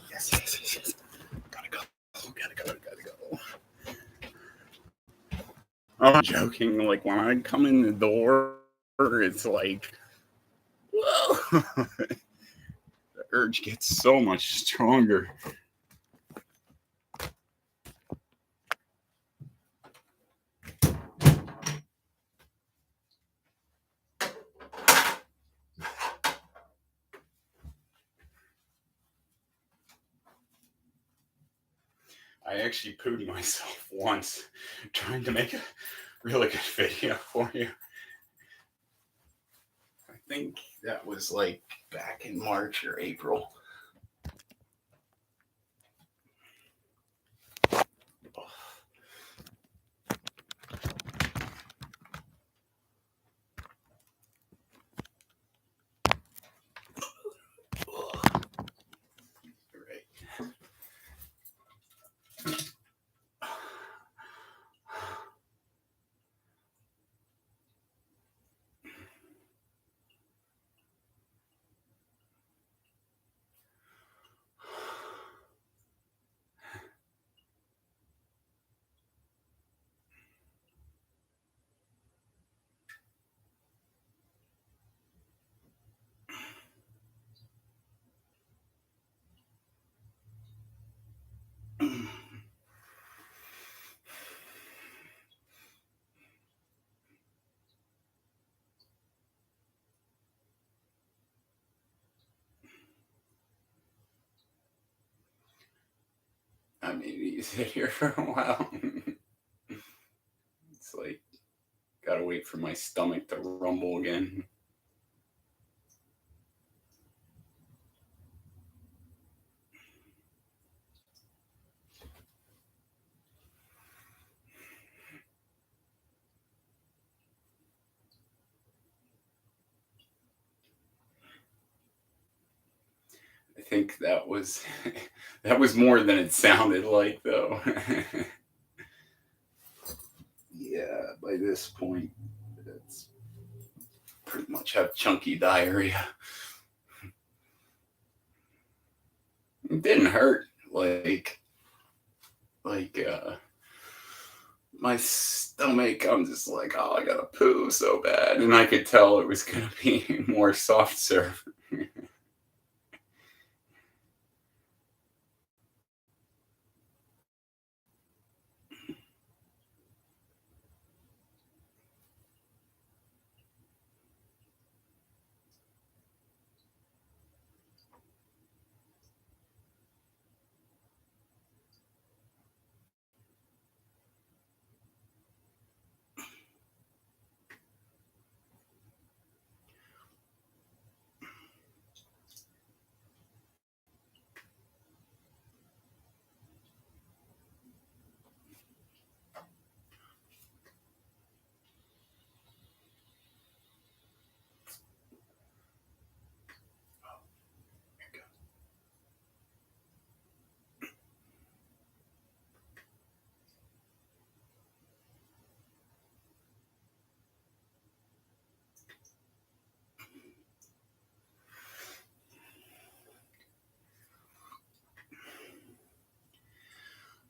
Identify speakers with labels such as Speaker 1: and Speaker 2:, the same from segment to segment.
Speaker 1: Yes. Gotta go. I'm not joking. Like when I come in the door, it's like, whoa. The urge gets so much stronger. I actually pooed myself once trying to make a really good video for you. I think that was like back in March or April. I mean, you sit here for a while. It's like, gotta wait for my stomach to rumble again. I think that was that was more than it sounded like, though. Yeah, by this point, it's pretty much have chunky diarrhea. It didn't hurt my stomach. I'm just like, oh, I gotta poo so bad, and I could tell it was gonna be more soft serve.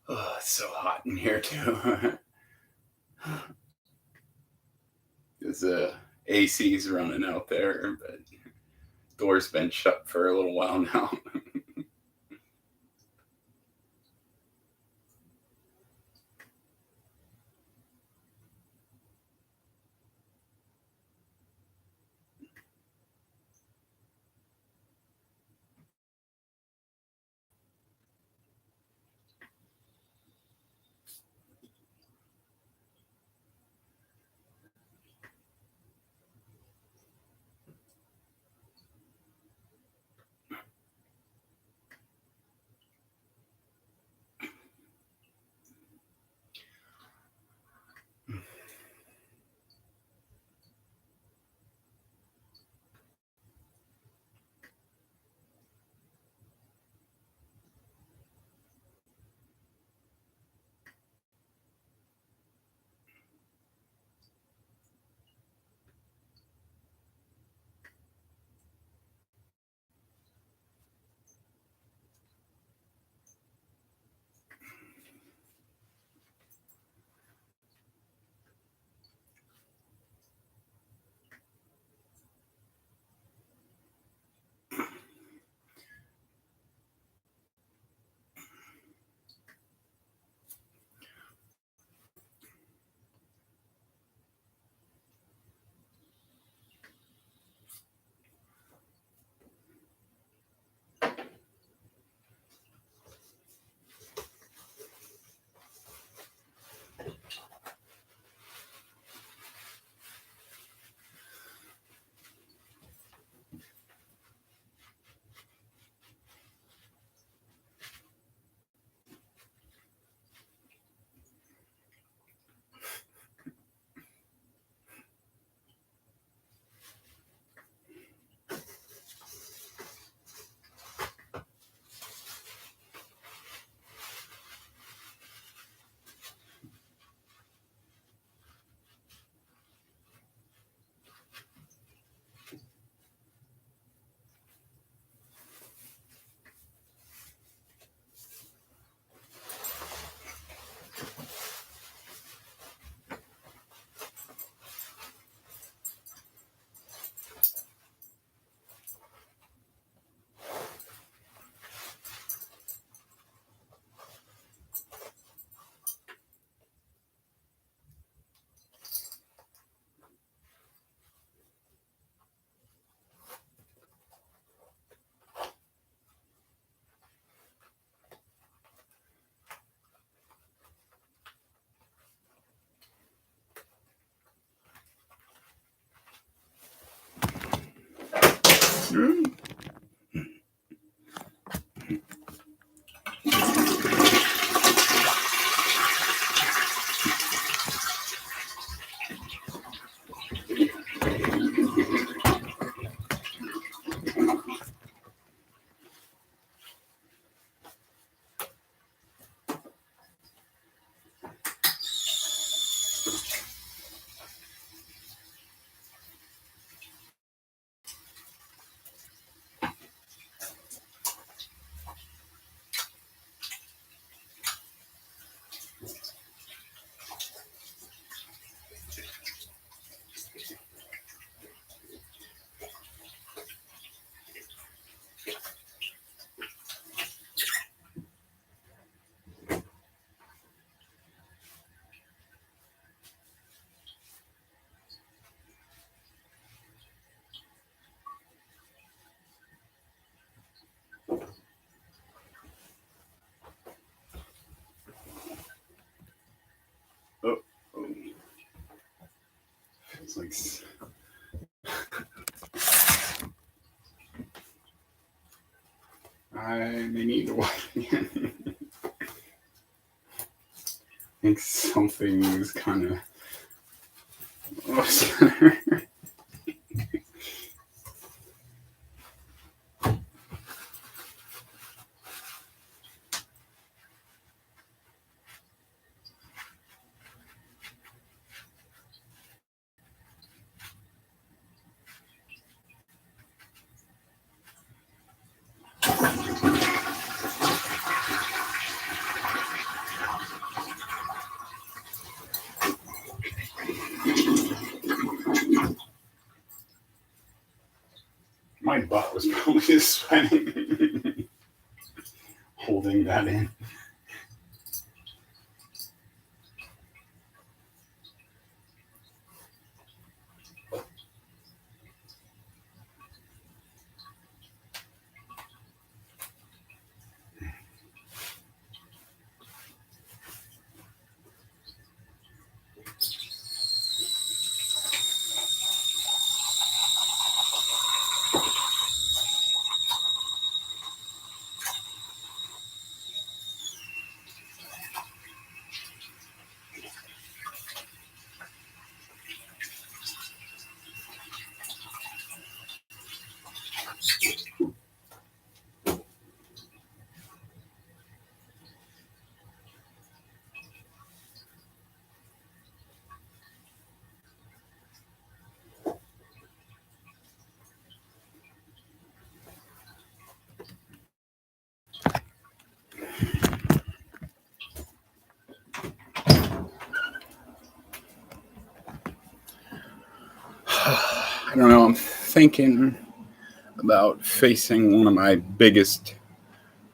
Speaker 1: Oh, it's so hot in here too. The AC's running out there, but door's been shut for a little while now. They need to watch again. I think something is kind of. My butt was probably just sweating, holding that in. I don't know. I'm thinking about facing one of my biggest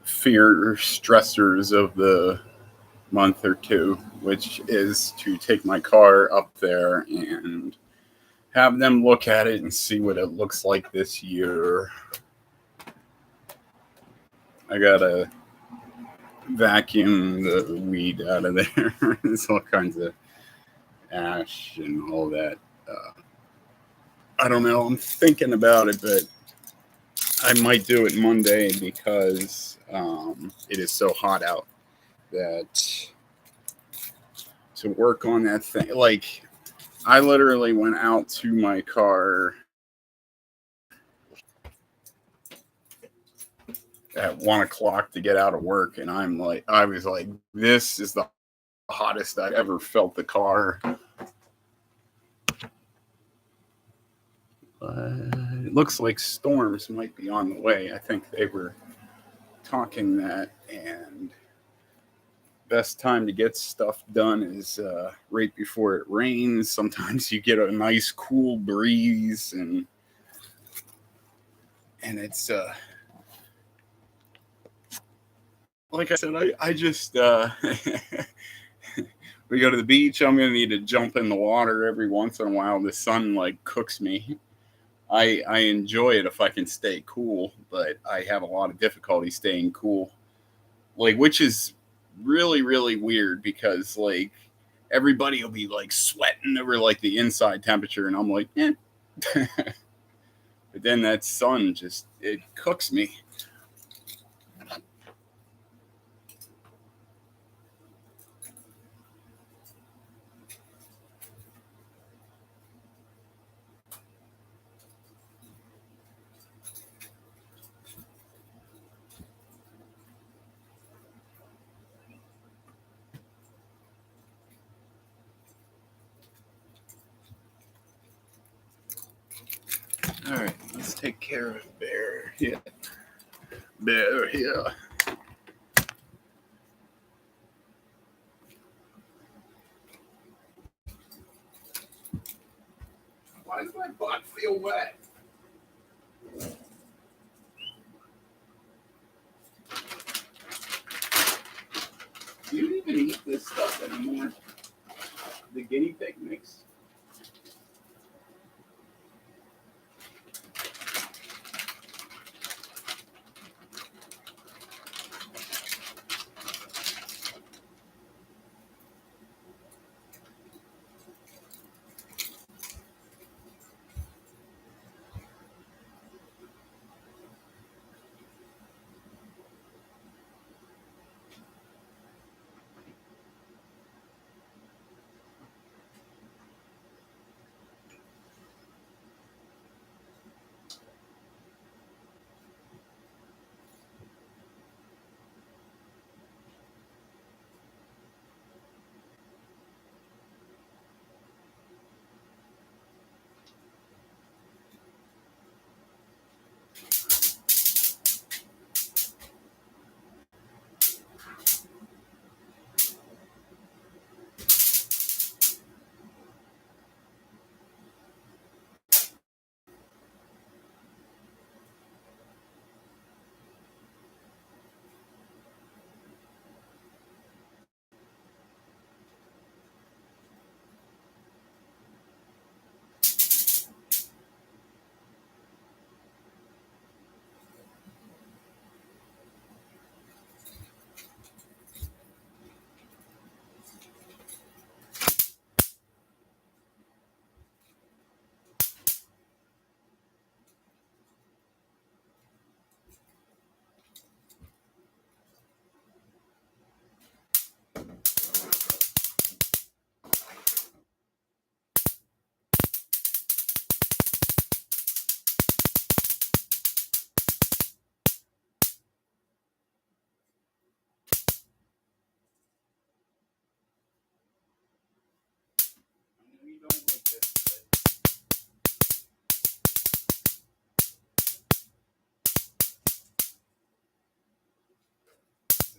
Speaker 1: fear stressors of the month or two, which is to take my car up there and have them look at it and see what it looks like this year. I gotta vacuum the weed out of there. There's all kinds of ash and all that. I don't know. I'm thinking about it, but I might do it Monday because it is so hot out that to work on that thing, like I literally went out to my car at 1 o'clock to get out of work, and I was like, this is the hottest I've ever felt the car. It looks like storms might be on the way. I think they were talking that, and best time to get stuff done is right before it rains. Sometimes you get a nice cool breeze, and it's like I said, I just we go to the beach. I'm gonna need to jump in the water every once in a while. The sun like cooks me. I enjoy it if I can stay cool, but I have a lot of difficulty staying cool. Like, which is really, really weird because like everybody will be like sweating over like the inside temperature, and I'm like, eh. But then that sun just it cooks me. All right, let's take care of Bear here. Bear here. Why does my butt feel wet? Do you even eat this stuff anymore? The guinea pig mix?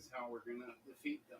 Speaker 1: is how we're going to defeat them.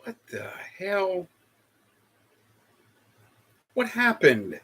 Speaker 1: What the hell? What happened?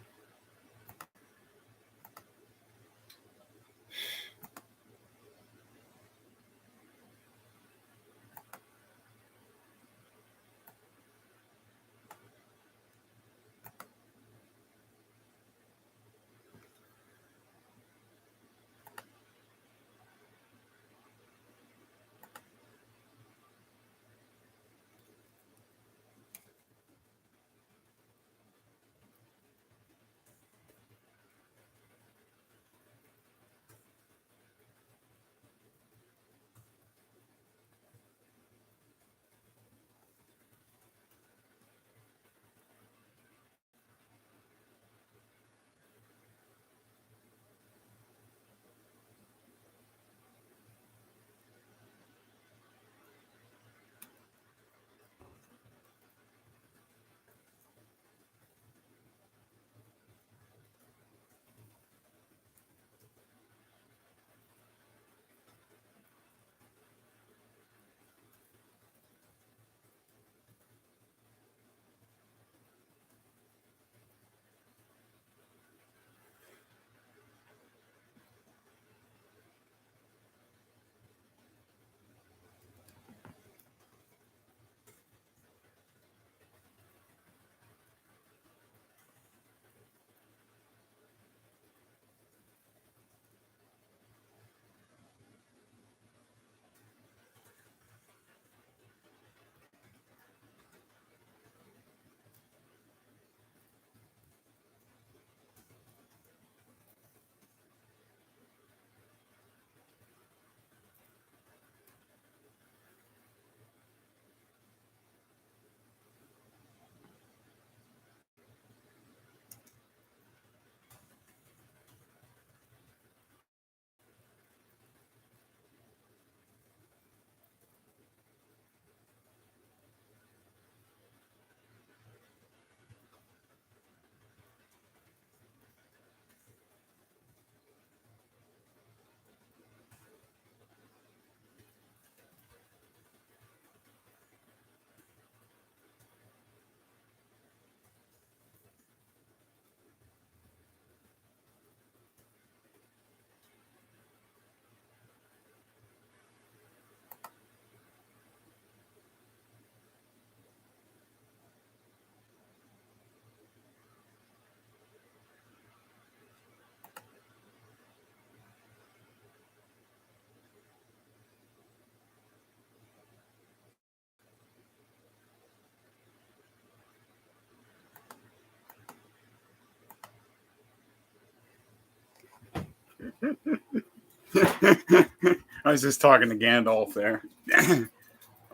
Speaker 1: I was just talking to Gandalf there.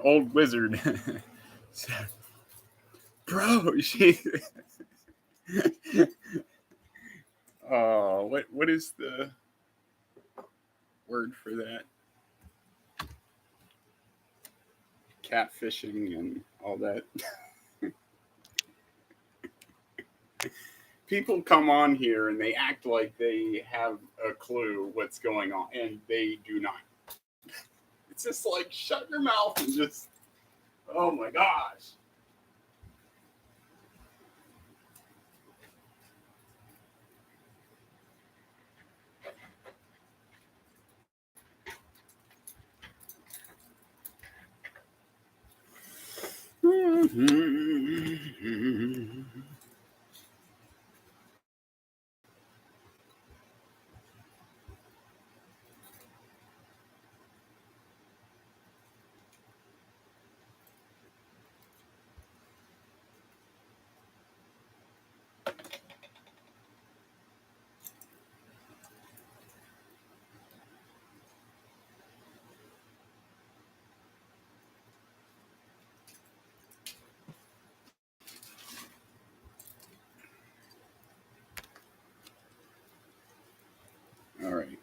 Speaker 1: Old wizard. Bro, she. What is the word for that? Catfishing and all that. People come on here and they act like they have a clue what's going on, and they do not. It's just like shut your mouth and just. Oh my gosh. All right.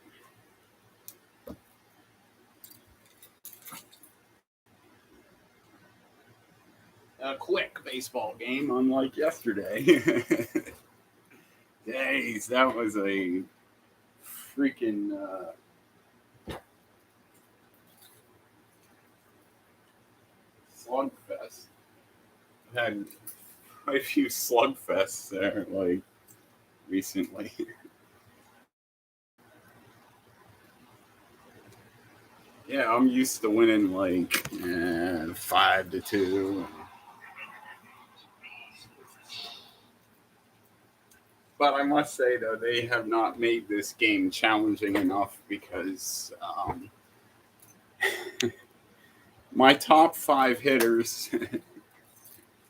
Speaker 1: A quick baseball game, unlike yesterday. Days, that was a freaking slugfest. had quite a few slugfests there, like recently. Yeah, I'm used to winning like 5-2. But I must say, though, they have not made this game challenging enough because my top five hitters,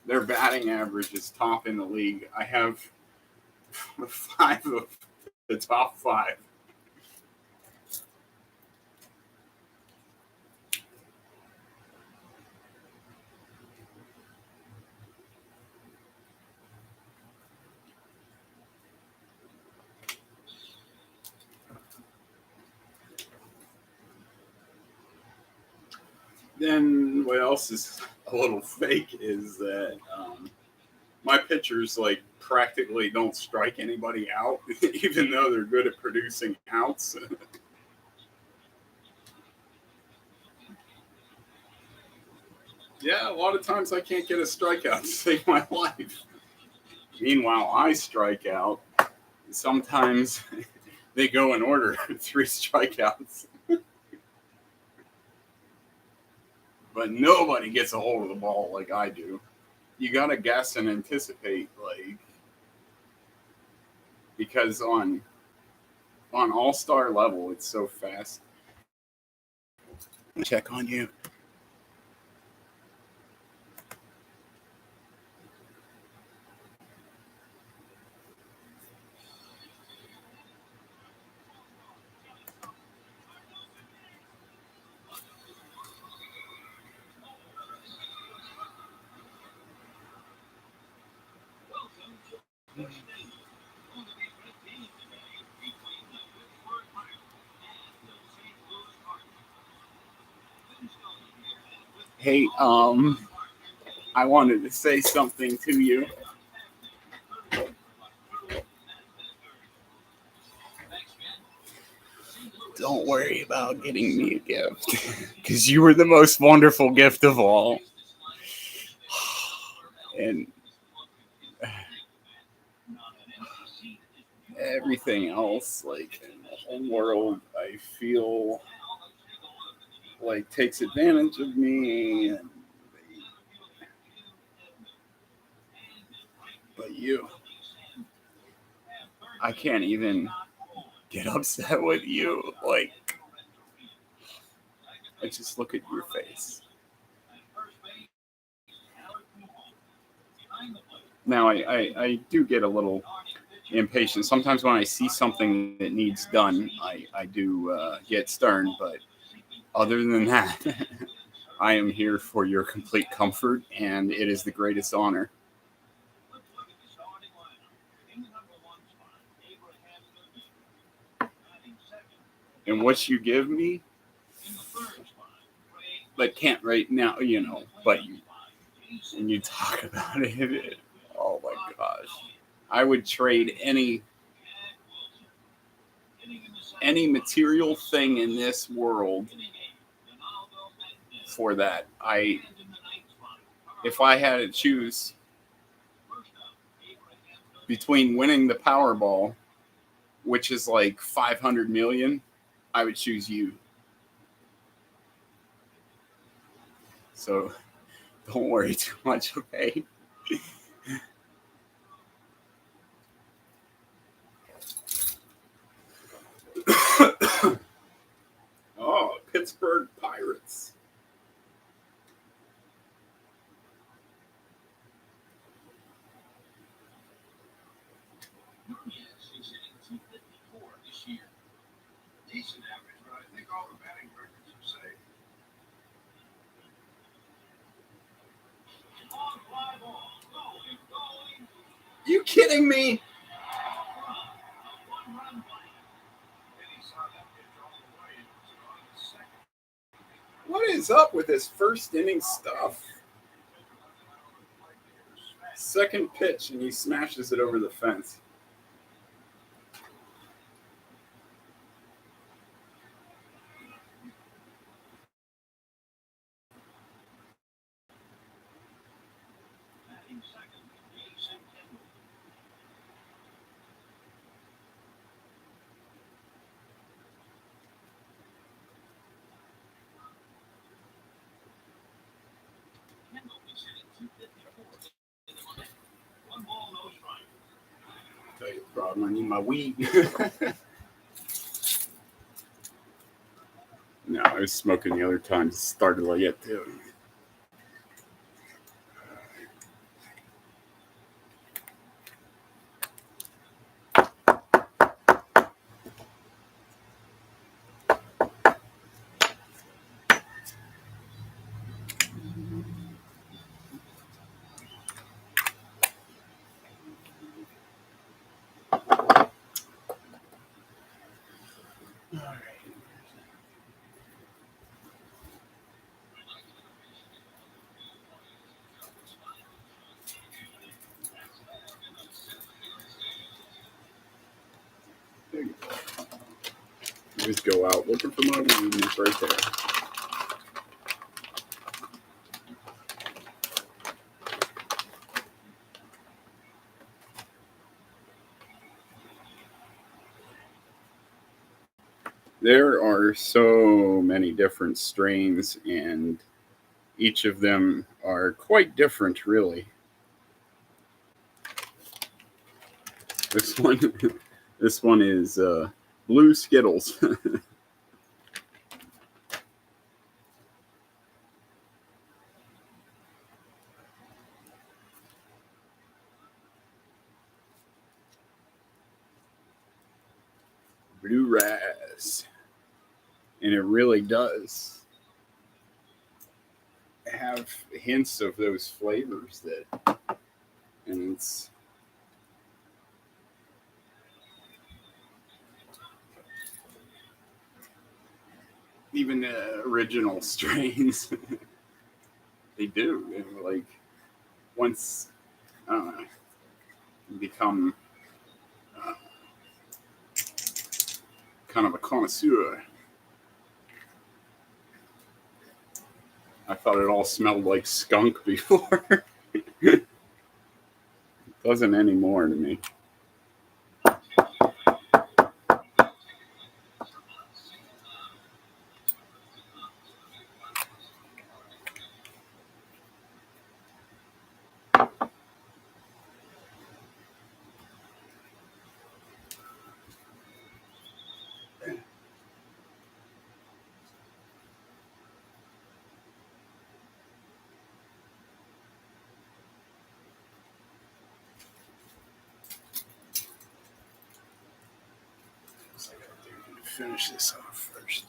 Speaker 1: their batting average is top in the league. I have five of the top five. Then what else is a little fake is that my pitchers like practically don't strike anybody out, even though they're good at producing outs. Yeah, a lot of times I can't get a strikeout to save my life. Meanwhile, I strike out. Sometimes they go in order, 3 strikeouts. But nobody gets a hold of the ball like I do. You gotta guess and anticipate, like, because on all-star level, it's so fast. Check on you. Hey, I wanted to say something to you. Don't worry about getting me a gift, because you were the most wonderful gift of all. And everything else, like in the whole world, I feel like takes advantage of me. But you, I can't even get upset with you. Like, I just look at your face. Now, I do get a little impatient. Sometimes when I see something that needs done, I do get stern. But other than that, I am here for your complete comfort, and it is the greatest honor. And what you give me, but can't right now, but when you talk about it, oh my gosh. I would trade any material thing in this world for that. If I had to choose between winning the Powerball, which is like 500 million, I would choose you. So don't worry too much, okay? Oh, Pittsburgh Pirates. You kidding me? What is up with this first inning stuff? Second pitch, and he smashes it over the fence. I'm gonna need my weed. No, I was smoking the other time. It started like it too. There you go. Just go out looking for my weed, and it's right there. There are so many different strains, and each of them are quite different, really. This one, this one is Blue Skittles. Blue Raz, and it really does have hints of those flavors that, and it's even the original strains. They do, and like once I don't know, you become uh, kind of a connoisseur. I thought it all smelled like skunk before. It doesn't anymore to me. So I gotta do to finish this off first.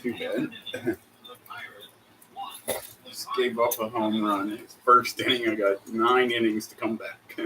Speaker 1: too bad. Just gave up a home run. His first inning, I got 9 innings to come back.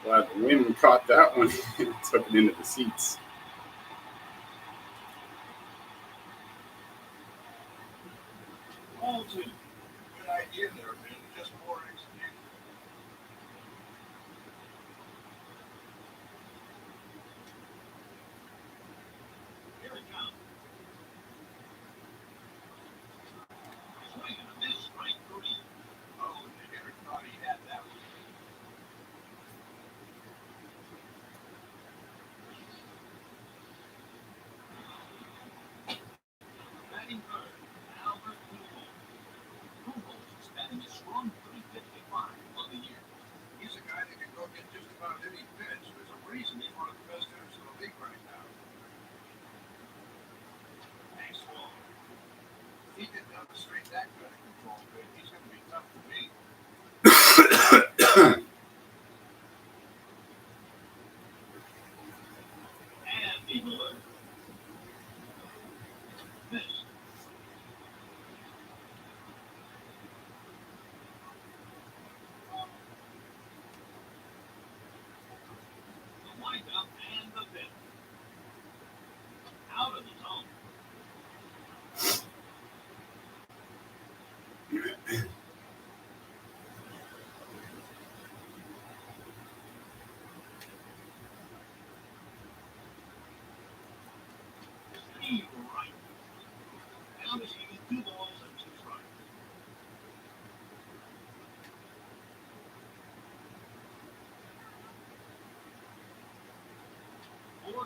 Speaker 1: Glad the wind caught that one and took it into the seats.
Speaker 2: Good idea there, man. Just more execution. Here it comes. Swing and a miss, strike 3. Oh, the hitter thought he had that one. Batting third, Albert Pujols. Pujols is batting a strong .355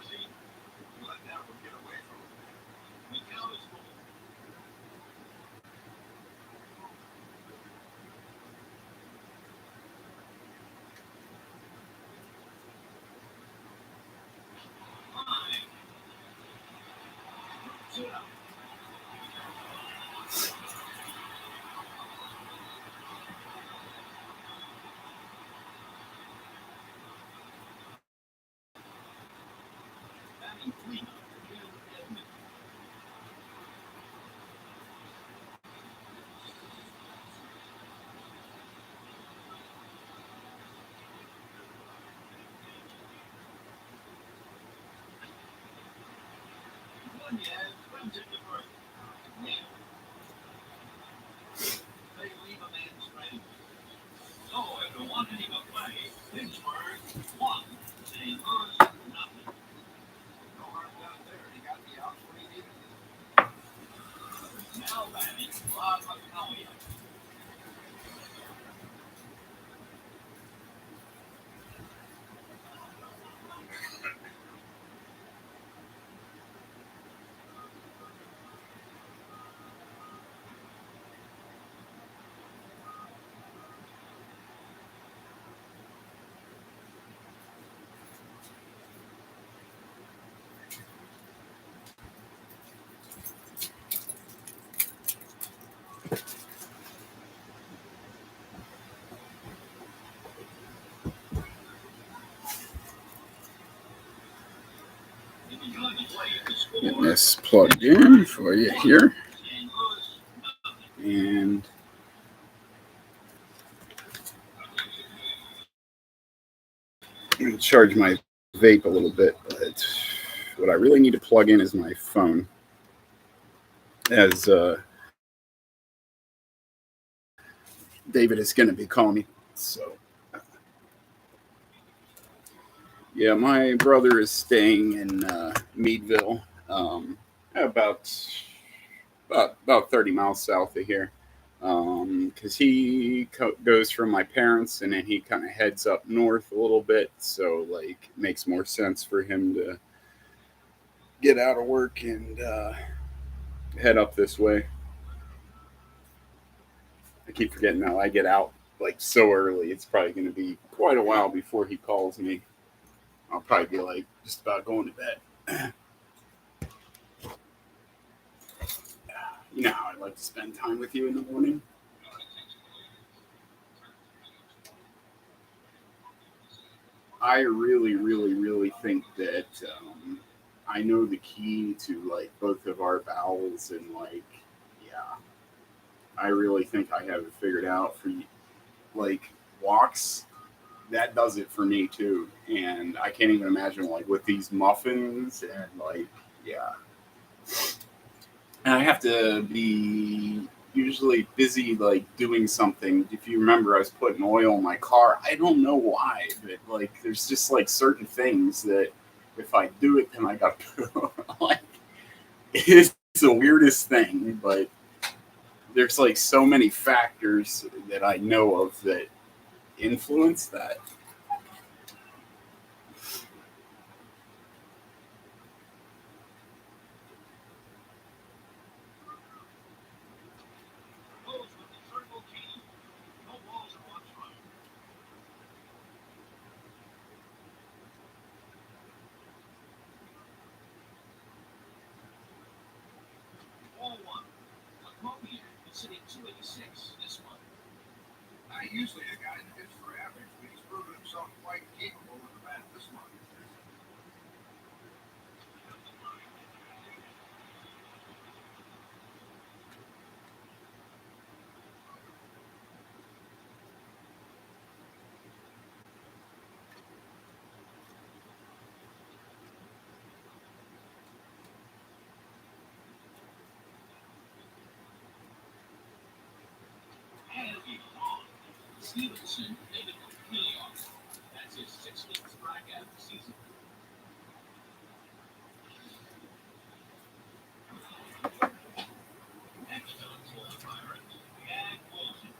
Speaker 2: see, you let that one get away from him. We count as goal. Fine. Sit up. Batting cleanup. Jim Edmonton. Nunez runs into first. Yeah. They leave a man stranded. So if you want any to play, Pittsburgh 1, St. Louis nothing. No harm done there. He got the outs when he needed it. Now batting, Rob McCollum.
Speaker 1: Getting this plugged in for you here. And I'm going to charge my vape a little bit, but what I really need to plug in is my phone. As David is going to be calling me. So, yeah, my brother is staying in Meadville, about 30 miles south of here, because he goes from my parents and then he kind of heads up north a little bit, so like it makes more sense for him to get out of work and head up this way. I keep forgetting now I get out like so early. It's probably going to be quite a while before he calls me. I'll probably be like just about going to bed. You know how I like to spend time with you in the morning. I really, really, really think that I know the key to like both of our bowels, and like, yeah, I really think I have it figured out for you. Like walks, that does it for me too. And I can't even imagine like with these muffins and like, yeah. And I have to be usually busy like doing something. If you remember, I was putting oil in my car. I don't know why, but like there's just like certain things that if I do it, then I got to like it's the weirdest thing, but there's like so many factors that I know of that influence that.
Speaker 2: Goes with the Circle K. No balls are on strike. 0-1. Laconia is sitting 286 this month. Not usually a guy that hits for average, but he's proven himself quite capable with the bat this month. And he's gone. Stevenson made it really off. That's his 16th strikeout of the season. Next on for the Pirates, Jack Wilson.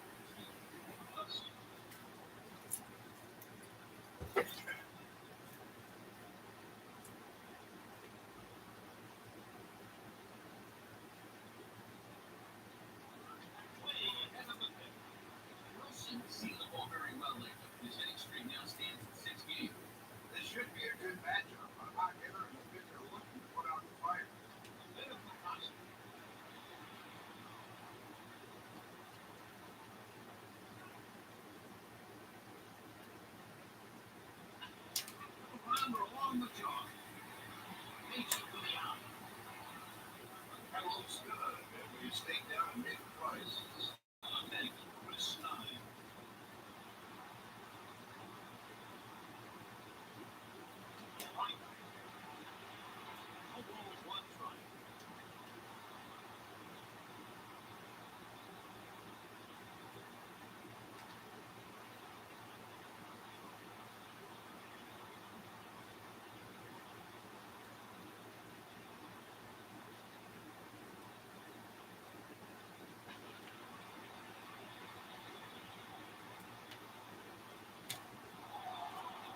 Speaker 2: on the jaw. Makes it for the eye. That looks good. If you stay down and make the price, then with snide. Right. No balls, one try.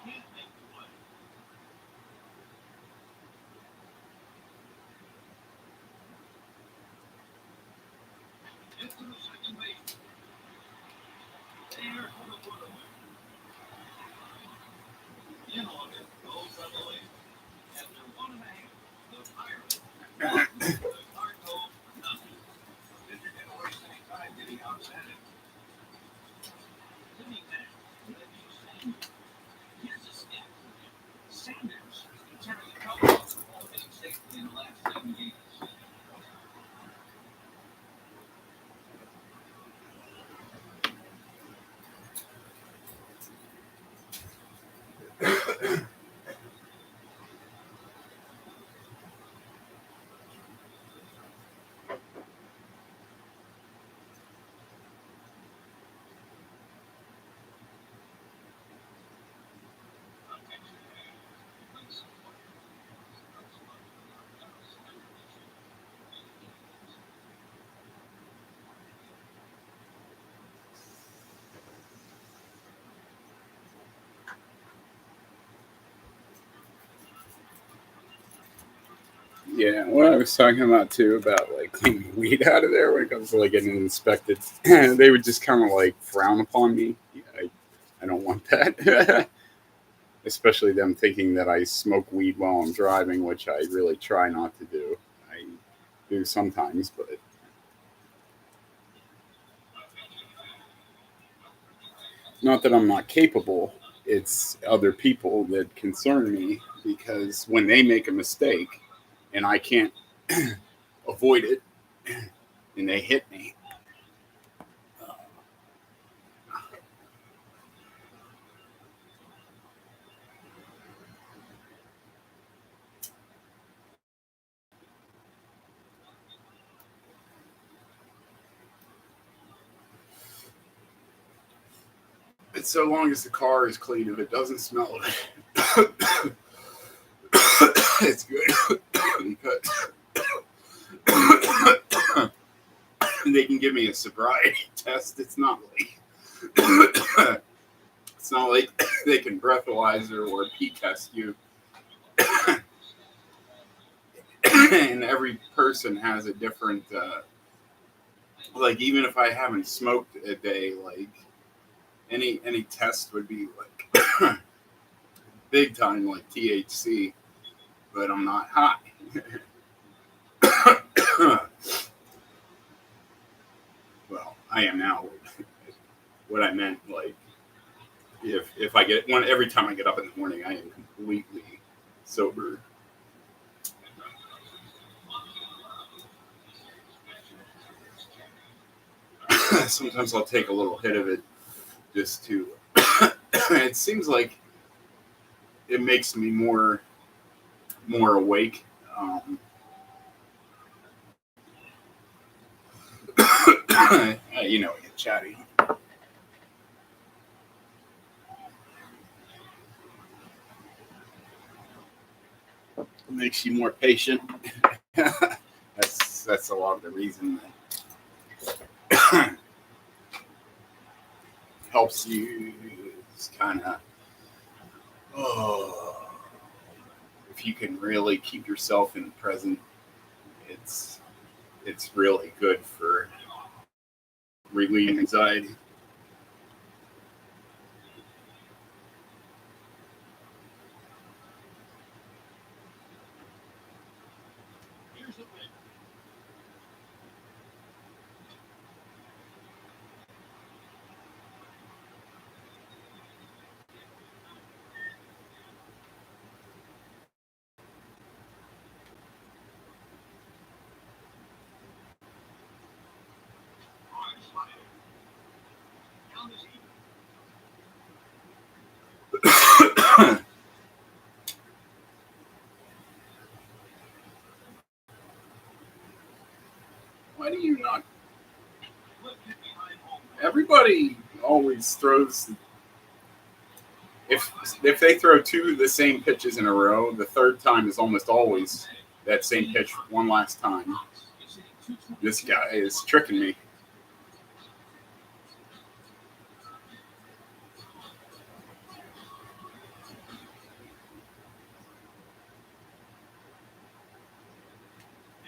Speaker 2: Can't make the play. Into the second base. There for the put away. In on it, goes on the lane. After 1.5, the Pirates. The Cardinals, nothing. Pitcher didn't waste any time getting outside it. Sitting there, Reggie Sanders. Here's a step. Sanders carrying a couple of all hitting safely in the last 7 games.
Speaker 1: Yeah, what I was talking about too about like cleaning weed out of there when it comes to like getting inspected, they would just kind of like frown upon me. Yeah, I don't want that. Especially them thinking that I smoke weed while I'm driving, which I really try not to do. I do sometimes, but not that I'm not capable. It's other people that concern me because when they make a mistake and I can't avoid it and they hit me. It's so long as the car is clean, if it doesn't smell, it's good because they can give me a sobriety test. It's not like they can breathalyzer or pee test you. And every person has a different, like even if I haven't smoked a day, like any test would be like big time like THC, but I'm not high. Well, I am now. What I meant, like, if I get one every time I get up in the morning, I am completely sober. Sometimes I'll take a little hit of it just to. It seems like it makes me more awake. You know, get chatty. It makes you more patient. That's a lot of the reason that helps you kind of. Oh, if you can really keep yourself in the present, it's really good for relieving anxiety.
Speaker 2: Here's the thing.
Speaker 1: Why do you not? Everybody always throws. If they throw two of the same pitches in a row, the third time is almost always that same pitch one last time. This guy is tricking me.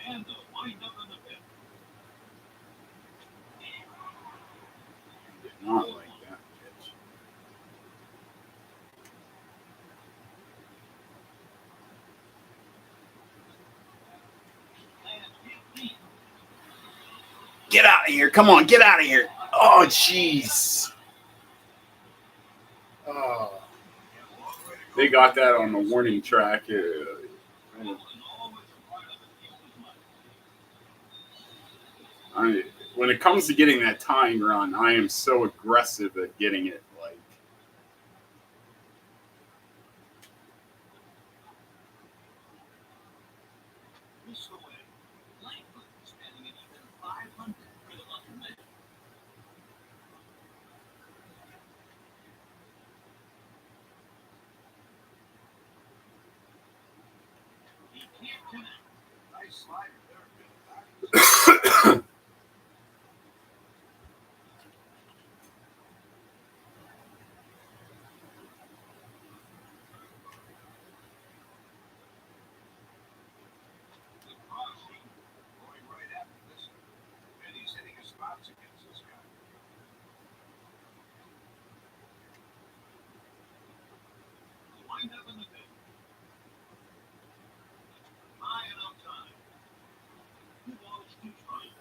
Speaker 2: And the windup in the pit.
Speaker 1: Did not like that pitch. Get out of here. Come on, get out of here. Oh, jeez. Oh. They got that on the warning track. When it comes to getting that tying run, I am so aggressive at getting it. Like,
Speaker 2: This away. Langford standing at even 500 for the lucky man. He can't connect. Nice slider there. Going right after this. And he's hitting his spots against this guy. Wind up in the pit. High and outside. 2 balls, 2 strikes.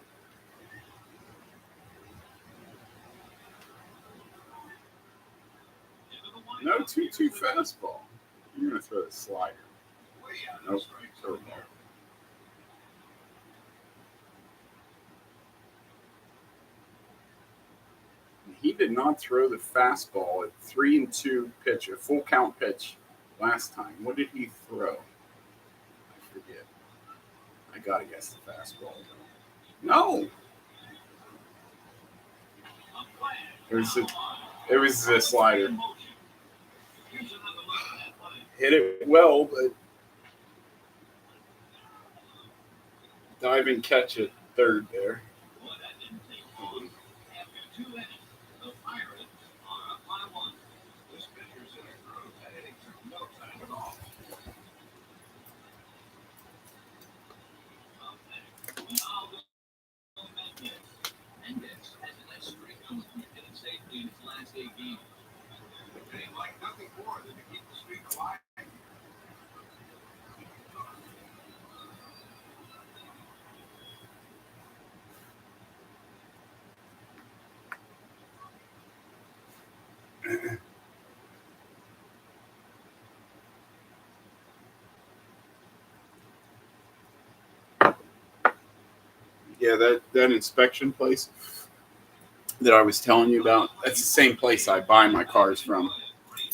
Speaker 1: no 2-2 fastball. You're going to throw the slider.
Speaker 2: Way out of
Speaker 1: Nope.
Speaker 2: strike
Speaker 1: Throw
Speaker 2: zone
Speaker 1: it
Speaker 2: there.
Speaker 1: back. He did not throw the fastball at 3-2 pitch, a full count pitch last time. What did he throw? I forget. I gotta guess the fastball. No, it was the slider. Hit it well, but diving catch at third there.
Speaker 2: Boy, that didn't take long. After 2 innings, the Pirates are up by 1. This pitcher's in a groove. That inning took no time at all. Now the Mendez has a nice streak on the hitting safely in his last 8 games. They'd like nothing more than to keep the streak alive.
Speaker 1: Yeah, that inspection place that I was telling you about, that's the same place I buy my cars from.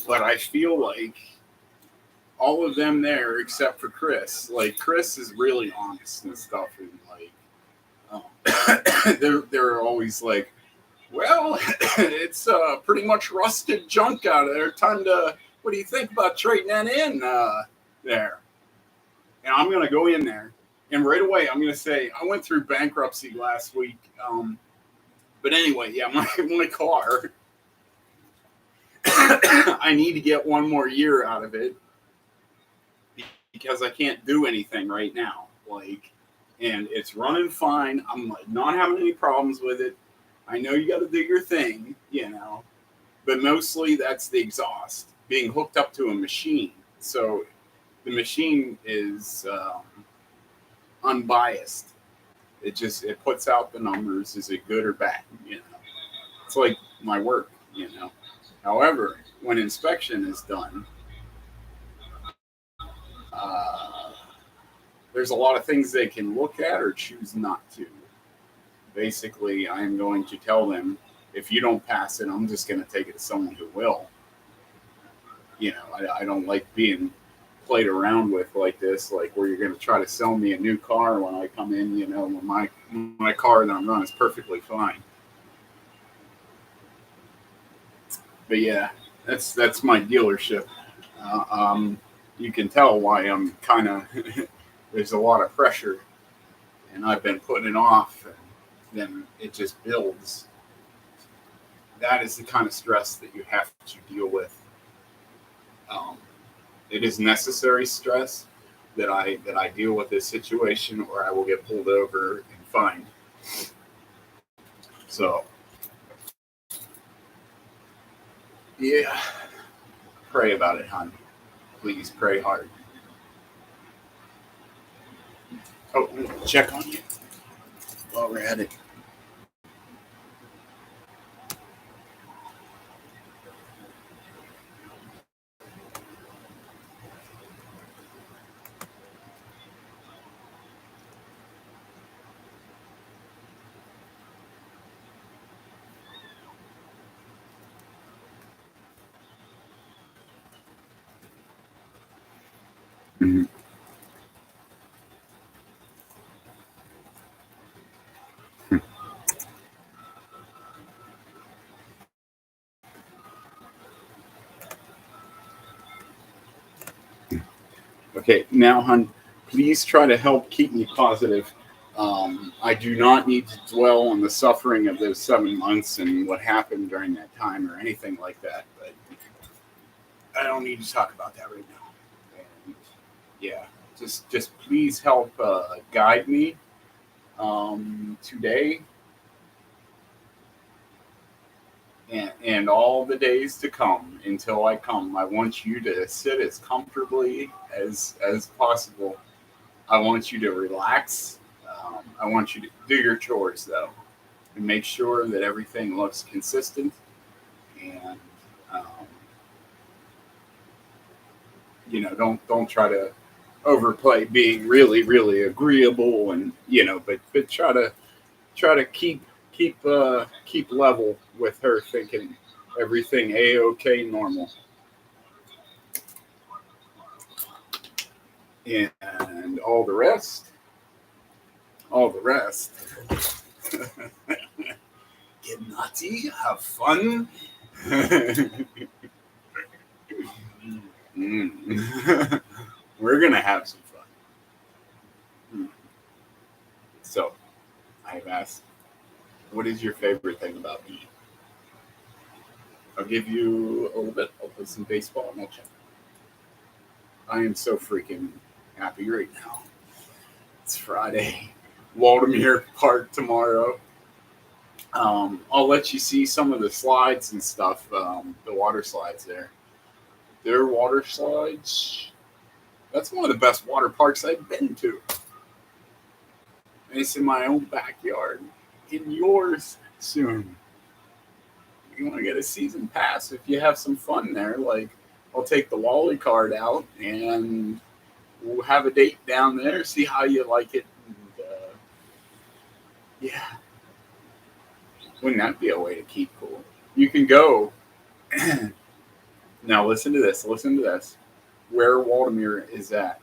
Speaker 1: But I feel like all of them there, except for Chris, like Chris is really honest and stuff, and like they're always like, well, it's pretty much rusted junk out of there. Time to, what do you think about trading that in there? And I'm gonna go in there. And right away, I'm going to say, I went through bankruptcy last week. But anyway, yeah, my car, I need to get 1 more year out of it because I can't do anything right now. Like, and it's running fine. I'm like not having any problems with it. I know you got to do your thing, but mostly that's the exhaust being hooked up to a machine. So the machine is unbiased. It puts out the numbers. Is it good or bad? It's like my work. However, when inspection is done, there's a lot of things they can look at or choose not to. Basically, I'm going to tell them if you don't pass it, I'm just going to take it to someone who will. You know, I don't like being played around with like this, like where you're going to try to sell me a new car when I come in, you know, when my car that I'm running is perfectly fine. But yeah, that's my dealership. You can tell why I'm kind of there's a lot of pressure, and I've been putting it off, and then it just builds. That is the kind of stress that you have to deal with. Um, it is necessary stress that I deal with this situation, or I will get pulled over and fined. So yeah, pray about it, hon. Please pray hard. Oh, check on you while we're at it. Mhm. Okay, now, hon, please try to help keep me positive. I do not need to dwell on the suffering of those 7 months and what happened during that time or anything like that. But I don't need to talk about that right now. And yeah, just please help guide me today and all the days to come until I come. I want you to sit as comfortably as possible. I want you to relax. I want you to do your chores though, and make sure that everything looks consistent. And um, don't try to overplay being really agreeable, and but try to keep level with her, thinking everything a okay normal, and all the rest. Get naughty, have fun. Mm. We're gonna have some fun. Mm. So I've asked, what is your favorite thing about me? I'll give you a little bit. I'll play some baseball and I'll check. I am so freaking happy right now. It's Friday. Waldemere Park tomorrow. I'll let you see some of the slides and stuff, the water slides there. Their water slides, that's one of the best water parks I've been to. And it's in my own backyard. In yours soon. You want to get a season pass if you have some fun there. Like, I'll take the Wally card out and we'll have a date down there, see how you like it. And, yeah, wouldn't that be a way to keep cool? You can go. Now, listen to this. Listen to this. Where Waldemere is at.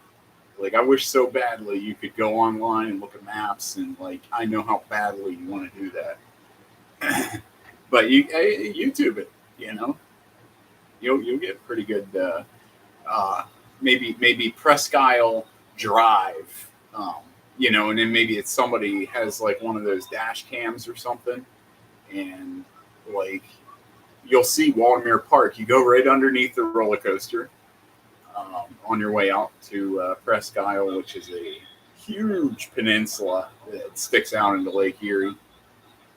Speaker 1: Like, I wish so badly you could go online and look at maps, and like, I know how badly you want to do that. But YouTube it. You'll get pretty good. Uh, maybe Presque Isle Drive. And then maybe it's somebody has like one of those dash cams or something, and like you'll see Waldemere Park. You go right underneath the roller coaster on your way out to Presque Isle, which is a huge peninsula that sticks out into Lake Erie.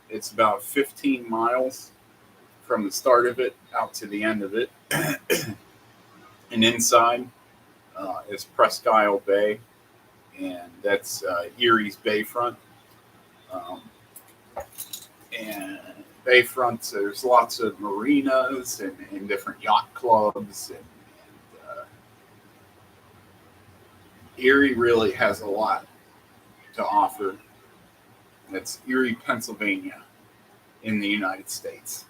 Speaker 1: It's about 15 miles from the start of it out to the end of it. And inside is Presque Isle Bay, and that's Erie's bayfront. Um, and bayfronts, there's lots of marinas and different yacht clubs, and Erie really has a lot to offer. That's Erie, Pennsylvania. in the United States.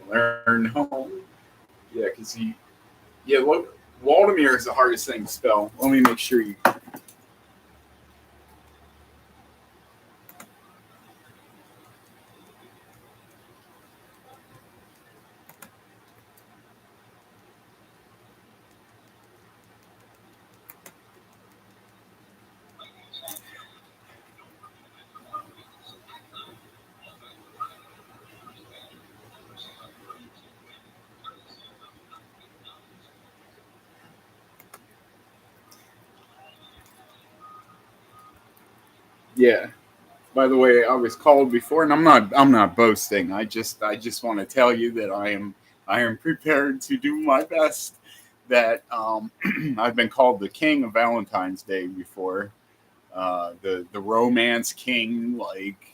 Speaker 1: Learn home. Yeah, because look, Waldemir is the hardest thing to spell. Let me make sure you. Yeah. By the way, I was called before, and I'm not boasting. I just want to tell you that I am prepared to do my best. That I've been called the king of Valentine's Day before, the romance king, like,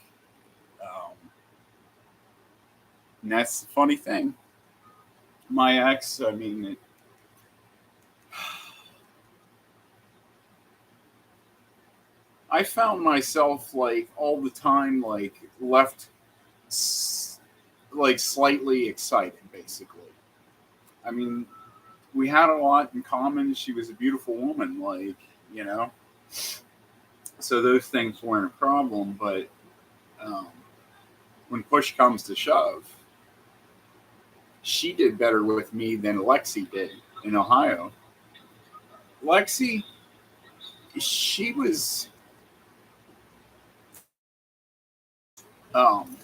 Speaker 1: and that's the funny thing. My ex, I mean, I found myself like all the time, like left like slightly excited, basically. I mean, we had a lot in common. She was a beautiful woman, like, you know, so those things weren't a problem. But um, when push comes to shove, she did better with me than Lexi did in Ohio. Lexi, she was um,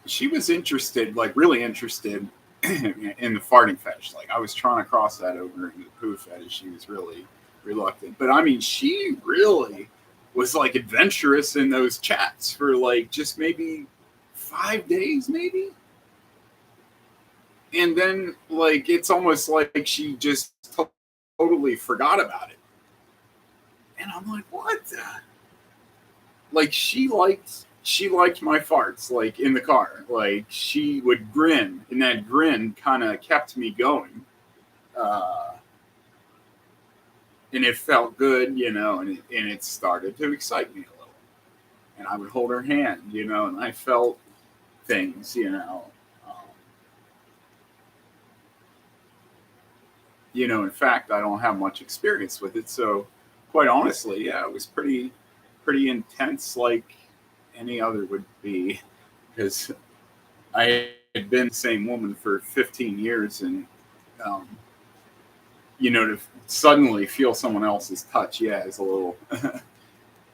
Speaker 1: she was interested, like really interested in the farting fetish. Like I was trying to cross that over into the poo fetish. She was really reluctant. But I mean, she really was like adventurous in those chats for like just maybe 5 days, maybe. And then like it's almost like she just totally forgot about it. And I'm like, what? Like she liked my farts like in the car. Like she would grin, and that grin kind of kept me going. Uh, and it felt good, and it started to excite me a little. And I would hold her hand, and I felt things, in fact, I don't have much experience with it, so quite honestly, yeah, it was pretty intense, like any other would be, because I had been the same woman for 15 years, and um, to suddenly feel someone else's touch, yeah, is a little.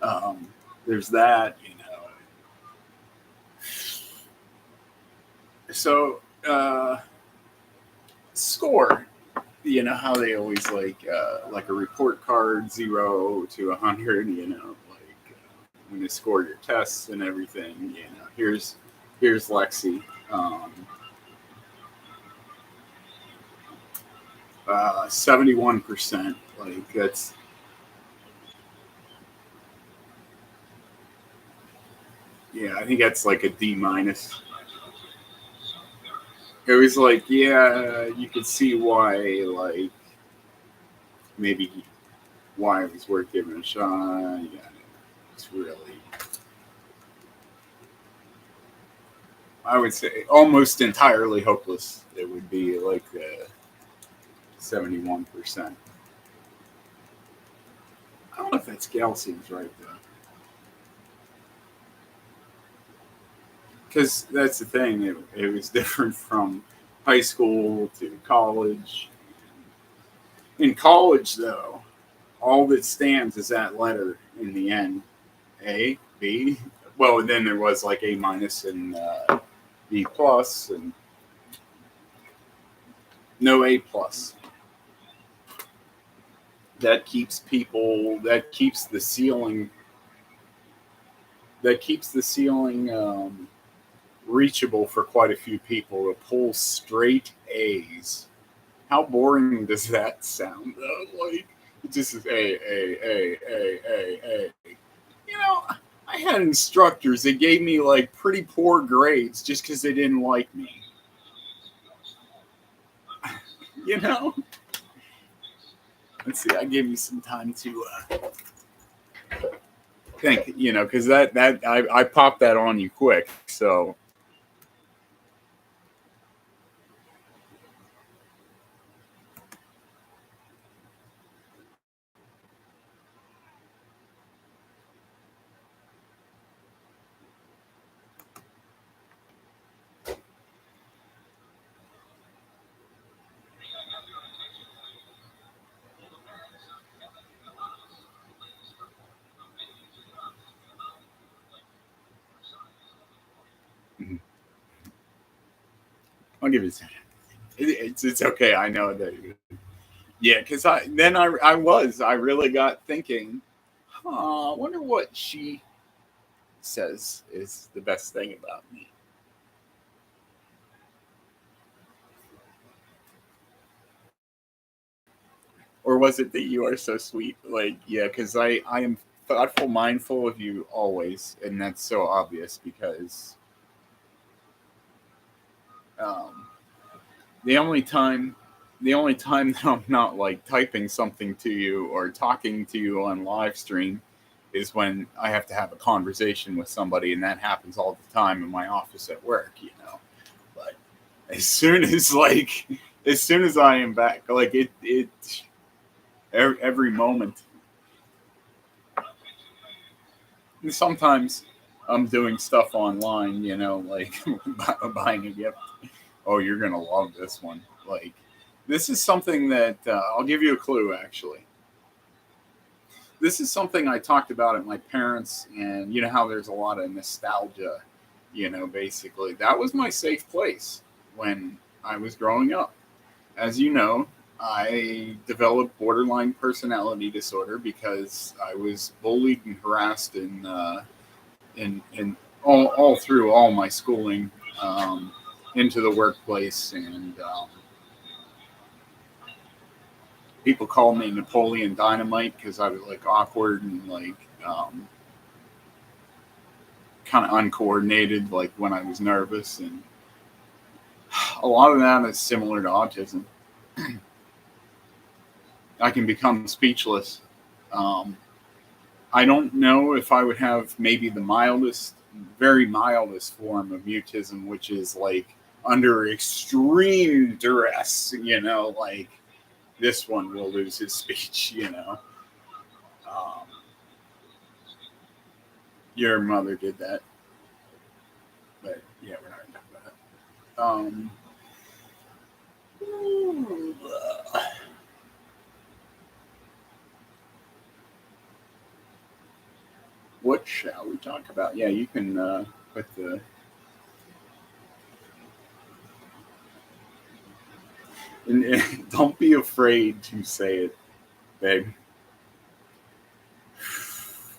Speaker 1: um, there's that, So, score. You know how they always like a report card, 0 to 100. When they score your tests and everything. Here's Lexi. 71%. Like that's. Yeah, I think that's like a D minus. It was like, yeah, you could see why, like, maybe why it was worth giving a shot. Yeah, it's really, I would say, almost entirely hopeless. It would be like 71%. I don't know if that scale seems right, though. Because that's the thing, it was different from high school to college. In college, though, all that stands is that letter in the end. A, B. Well, then there was like A minus and B plus, and no A plus. That keeps people. That keeps the ceiling reachable for quite a few people to pull straight A's. How boring does that sound, though? Like, it just is A. You know, I had instructors that gave me like pretty poor grades just because they didn't like me. You know? Let's see. I gave you some time to think, because I popped that on you quick. So I'll give you. It's okay. I know that. Yeah, because I really got thinking. I wonder what she says is the best thing about me. Or was it that you are so sweet? Like, yeah, because I am thoughtful, mindful of you always, and that's so obvious because um, the only time the only time that I'm not like typing something to you or talking to you on live stream is when I have to have a conversation with somebody, and that happens all the time in my office at work. But as soon as I am back, like it every moment. Sometimes I'm doing stuff online, like buying a gift. Oh, you're gonna love this one. Like, this is something that I'll give you a clue. Actually, this is something I talked about at my parents, and you know how there's a lot of nostalgia. Basically, that was my safe place when I was growing up. As you know, I developed borderline personality disorder because I was bullied and harassed in all through all my schooling, into the workplace, and people called me Napoleon Dynamite because I was like awkward and like kind of uncoordinated, like when I was nervous, and a lot of that is similar to autism. I can become speechless. Um, I don't know if I would have maybe the mildest, very mildest form of mutism, which is like under extreme duress, like this one will lose his speech. Um, your mother did that, but yeah, we're not going to talk about that. What shall we talk about? Yeah, you can put the. And don't be afraid to say it, babe.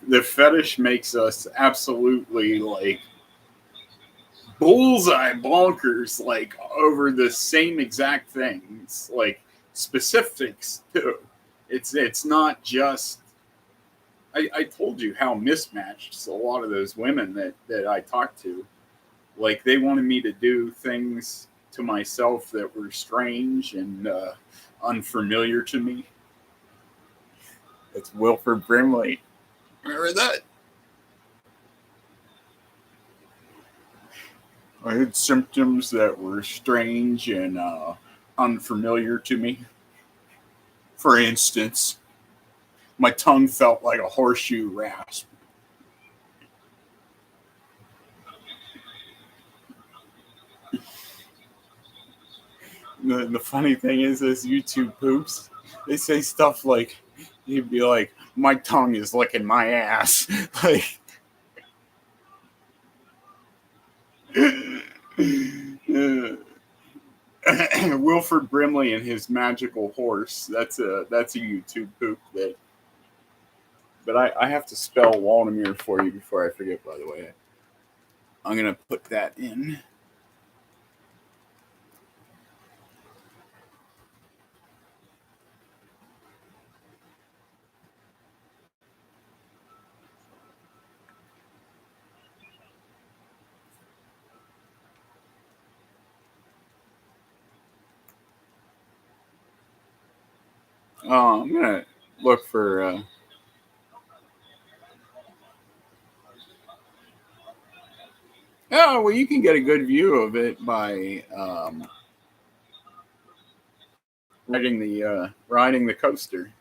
Speaker 1: The fetish makes us absolutely like bullseye bonkers, like over the same exact things, like specifics too. It's not just. I told you how mismatched a lot of those women that I talked to. Like they wanted me to do things to myself that were strange and unfamiliar to me. It's Wilford Brimley. Remember that? I had symptoms that were strange and unfamiliar to me. For instance, my tongue felt like a horseshoe rasp. The funny thing is, this YouTube poops, they say stuff like, you'd be like, my tongue is licking my ass. Like, Wilford Brimley and his magical horse. That's a YouTube poop that. But I have to spell Waldemir for you before I forget. By the way, I'm gonna put that in. I'm gonna look for. Oh well, you can get a good view of it by riding the coaster.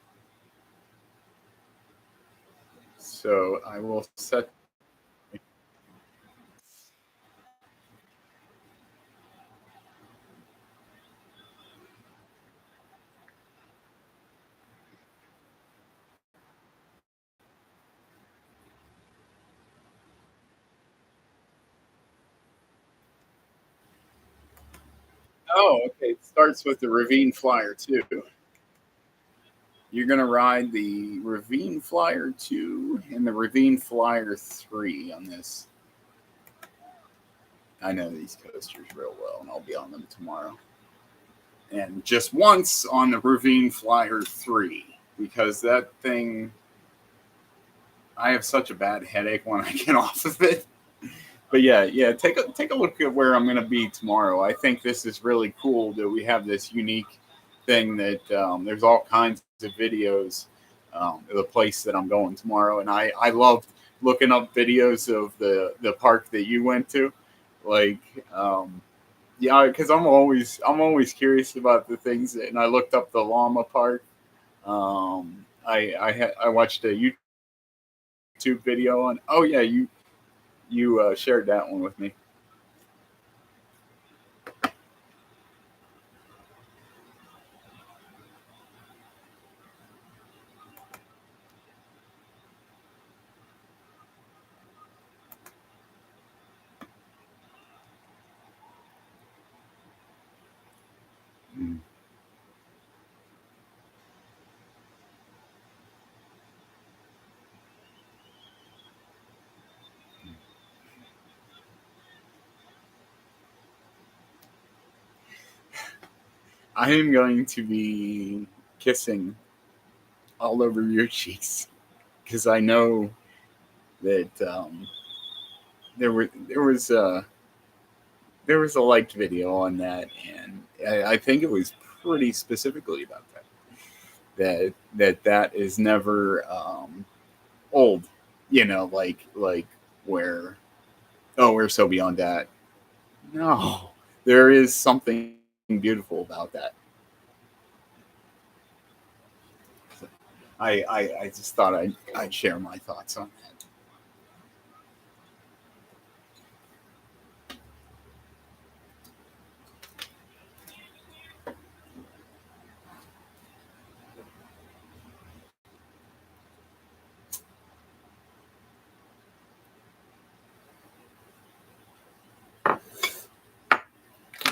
Speaker 1: So I will set. Oh, okay. It starts with the Ravine Flyer 2. You're gonna ride the Ravine Flyer 2 and the Ravine Flyer 3 on this. I know these coasters real well, and I'll be on them tomorrow. And just once on the Ravine Flyer 3, because that thing, I have such a bad headache when I get off of it. But yeah, take a look at where I'm going to be tomorrow. I think this is really cool that we have this unique thing that there's all kinds of videos of the place that I'm going tomorrow, and I loved looking up videos of the park that you went to, like yeah, because I'm always curious about the things, and I looked up the llama park. I watched a YouTube video on. Oh yeah, you shared that one with me. I am going to be kissing all over your cheeks because I know that there was a liked video on that, and I think it was pretty specifically about that. That is never old, like where we're so beyond that. No, there is something beautiful about that. I just thought I'd share my thoughts on that.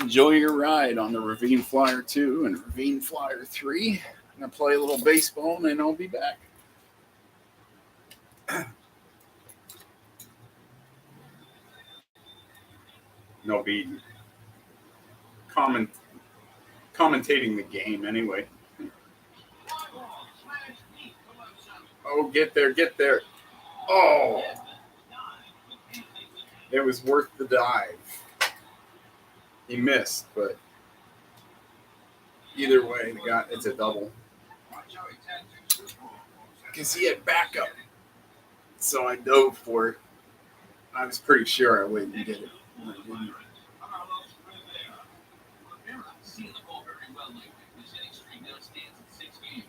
Speaker 1: Enjoy your ride on the Ravine Flyer 2 and Ravine Flyer 3. I'm gonna play a little baseball and I'll be back. And I'll be comment commentating the game anyway. Oh, get there, get there. Oh, it was worth the dive. He missed, but either way, it's a double. Because he had backup. So I dove for it. I was pretty sure I wouldn't get it.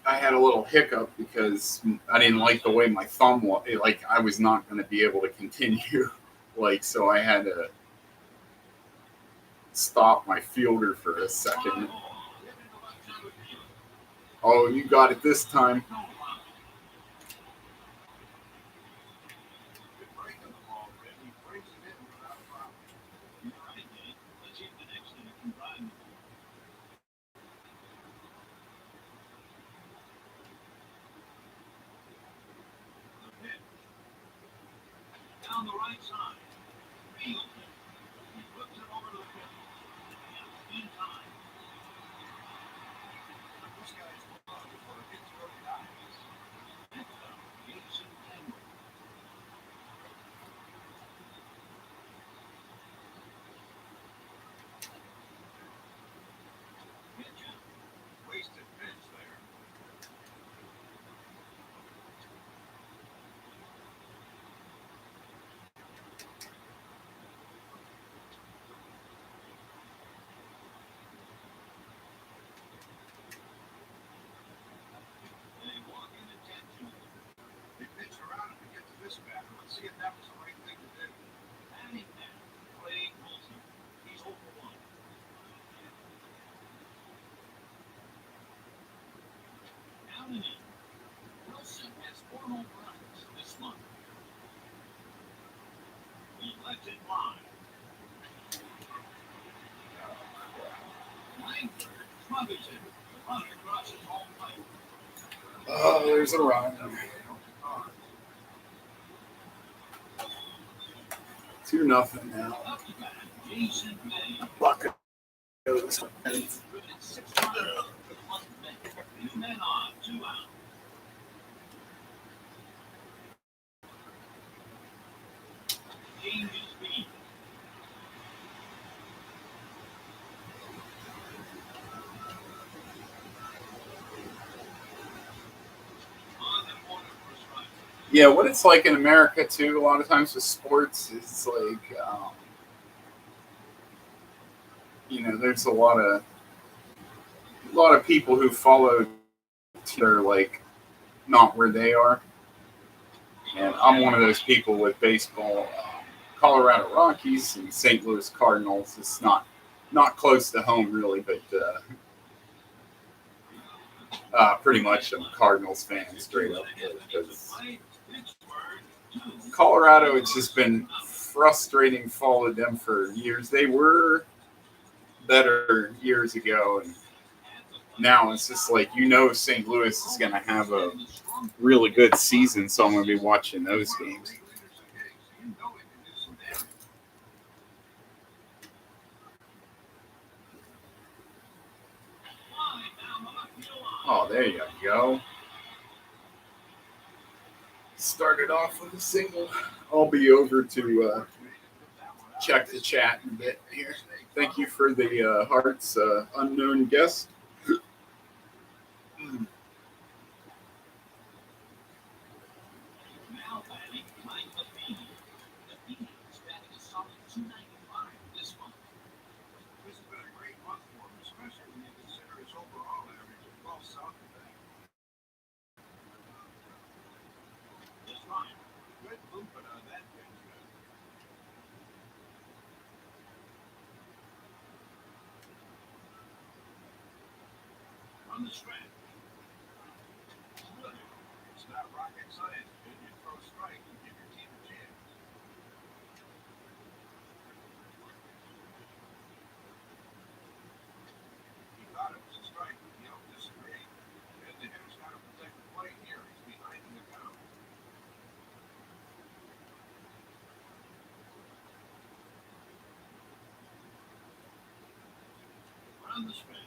Speaker 1: I had a little hiccup because I didn't like the way my thumb was. Like I was not going to be able to continue. Like so, I had to stop my fielder for a second. Oh, you got it this time.
Speaker 2: Down the right side. Field. He puts it over the field. In time. This guy's glove for a Pittsburgh Pirates. Next up, Jason Tanner. Pitching. Wasted pitch there. Lifted line. Langford, Covington, running across his home plate.
Speaker 1: Oh, there's a run. 2-0 now.
Speaker 2: Up the bat, Jason May.
Speaker 1: Bucket.
Speaker 2: Driven 6 runs with 1 minute. 2 men on, 2 out. James Bean. On and one for a strike.
Speaker 1: Yeah, what it's like in America too, a lot of times with sports, is like, there's a lot of people who follow are like not where they are, and I'm one of those people with baseball. Colorado Rockies and St. Louis Cardinals. It's not close to home really, but pretty much I'm a Cardinals fan straight up. Because Colorado, it's just been frustrating. Followed them for years. They were better years ago, and now it's just like St. Louis is going to have a really good season, so I'm going to be watching those games. Oh, there you go. Started off with a single. I'll be over to check the chat in a bit here. Thank you for the hearts, unknown guest.
Speaker 2: On the strand. It's not rocket science. You throw a strike and give your team a chance. He thought it was a strike, but he don't disagree. And the hitter's got to protect the plate here. He's behind in the count. On the strand.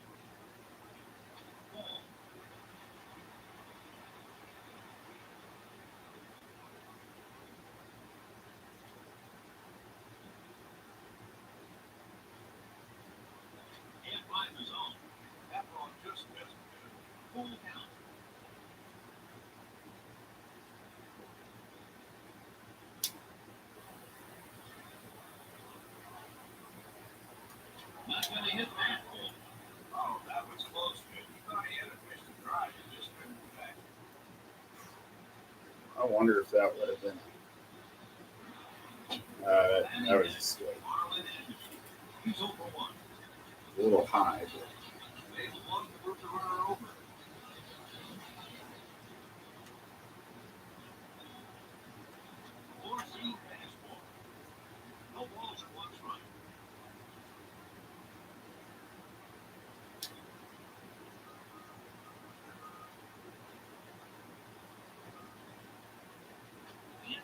Speaker 2: That ball just missed. Full count. Not going to hit that ball. Oh, that was close, man. He thought he had a fish to dry. He just couldn't get back.
Speaker 1: I wonder if that would have been. That was a strike.
Speaker 2: He's over 1.
Speaker 1: A little high, but.
Speaker 2: They love to put the runner over. Four-seam fastball. No balls at 1 strike.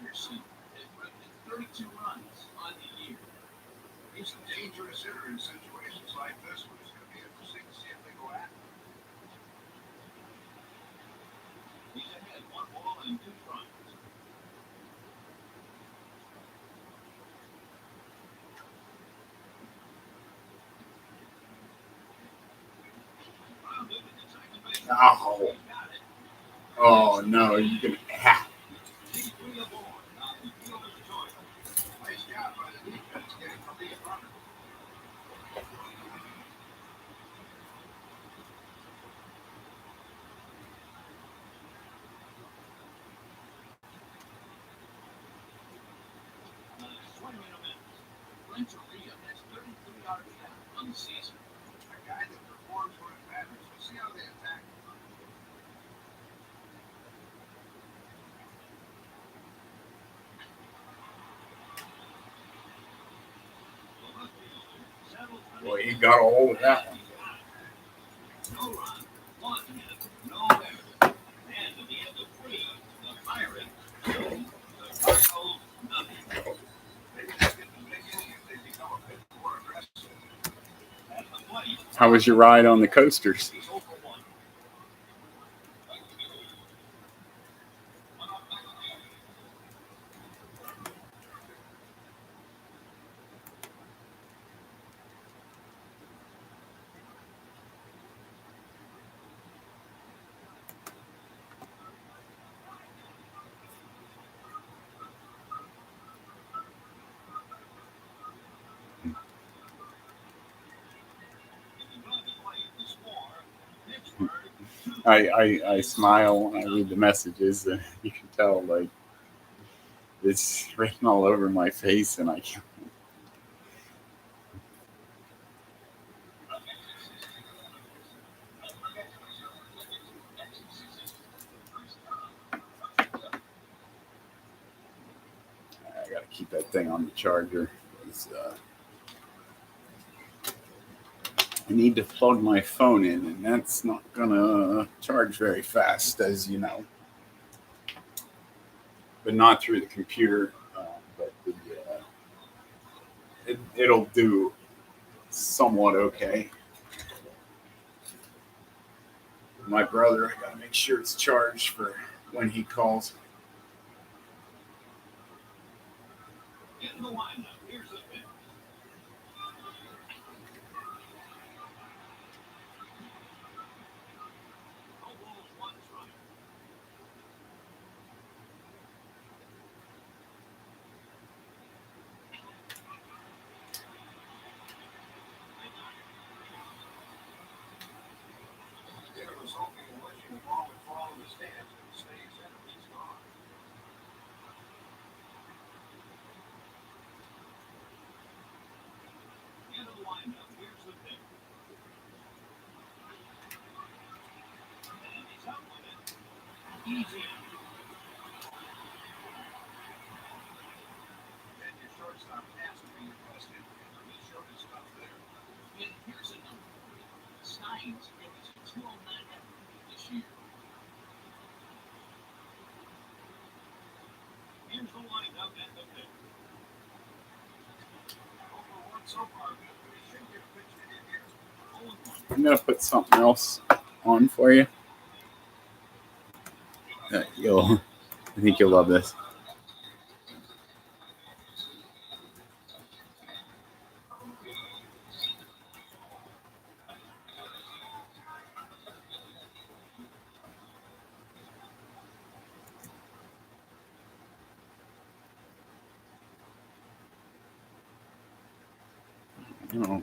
Speaker 2: Anderson has driven 32 runs on the year. He's a dangerous hitter in situations like this one. It's going to be interesting to see if they go after him. He's ahead 1 ball and 2 strikes.
Speaker 1: Oh. Oh no, you can.
Speaker 2: Renteria has 33 yards down on the season. A guy that performs when it matters. We'll see how they attack.
Speaker 1: Boy, he got a hold of that one.
Speaker 2: No run, one hit, no error. And at the end of three, the Pirates two, the Cardinals nothing. Maybe that's in the beginning if they become a bit more aggressive. At the plate,
Speaker 1: How was your ride on the coasters?
Speaker 2: he's over one.
Speaker 1: I smile when I read the messages, and you can tell like it's written all over my face, and I can't. I gotta keep that thing on the charger. I need to plug my phone in, and that's not gonna charge very fast, as you know. But not through the computer. But it'll do somewhat okay. My brother, I gotta make sure it's charged for when he calls.
Speaker 2: In the lineup, here's the pitch. No balls, one strike. There was hoping and wishing the ball would fall in the stands and stay center. He's gone. Into the lineup, here's the pitch. And he's out with it. Easy. And your shortstop has to be requested. He showed his stuff there. And here's a number for you. Steins finished a 209 average this year. Here's the lineup and the pitch. Over one so far, but we should get a pitch in here. 0-1.
Speaker 1: I'm gonna put something else on for you. I think you'll love this. Oh.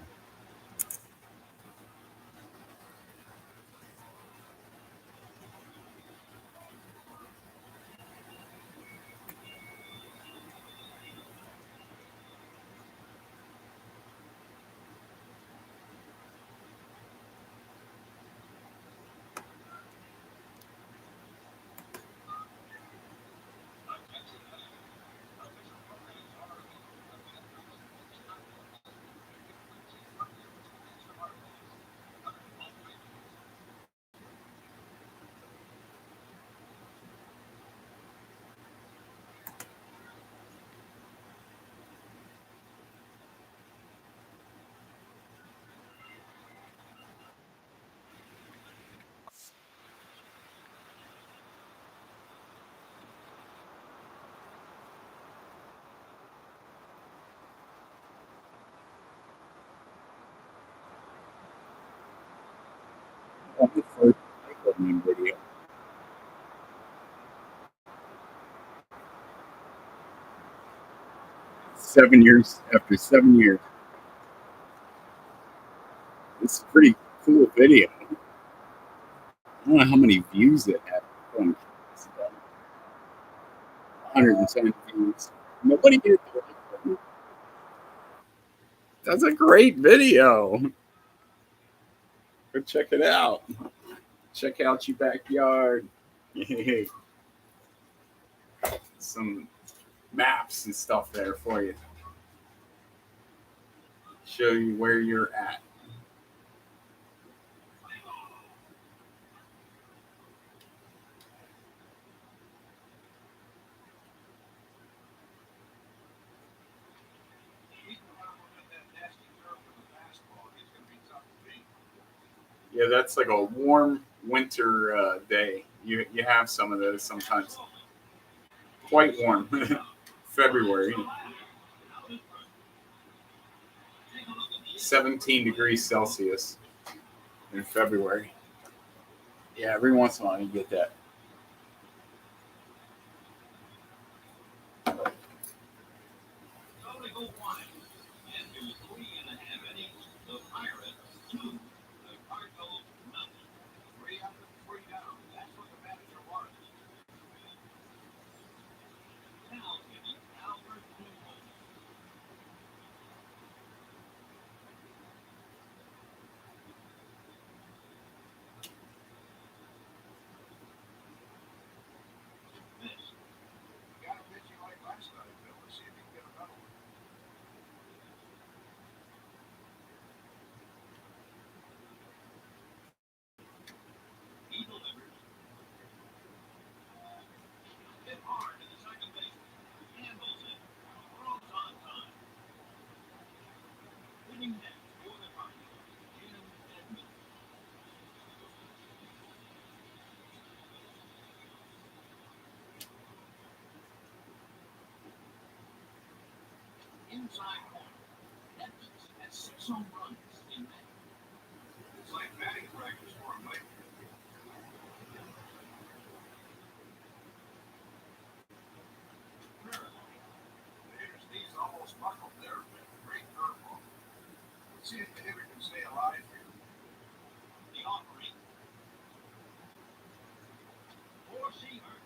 Speaker 1: On the first Michael video. After 7 years. It's a pretty cool video. I don't know how many views it had. 110 views. Nobody did that. That's a great video. Go check it out. Check out your backyard. Some maps and stuff there for you. show you where you're at. Yeah, that's like a warm winter day. You have some of those sometimes. Quite warm. February. 17 degrees Celsius in February. Yeah, every once in a while you get that.
Speaker 2: Inside corner. Edmonds has 6 home runs in May. It's like batting practice for him, Mike. The hitter's knees almost buckled there, but great curveball. Let's see if the hitter can stay alive here. The offering. For Seaver.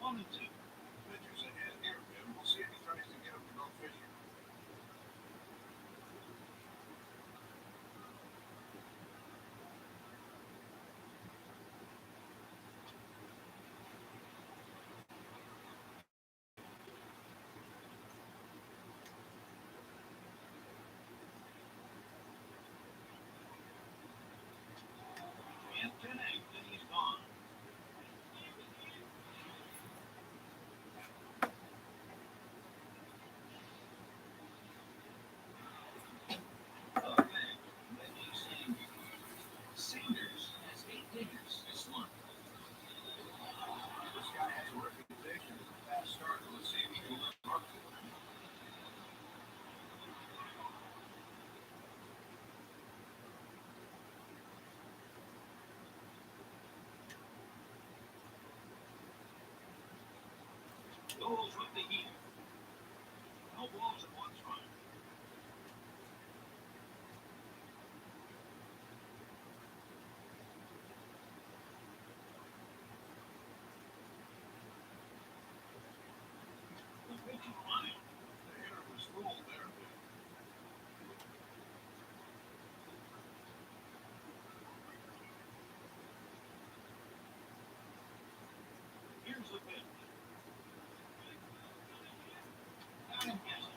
Speaker 2: 1-2. Pitcher's ahead here, Jim. We'll see if he tries to get him to go fishing. And 10 and he's gone. Sanders has 8 diggers this month. This guy has a reputation as a fast starter. Let's see if he can live up to it. Goes with the heater. No balls at one strike. The pitching line. The hitter was fooled there. Here's the pitch. Adam Kessler.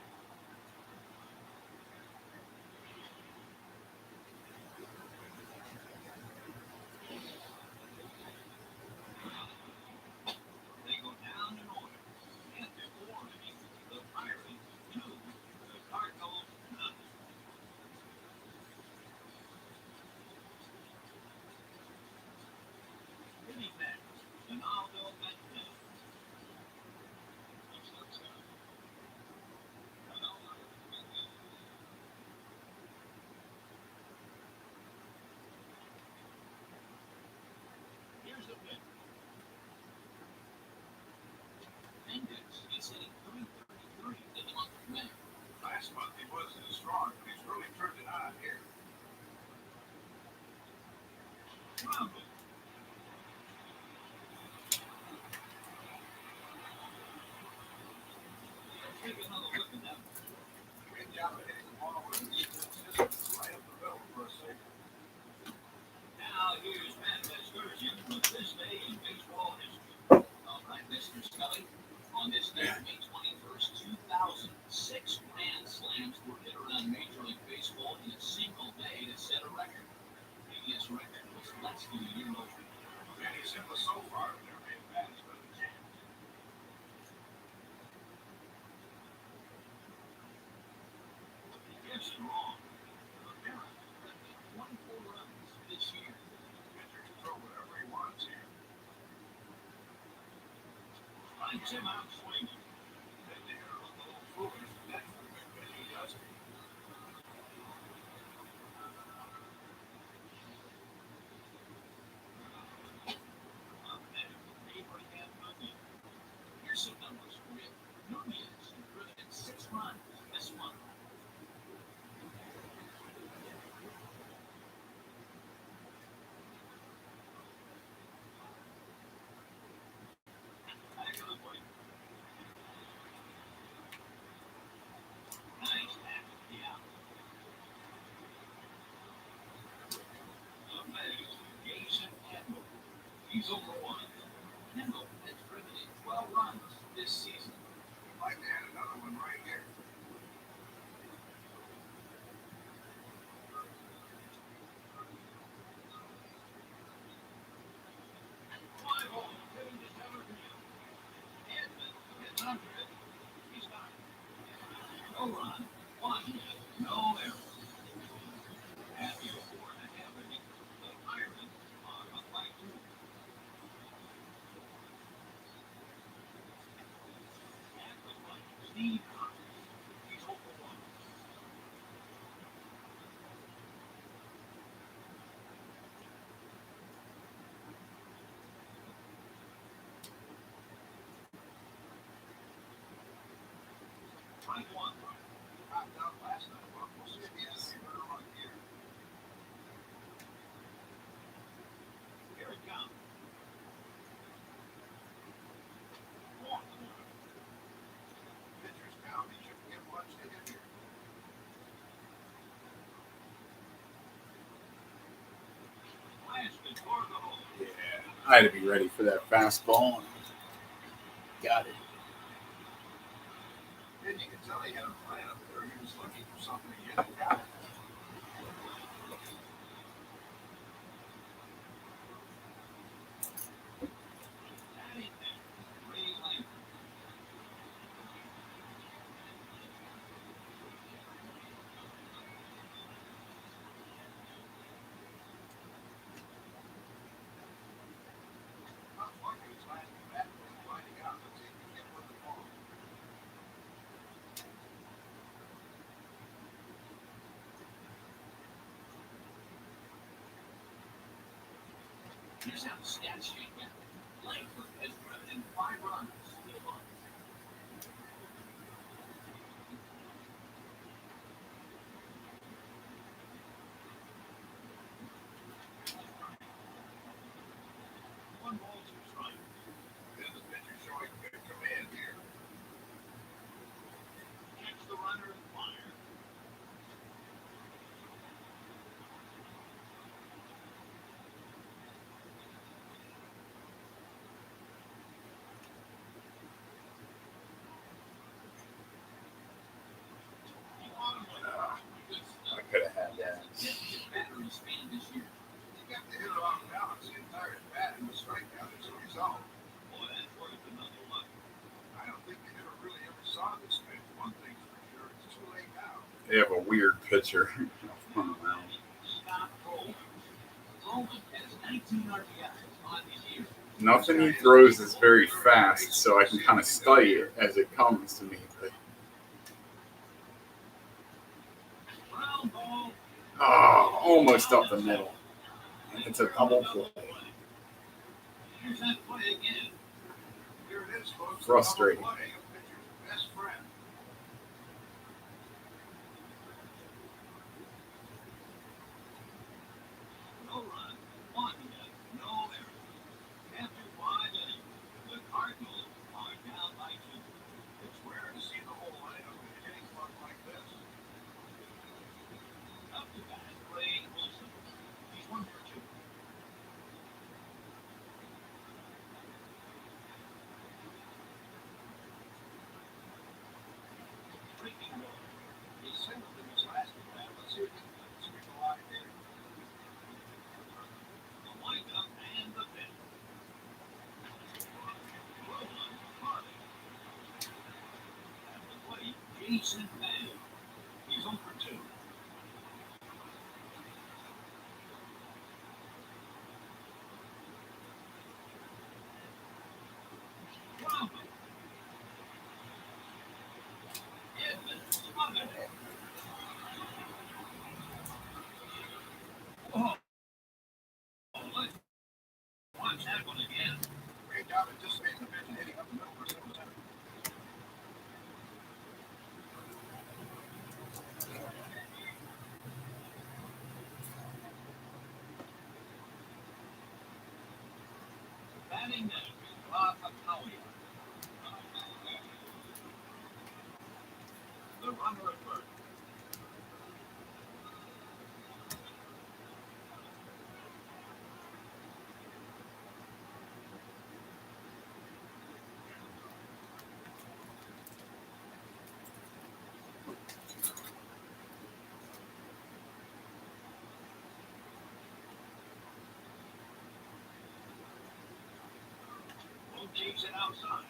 Speaker 2: Sends him out swinging. Then they're a little foolish. That's when he does it. Up next, Abraham Nunez. Here's some numbers for you. Nunez has driven 6 runs this month. Back to the plate. Nice back to the out. Up next, Jason Kendall. He's over 1. Kendall has driven in 12 runs this season. Like to add another one right here. Fly ball, hitting the center field. Edmund gets under it. He's got it. No run, 1 hit, no error. Happy 4.5 innings. The Pirates are up by 2. At the plate, Steve Cox. He's over 1. Strike 1. Popped out last night. Well, we'll see if he has a better run here. Here it comes. Walk 1. Pitcher's down. He shouldn't get much to hit here. Blasted toward the hole.
Speaker 1: Yeah, I had to be ready for that fastball. Got it.
Speaker 2: Then you can tell he had a plan up there. He was looking for something to get it out. That ain't there. Ray Lambert. Not lucky his last bat was finding out. Let's see if he can get with the ball. Here's how the stats shake out. Langford has driven in 5 runs this month. One ball, 2 strikes. Then the pitcher showing good command here. Catch the runner and fire. He bottom line. Good stuff.
Speaker 1: I could have had that.
Speaker 2: His battery speed this year. He got the hitter off balance the entire bat and the strikeout as a result. Boy, that's worth another look. I don't think the hitter really ever saw this pitch. One thing's for sure, it's too late now.
Speaker 1: They have a weird pitcher.
Speaker 2: Scott Rolen. Rolen has 19 RBIs on his year.
Speaker 1: Nothing he throws is very fast, so I can kind of study it as it comes to me. But,
Speaker 2: Ground ball.
Speaker 1: oh, almost up the middle. It's a double play.
Speaker 2: Here's that play again. Here it is, folks.
Speaker 1: Frustrating.
Speaker 2: Double play, a pitcher's best friend. No run, 1 hit, no error. After 5 innings, the Cardinals are down by 2. It's rare to see the whole lineup in a hitting club like this. Up to bat, Ray Wilson. He's 1 for 2. Breaking ball. He singled in his last at bat. Let's see if he can swing a lot here. The windup and the pitch. Roland Harvey. At the plate, Jason Bay. He's 0 for 2. Ground ball. runner at first. Who takes it outside?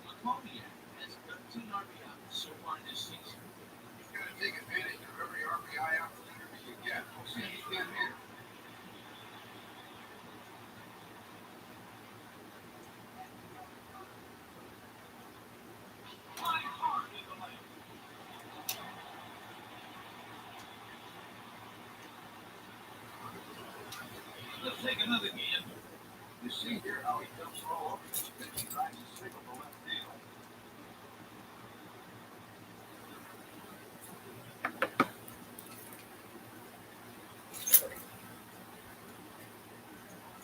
Speaker 2: Laconia has 13 RBIs so far this season. He's got to take advantage of every RBI opportunity you get. We'll see if he can here. Flying hard in the lane. Let's take another game. You see here how he comes all over this pitch. He tries to signal the left field.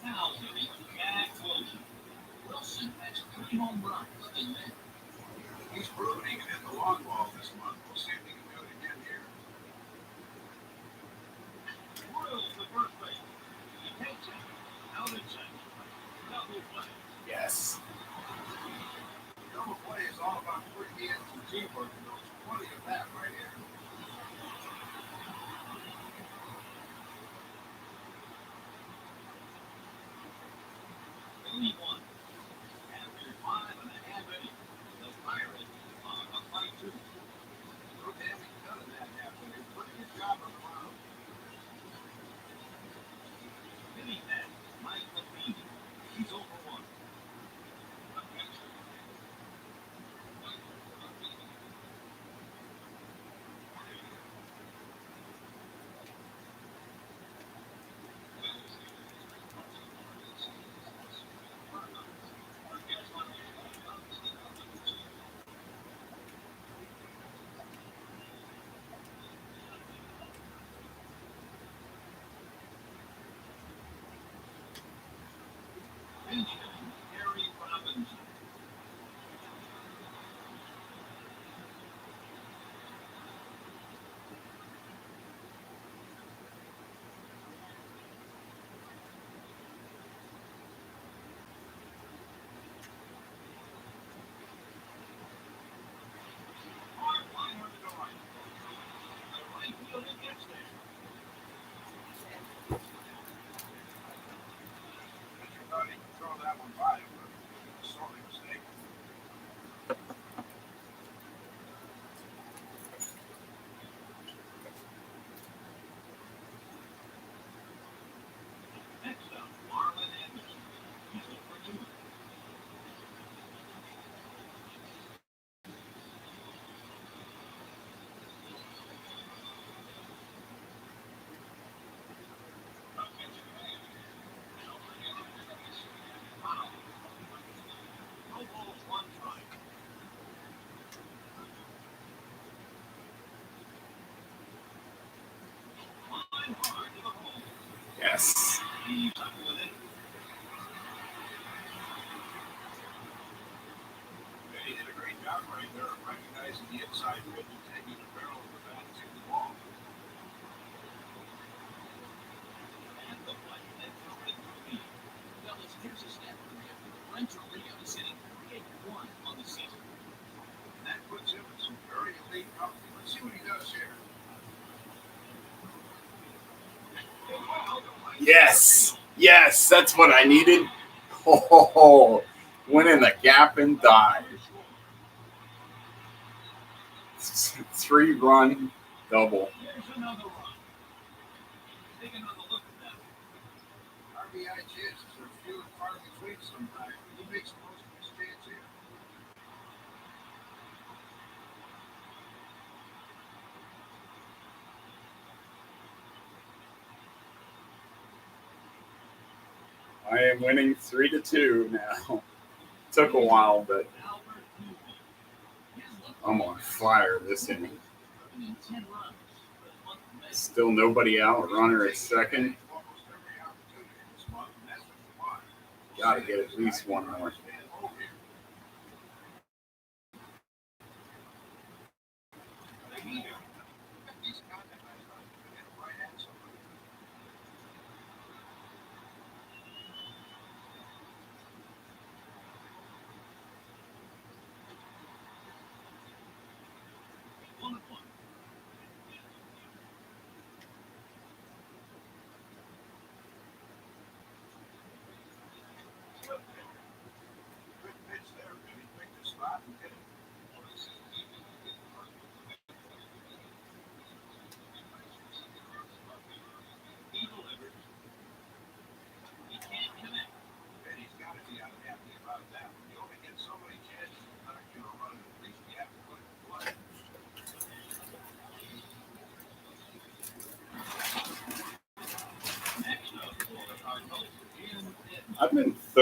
Speaker 2: Now hitting Jack Wilson. Wilson has 3 home runs in May. He's proven he can hit the long ball this month. We'll see if he can do it again here. Royals the first base. He takes it. Out in center. Double play.
Speaker 1: Yes.
Speaker 2: Double play is all about quick hands and teamwork, and there's plenty of that right here. Only one. After 5.5 innings, the Pirates are up by 2. No damage done in that half inning. Pretty good job on the mound. Hitting that, Mike Levine. He's over 1. Pinch hitting, Harry Robinson. Hard liner to the right. The right fielder gets there. Pitcher thought he could throw that one by him, but he was sorely mistaken. Next up, Marlon Anderson. He's over 2. Foul. No balls, 1 strike. Flying hard to the hole.
Speaker 1: Yes.
Speaker 2: He's up with it. He did a great job right there of recognizing the inside pitch and taking the barrel of the bat to the ball. And the play that threw it through the field. Fellas, here's a stat for you. Rancho Rio is hitting 381 on the season. That puts him in some very elite company. Let's see what he does here. Wow, the play-
Speaker 1: Yes. Yes. That's what I needed. Oh, went in the gap and died. 3-run double.
Speaker 2: There's another run. Take another look at that. RBI chances are few and far between sometimes. He makes most of his stands here.
Speaker 1: I am winning 3-2 now. Took a while, but
Speaker 2: Albert Pujols. His look
Speaker 1: I'm on fire this inning.
Speaker 2: in 10 runs for the month of May.
Speaker 1: Still nobody out. Runner at second.
Speaker 2: Almost every opportunity this month, and that's what you want.
Speaker 1: Got to get at least one more.
Speaker 2: Stand low here. They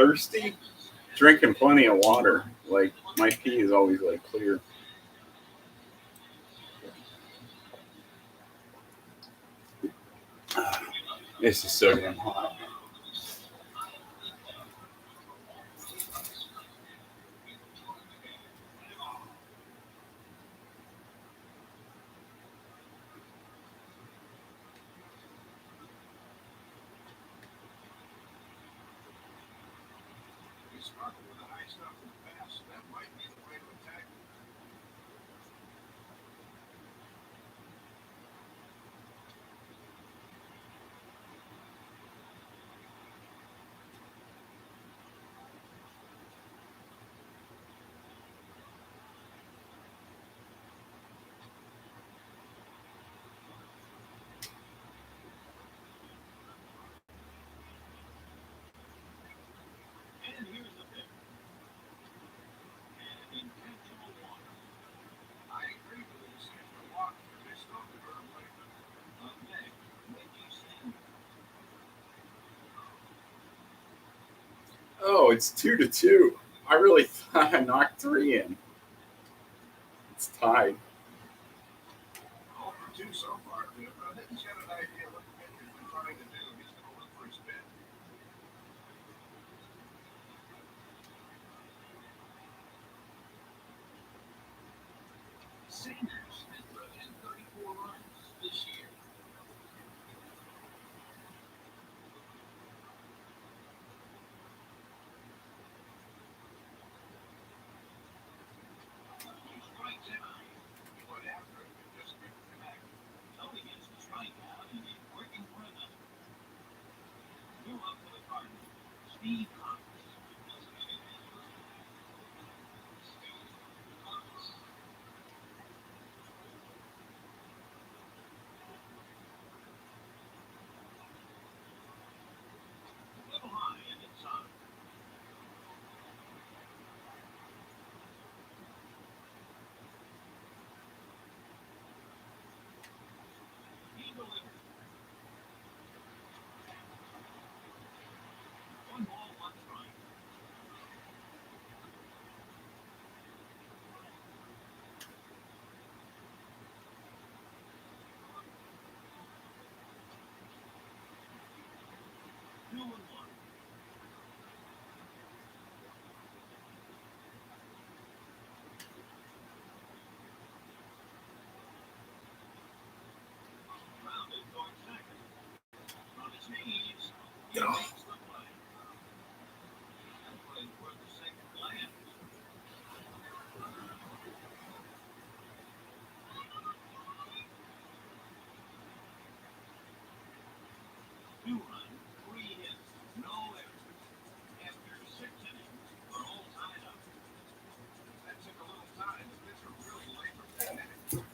Speaker 1: thirsty, drinking plenty of water. Like my pee is always like clear. This is so damn hot.
Speaker 2: We struggled with the high stuff in the past. That might be the way to attack it. And here's the thing. An intentional walk. I agree with this. The walk missed over her appointment. Meg, when you sing,
Speaker 1: Oh, it's 2-2. I really thought I knocked 3 in. It's tied.
Speaker 2: all for two so far. But I think he's got an idea what Henry's been trying to do. He's going to look for his spin. Sanders has put in 34 runs this year. He strikes out. He went after it, but just couldn't connect. Tony gets the strikeout and he's working for another. New up for the Cardinals. Steve Cox. A little high and inside. He delivers. 1 ball, 1 strike. 2-1. Rounded towards second. On his knees, he makes the play. That play's worth a second glance. 2 runs, 3 hits, no errors. After 6 innings, we're all tied up. That took a little time. The pitcher really labored that inning.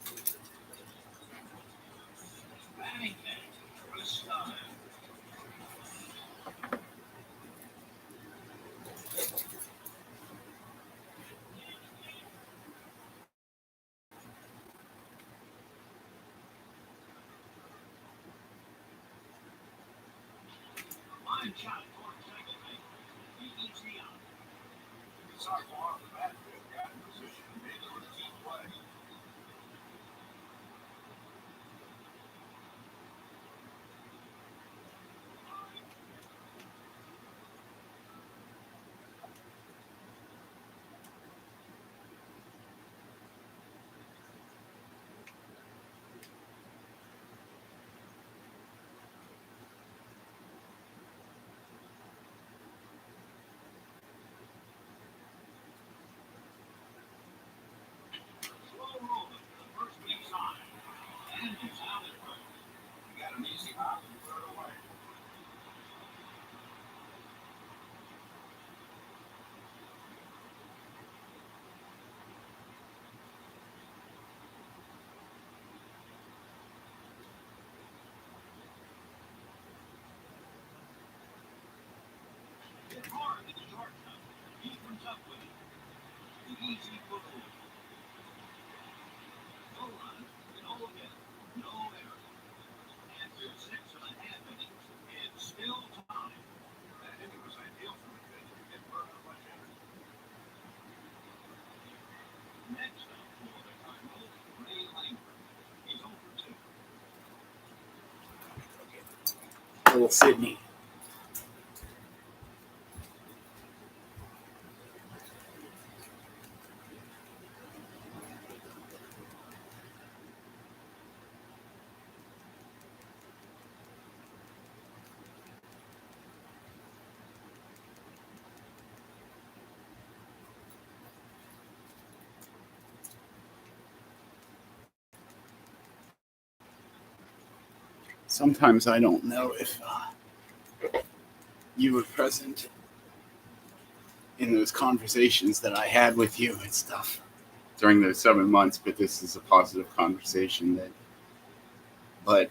Speaker 2: Batting next, Chris Stein. Line shot towards second base. He eats the out. He saw it go off the bat, got in position, and made a routine play.
Speaker 1: little Sydney. Sometimes I don't know if you were present in those conversations that I had with you and stuff during those 7 months, but this is a positive conversation or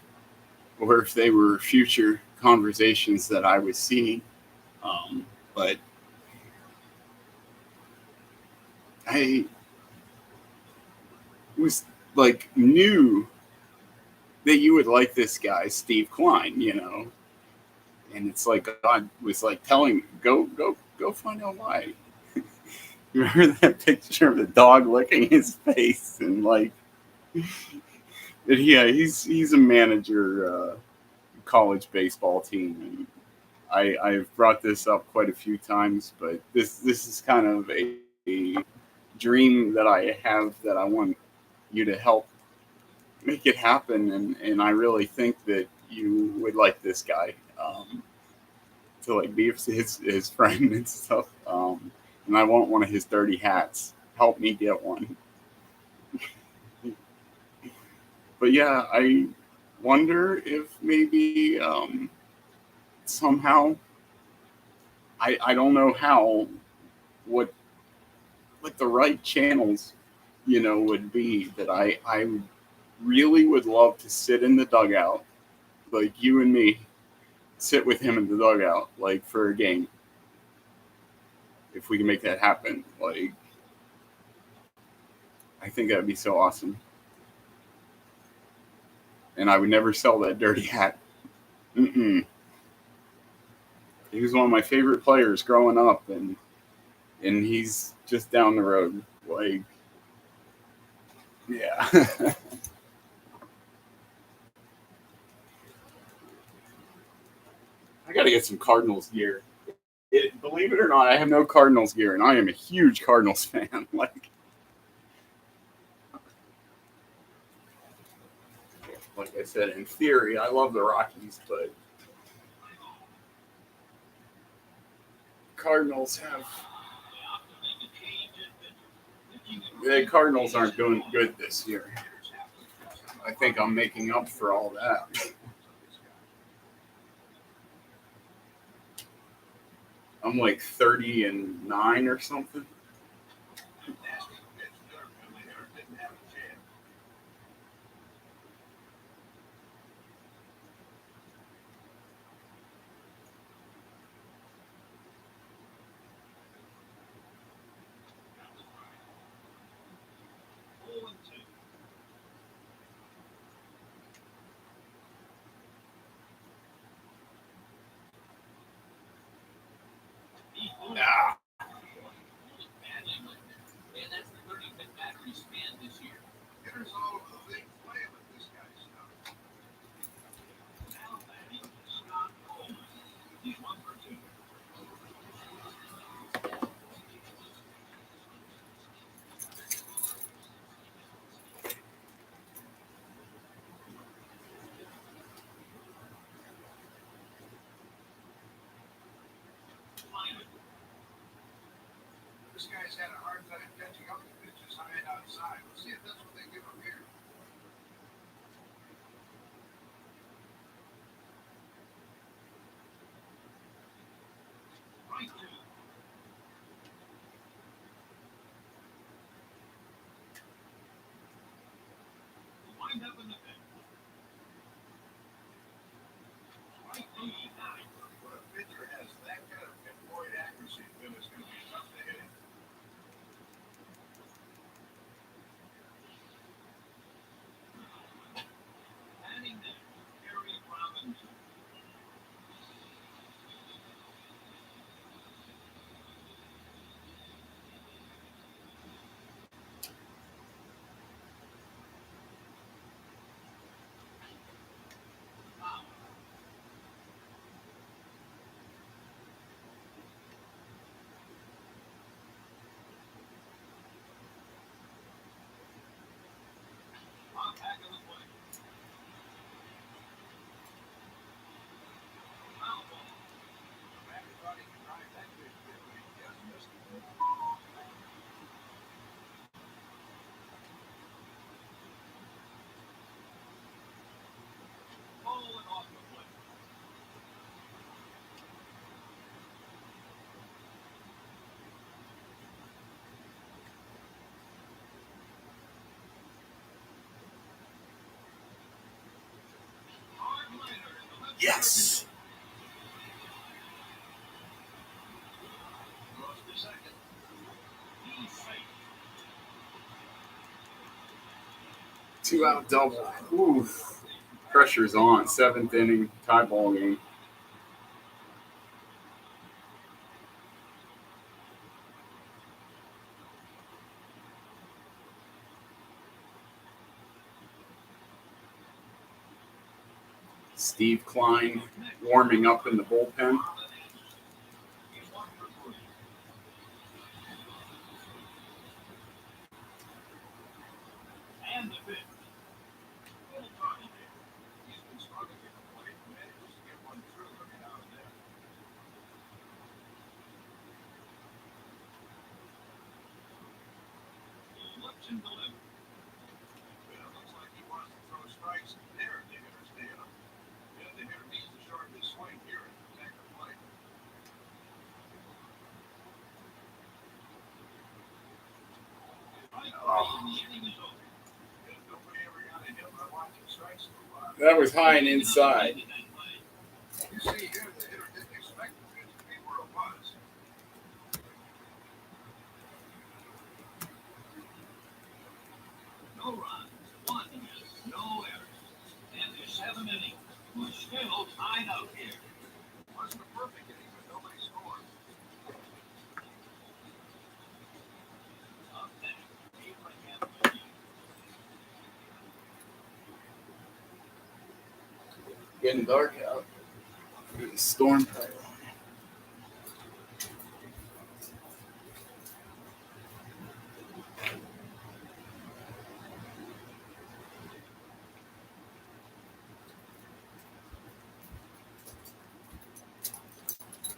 Speaker 1: if they were future conversations that I was seeing. But I was like, knew that you would like this guy, Steve Klein, and it's like God was like telling me, go find out why. You remember that picture of the dog licking his face and like, yeah, he's a manager, college baseball team, and I've brought this up quite a few times, but this is kind of a dream that I have that I want you to help make it happen, and I really think that you would like this guy, to like be his friend and stuff, and I want one of his dirty hats. Help me get one. But yeah, I wonder if maybe somehow I don't know how what the right channels would be that I really would love to sit in the dugout, like you and me sit with him in the dugout, like for a game, if we can make that happen. Like, I think that'd be so awesome, and I would never sell that dirty hat. Mm-mm. He was one of my favorite players growing up, and he's just down the road. Like, yeah. I got to get some Cardinals gear. Believe it or not, I have no Cardinals gear, and I am a huge Cardinals fan. Like I said, in theory, I love the Rockies, but Cardinals have. The Cardinals aren't doing good this year. I think I'm making up for all that. I'm like 30-9 or something. Ah.
Speaker 2: This guy's had a hard time catching up to pitches high and outside. Let's see if that's what they give him here. Right two. Wind up in the pit. Right knee, nine. When a pitcher has that kind of pinpoint accuracy, then it's going to be tough to hit him.
Speaker 1: Yes.
Speaker 2: Goes to second. He's safe.
Speaker 1: 2-out double. Ooh. Pressure's on. 7th inning, tie ball game. Steve Klein warming up in the bullpen.
Speaker 2: He's 1 for 3. And the pitch. Little Johnny there. He's been struggling at the plate and manages to get one through every now and then. Looks and delivers. Looks like he wants to throw strikes there. The hitter's down. The hitter needs to shorten his swing here and protect the plate.
Speaker 1: That was high and inside.
Speaker 2: You see here, the hitter didn't expect the pitch to be where it was. No runs, 1 hit, no errors. And the 7th inning was still tied up here. It wasn't a perfect inning, but nobody scored. Up next, Abraham Lincoln.
Speaker 1: Getting dark out. Storm.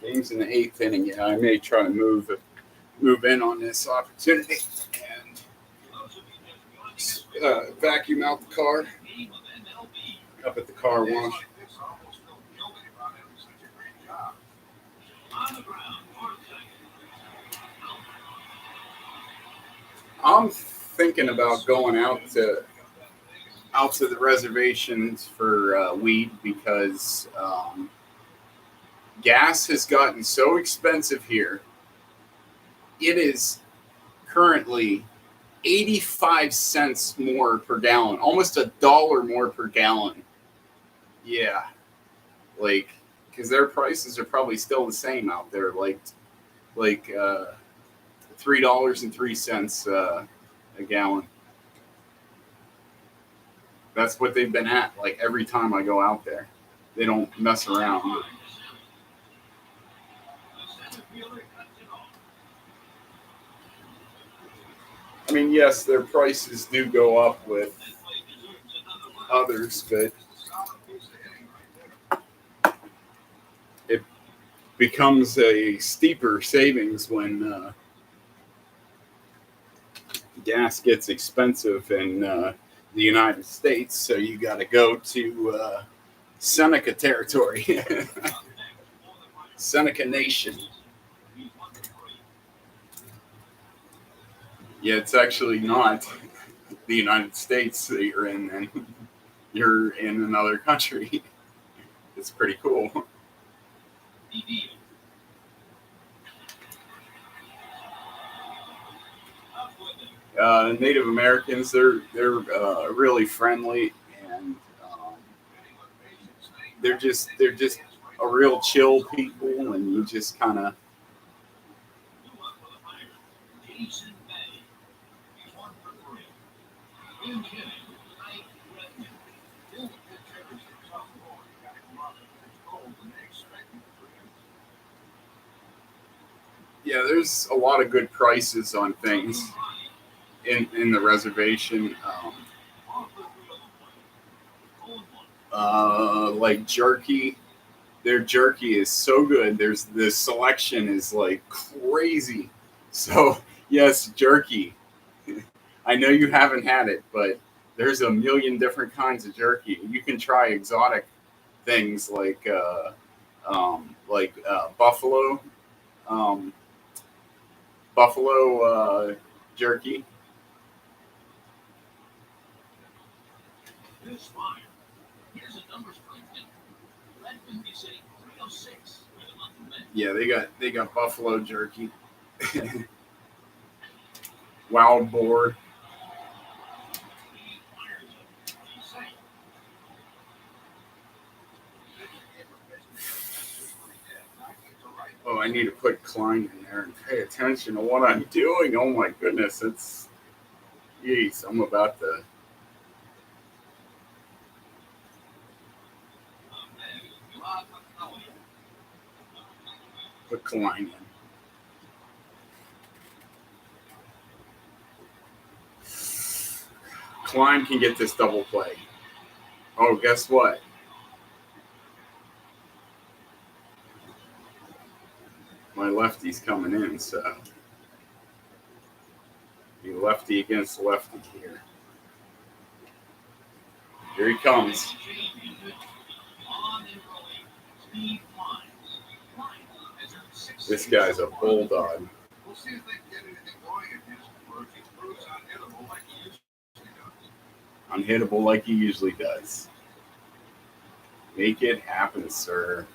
Speaker 1: Game's in the 8th inning. Yeah, I may try to move in on this opportunity and vacuum out the car up at the car wash.
Speaker 2: This almost felt guilty about having such a great job. On the ground, fourth second.
Speaker 1: I'm thinking about going out to the reservations for weed because gas has gotten so expensive here. It is currently 85 cents more per gallon, almost $1 more per gallon. Yeah, like because their prices are probably still the same out there, like $3.03 a gallon. That's what they've been at like every time I go out there. They don't mess around. I mean, yes, their prices do go up with others, but it becomes a steeper savings when gas gets expensive in the United States. So you got to go to Seneca territory, Seneca Nation. Yeah, it's actually not the United States that you're in, and you're in another country. It's pretty cool. Native Americans, they're really friendly, and they're just a real chill people, and you just kind of. Yeah, there's a lot of good prices on things in the reservation. Like jerky. Their jerky is so good. The selection is like crazy. So yes, jerky. I know you haven't had it, but there's a million different kinds of jerky. You can try exotic things like buffalo jerky.
Speaker 2: This fire. Here's a numbers breakdown.
Speaker 1: Yeah, they got buffalo jerky, wild boar. Oh, I need to put Klein in there and pay attention to what I'm doing. Oh my goodness, it's jeez, I'm about to put Klein in. Klein can get this double play. Oh, guess what? My lefty's coming in, so be lefty against lefty here. Here he comes. This guy's a bulldog.
Speaker 2: We'll see if they can get anything going against him, or if he proves unhittable like he usually does.
Speaker 1: Unhittable like he usually does. Make it happen, sir.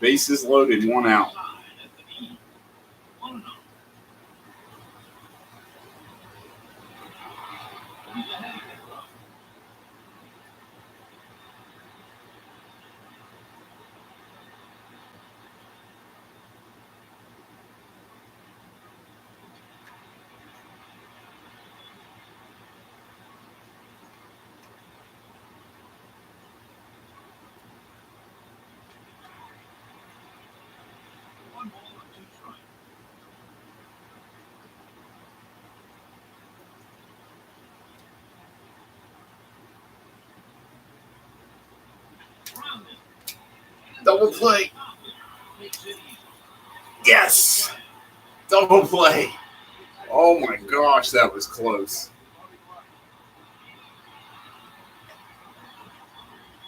Speaker 1: Bases loaded, 1 out. Double play. Yes. Double play. Oh my gosh, that was close.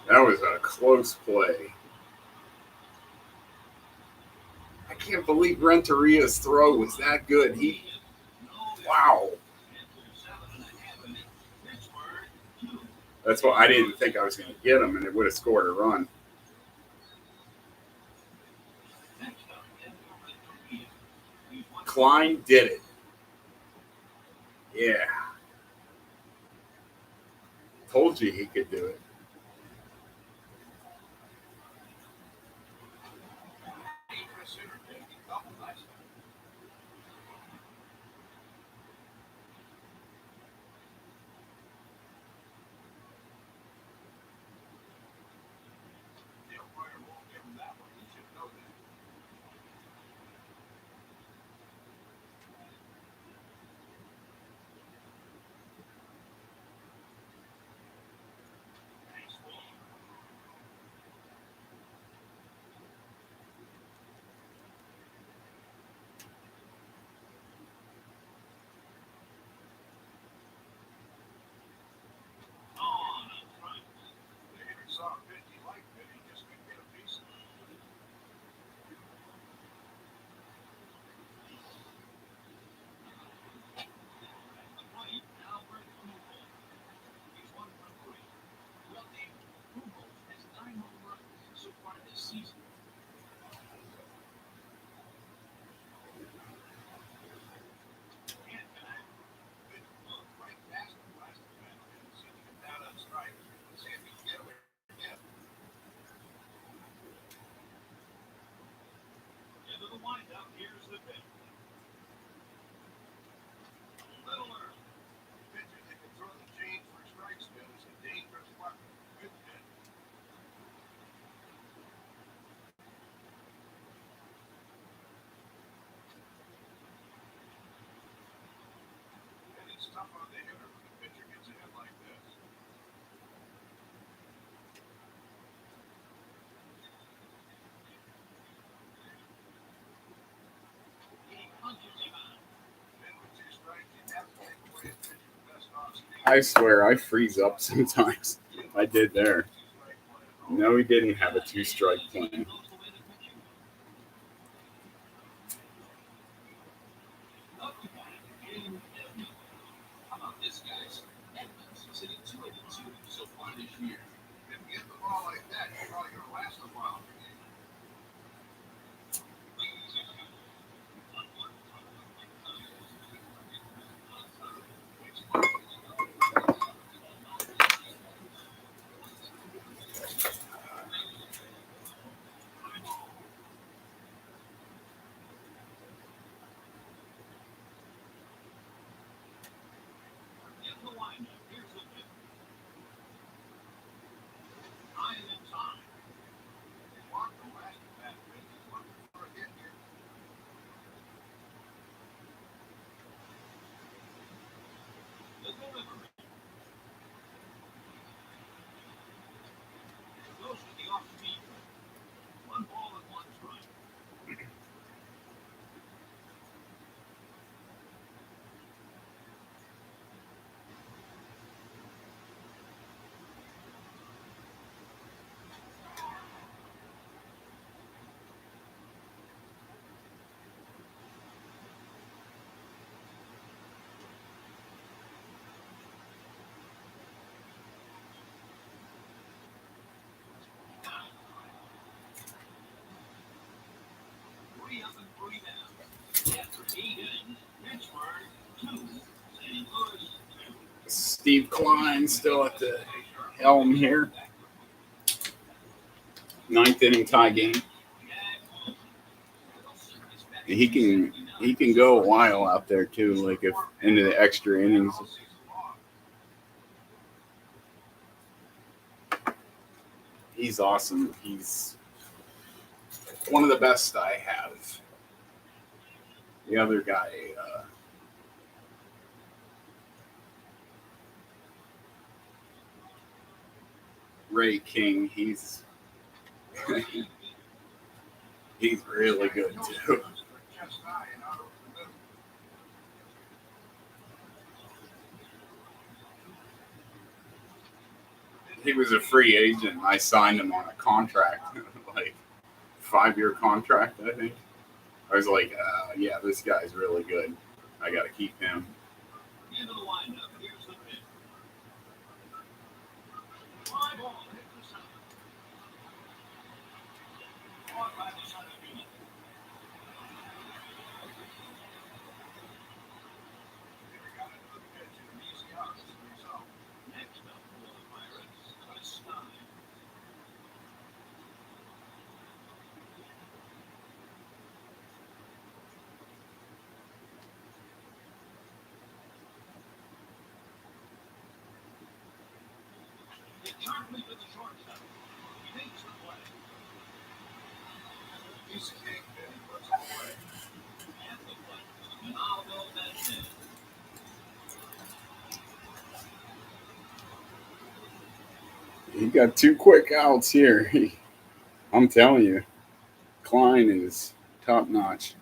Speaker 1: That was a close play. I can't believe Renteria's throw was that good. Wow. That's why I didn't think I was going to get him, and it would have scored a run. Klein did it. Yeah. Told you he could do it. I swear, I freeze up sometimes. I did there. No, he didn't have a 2-strike plan.
Speaker 2: If you get the ball like that, you're probably going to
Speaker 1: Steve Klein still at the helm here. Ninth inning tie game. He can go a while out there too, like if into the extra innings. He's awesome. He's one of the best I have. The other guy, Ray King, he's he's really good too. He was a free agent. I signed him on a contract, like 5-year contract, I think. I was like, yeah, this guy's really good. I got to keep him.
Speaker 2: Into the windup. Here's the pitch. Fly ball hit the center. Caught by the center field. They got a good pitch and an easy out as a result. Next up for the Pirates, Chris Stein. Hit sharply to the shortstop. He makes the play. Piece of cake, then he puts it away. At the plate, Ronaldo Mendez.
Speaker 1: He got 2 quick outs here. I'm telling you, Klein is top notch.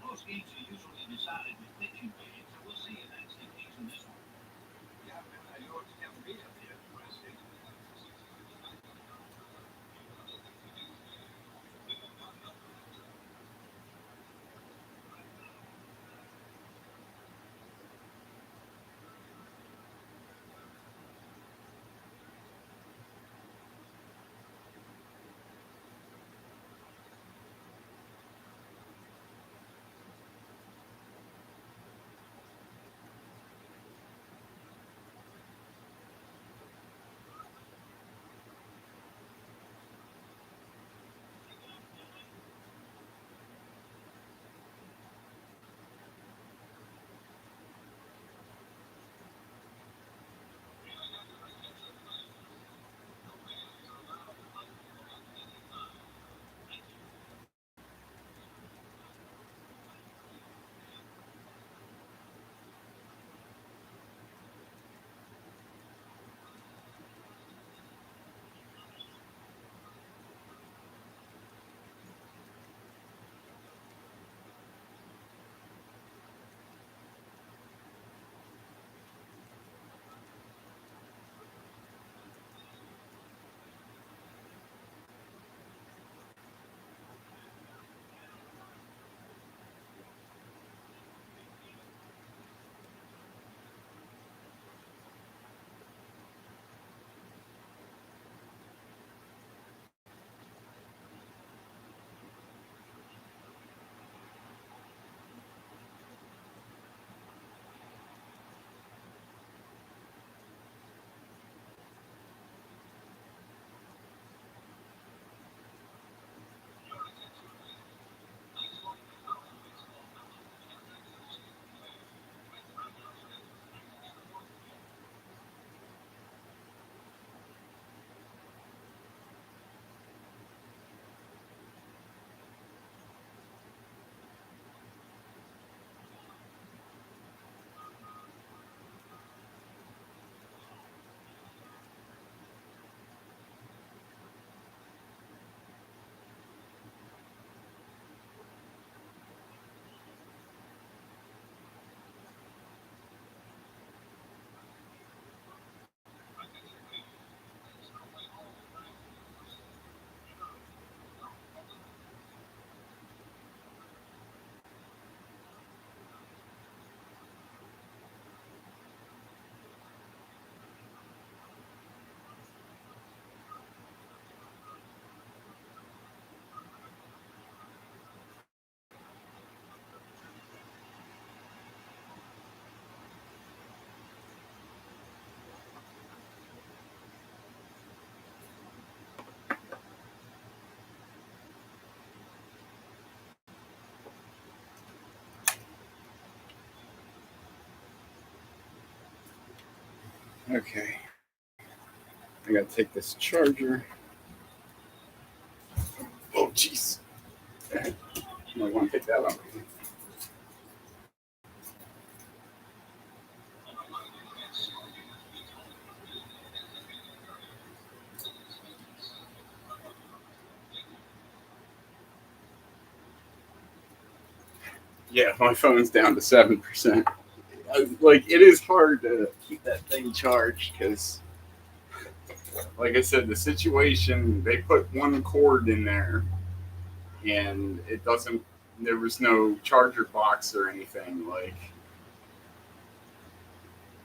Speaker 2: Most games are usually decided with pitching games, so we'll see if that's the case in this one. Yeah, man, you always have to be up there.
Speaker 1: Okay. I gotta take this charger. Oh, jeez. You might want to take that out. Yeah, my phone's down to 7%. Like, it is hard to keep that thing charged because, like I said, the situation, they put one cord in there and it doesn't, there was no charger box or anything. Like,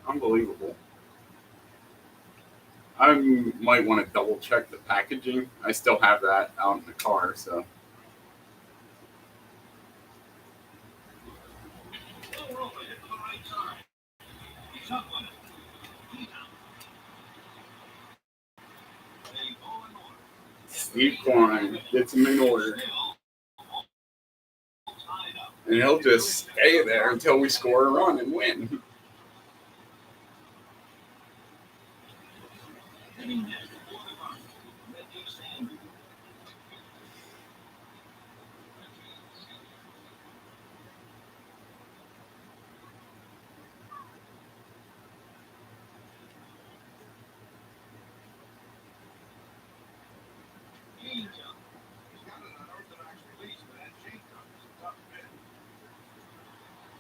Speaker 1: unbelievable. I might want to double check the packaging. I still have that out in the car, so. Steve Klein gets him in order. And he'll just stay there until we score a run and win.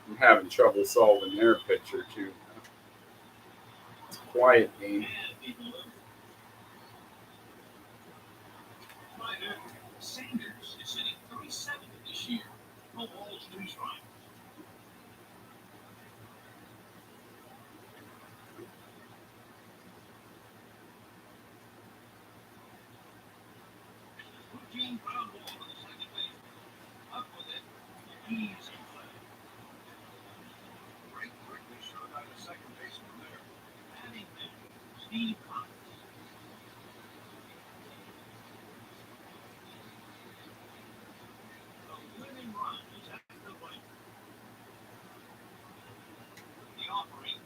Speaker 1: I'm having trouble solving their picture too. It's a quiet game.
Speaker 2: Sanders is hitting 37 this year. No balls news right. Routine ground ball to the second base. Up with it. Easy play. Right quickly showed out the second baseman there. Batting man, Steve Cox. The winning run is at the plate. The offering.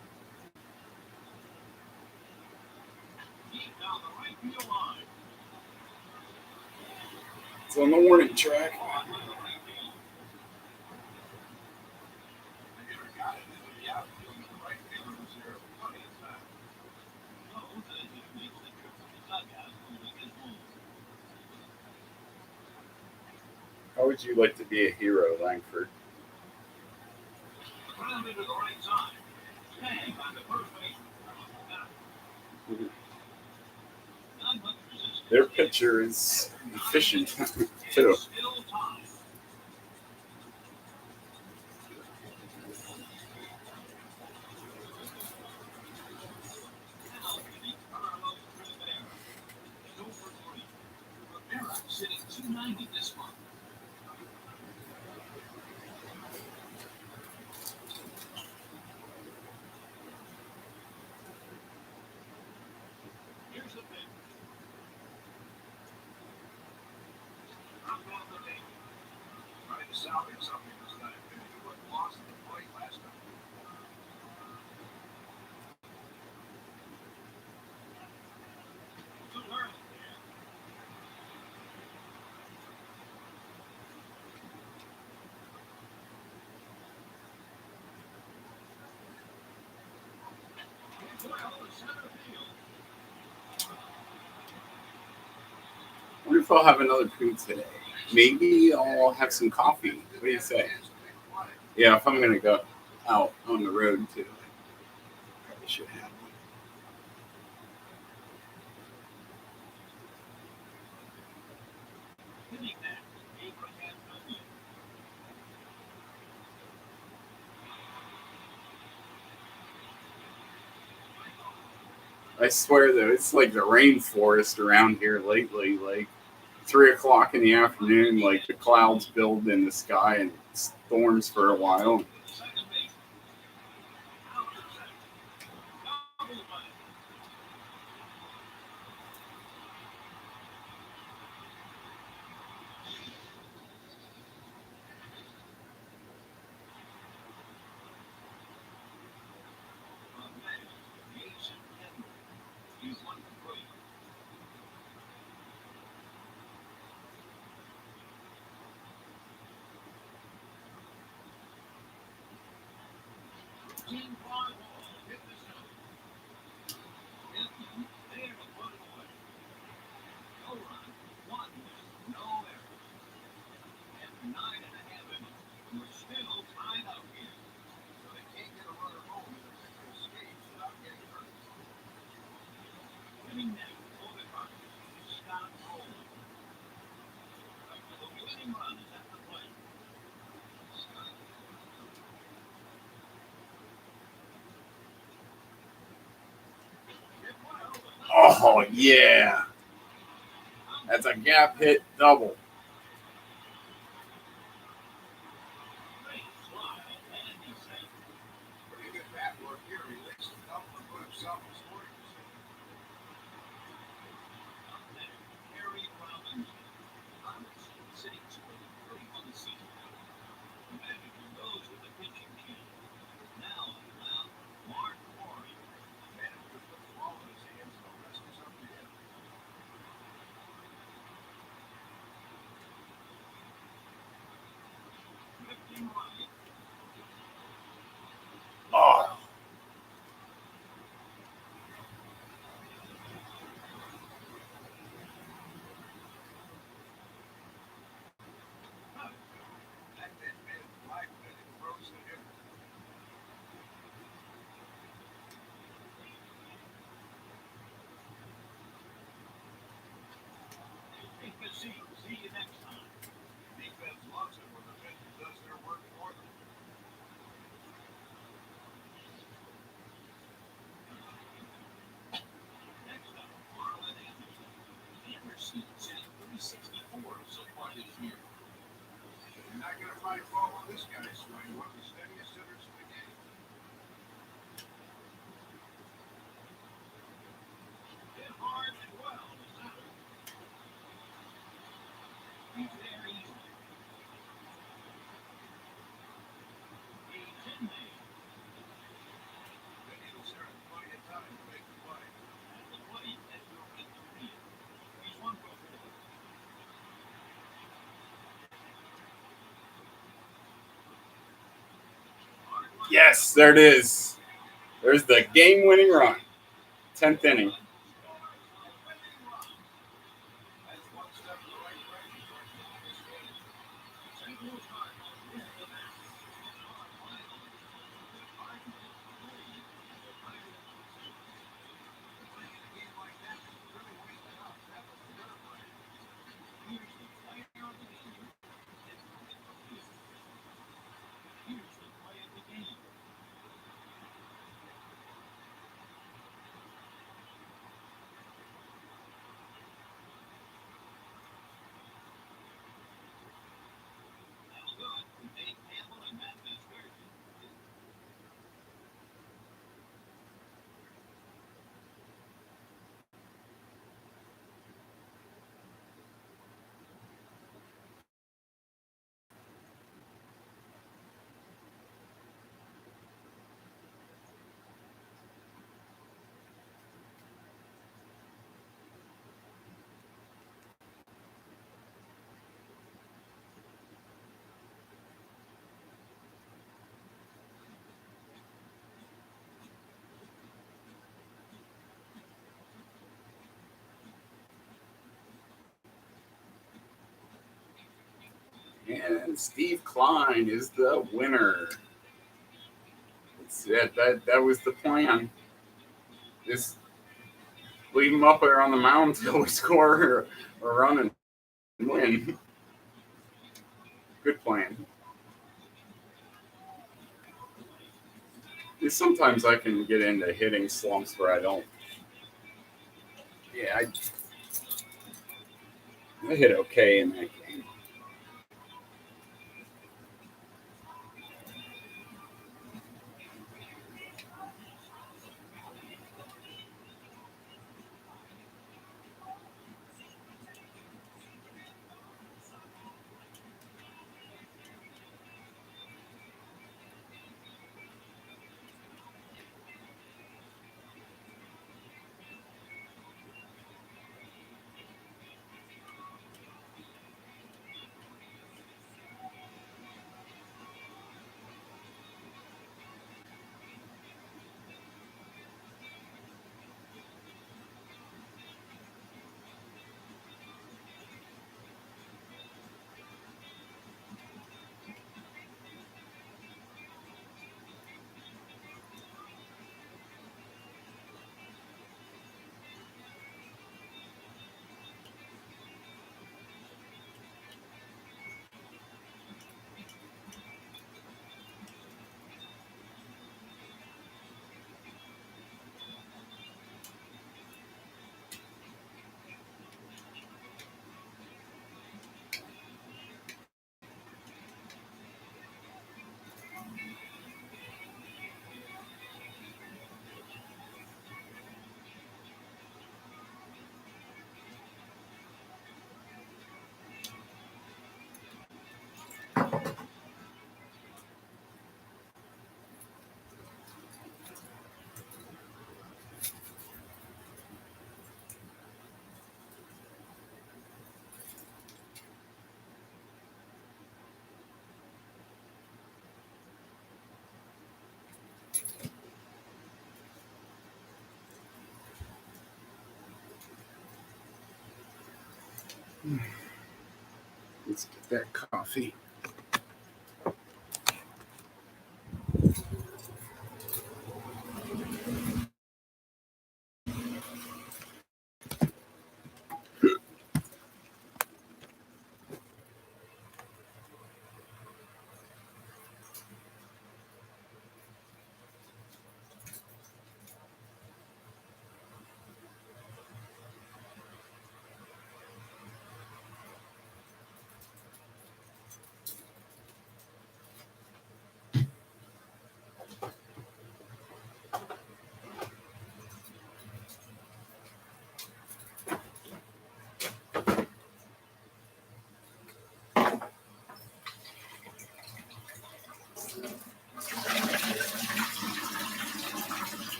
Speaker 2: Deep down the right field line.
Speaker 1: It's on the warning track. How would you like to be a hero, Langford? Their pitcher is efficient too.
Speaker 2: Sitting 290 this month. Here's the pitch. Knocked out the lead. Trying to salvage something this time. He was lost in the fight last time. Too early there. Well, the center field.
Speaker 1: I wonder if I'll have another food today. Maybe I'll have some coffee. What do you say? Yeah, if I'm gonna go out on the road too, I probably should have one.
Speaker 2: Hitting that. Abraham Lincoln.
Speaker 1: I swear though, it's like the rainforest around here lately. Like 3 o'clock in the afternoon, like the clouds build in the sky and it storms for a while.
Speaker 2: Second base. Out to second. Double play. King fly ball hit the center. Pittman there to put it away. No run, one hit, no errors. After 9.5 innings, we're still tied up here. So they can't get a runner home if they can escape without getting hurt. Winning next, Colby Parker, Scott Rowland. The winning run is at the plate. Scott.
Speaker 1: Oh, yeah. That's a gap hit double.
Speaker 2: Pretty good bat work here. He laced it up and put himself in scoring position. Up there, Harry Robinson. Robinson sitting 2-31 season. The manager goes with the pitching team. Now on the mound, Mark Corey. The manager put the ball in his hands, and the rest is up to him. Drifting right.
Speaker 1: Oh.
Speaker 2: That pitch made it black, but it throws to him. Take a seat. See you next time. Defense loves it when the pitcher does their work for them. Next up, Marlon Anderson. Anderson's at 364 so far this year. You're not going to find fault with this guy's swing. One of the steadiest hitters in the game. Hit hard and well to center. He's there easily. He's in there. The Eagles are in plenty of time to make the play. At the plate, Edgar Renteria. He's 1 for 4.
Speaker 1: Yes, there it is. There's the game-winning run. 10th inning.
Speaker 2: That's one step in the right direction towards winning this game. St. Louis Cardinals win the match. Our final is the Cardinals 3 and the Pirates 6. Playing a game like that is really wasting up. That was the better play. Here's the player of the game. It's Here's the play of the game. Al Good, Dave Campbell, and Matt Vasgersian.
Speaker 1: And Steve Klein is the winner. That was the plan. Just leave him up there on the mound until we score or run and win. Good plan. Sometimes I can get into hitting slumps where I don't. Yeah, I hit okay in that game. Let's get that coffee.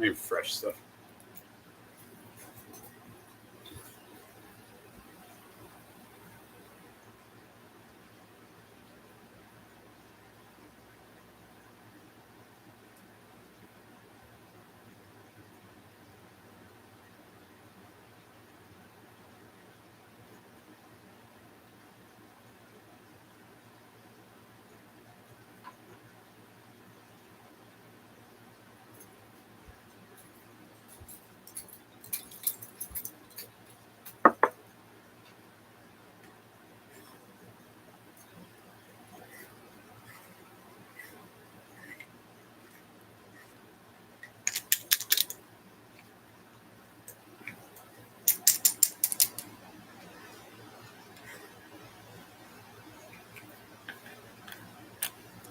Speaker 1: I have fresh stuff.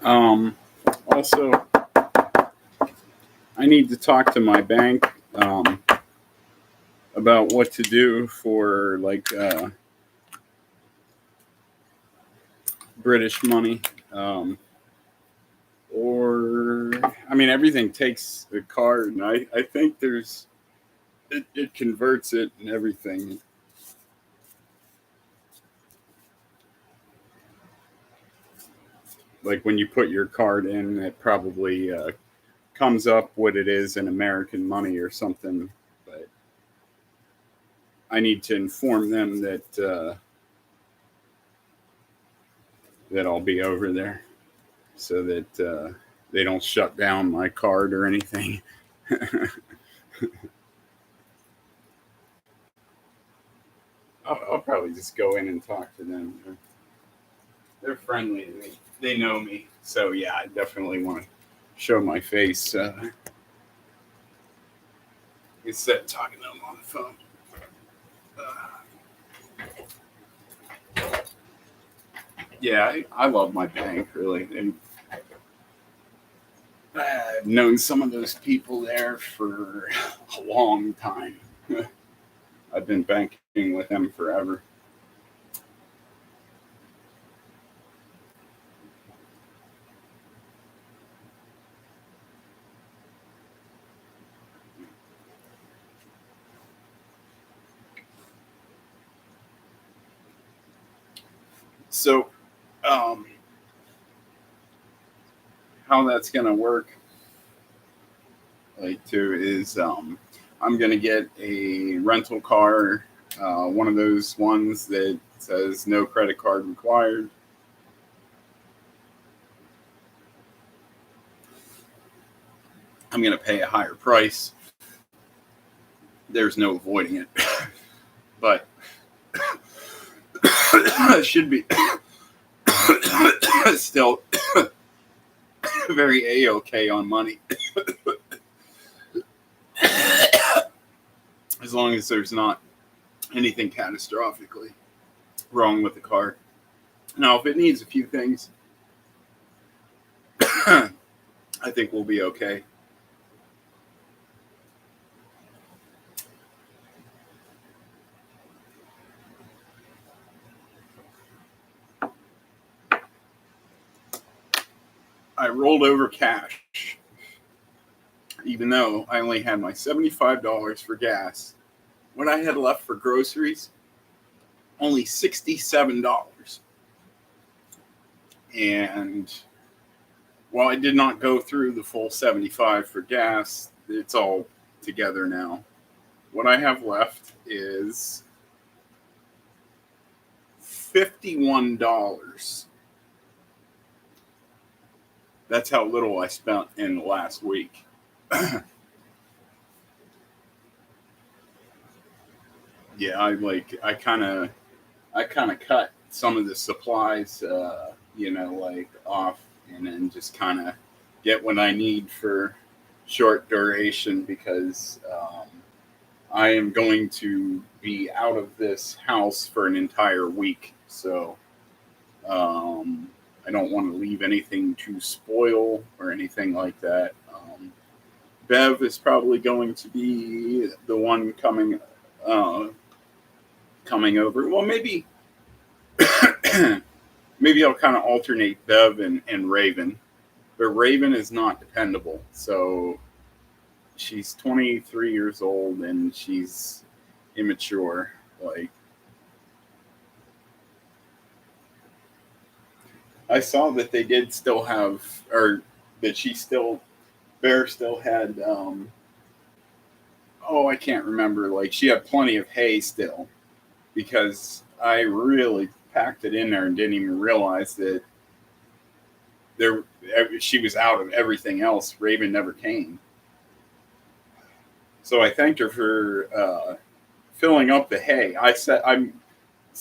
Speaker 1: Um, Also, I need to talk to my bank about what to do for like British money. Or, I mean, everything takes a card, and I think it converts it and everything. like when you put your card in, it probably comes up what it is in American money or something. But I need to inform them that I'll be over there so that they don't shut down my card or anything. I'll probably just go in and talk to them. They're friendly. They know me. So, yeah, I definitely want to show my face. Instead of talking to them on the phone. Yeah, I love my bank, really. And I've known some of those people there for a long time. I've been banking with them forever. So, um, how that's going to work, like, too, is I'm going to get a rental car, one of those ones that says no credit card required. I'm going to pay a higher price. There's no avoiding it. But it should be still very A-okay on money. As long as there's not anything catastrophically wrong with the car. Now, if it needs a few things, I think we'll be okay. I rolled over cash, even though I only had my $75 for gas. What I had left for groceries, only $67. And while I did not go through the full 75 for gas, it's all together now. What I have left is $51. That's how little I spent in the last week. Yeah, I kind of cut some of the supplies, like off, and then just kind of get what I need for short duration because I am going to be out of this house for an entire week. So I don't want to leave anything to spoil or anything like that. Bev is probably going to be the one coming over. Well, maybe maybe I'll kind of alternate Bev and Raven, but Raven is not dependable. So she's 23 years old and she's immature. Like, I saw that they did still have, or that Bear still had, I can't remember. Like, she had plenty of hay still because I really packed it in there and didn't even realize that she was out of everything else. Raven never came. So I thanked her for filling up the hay. I said that,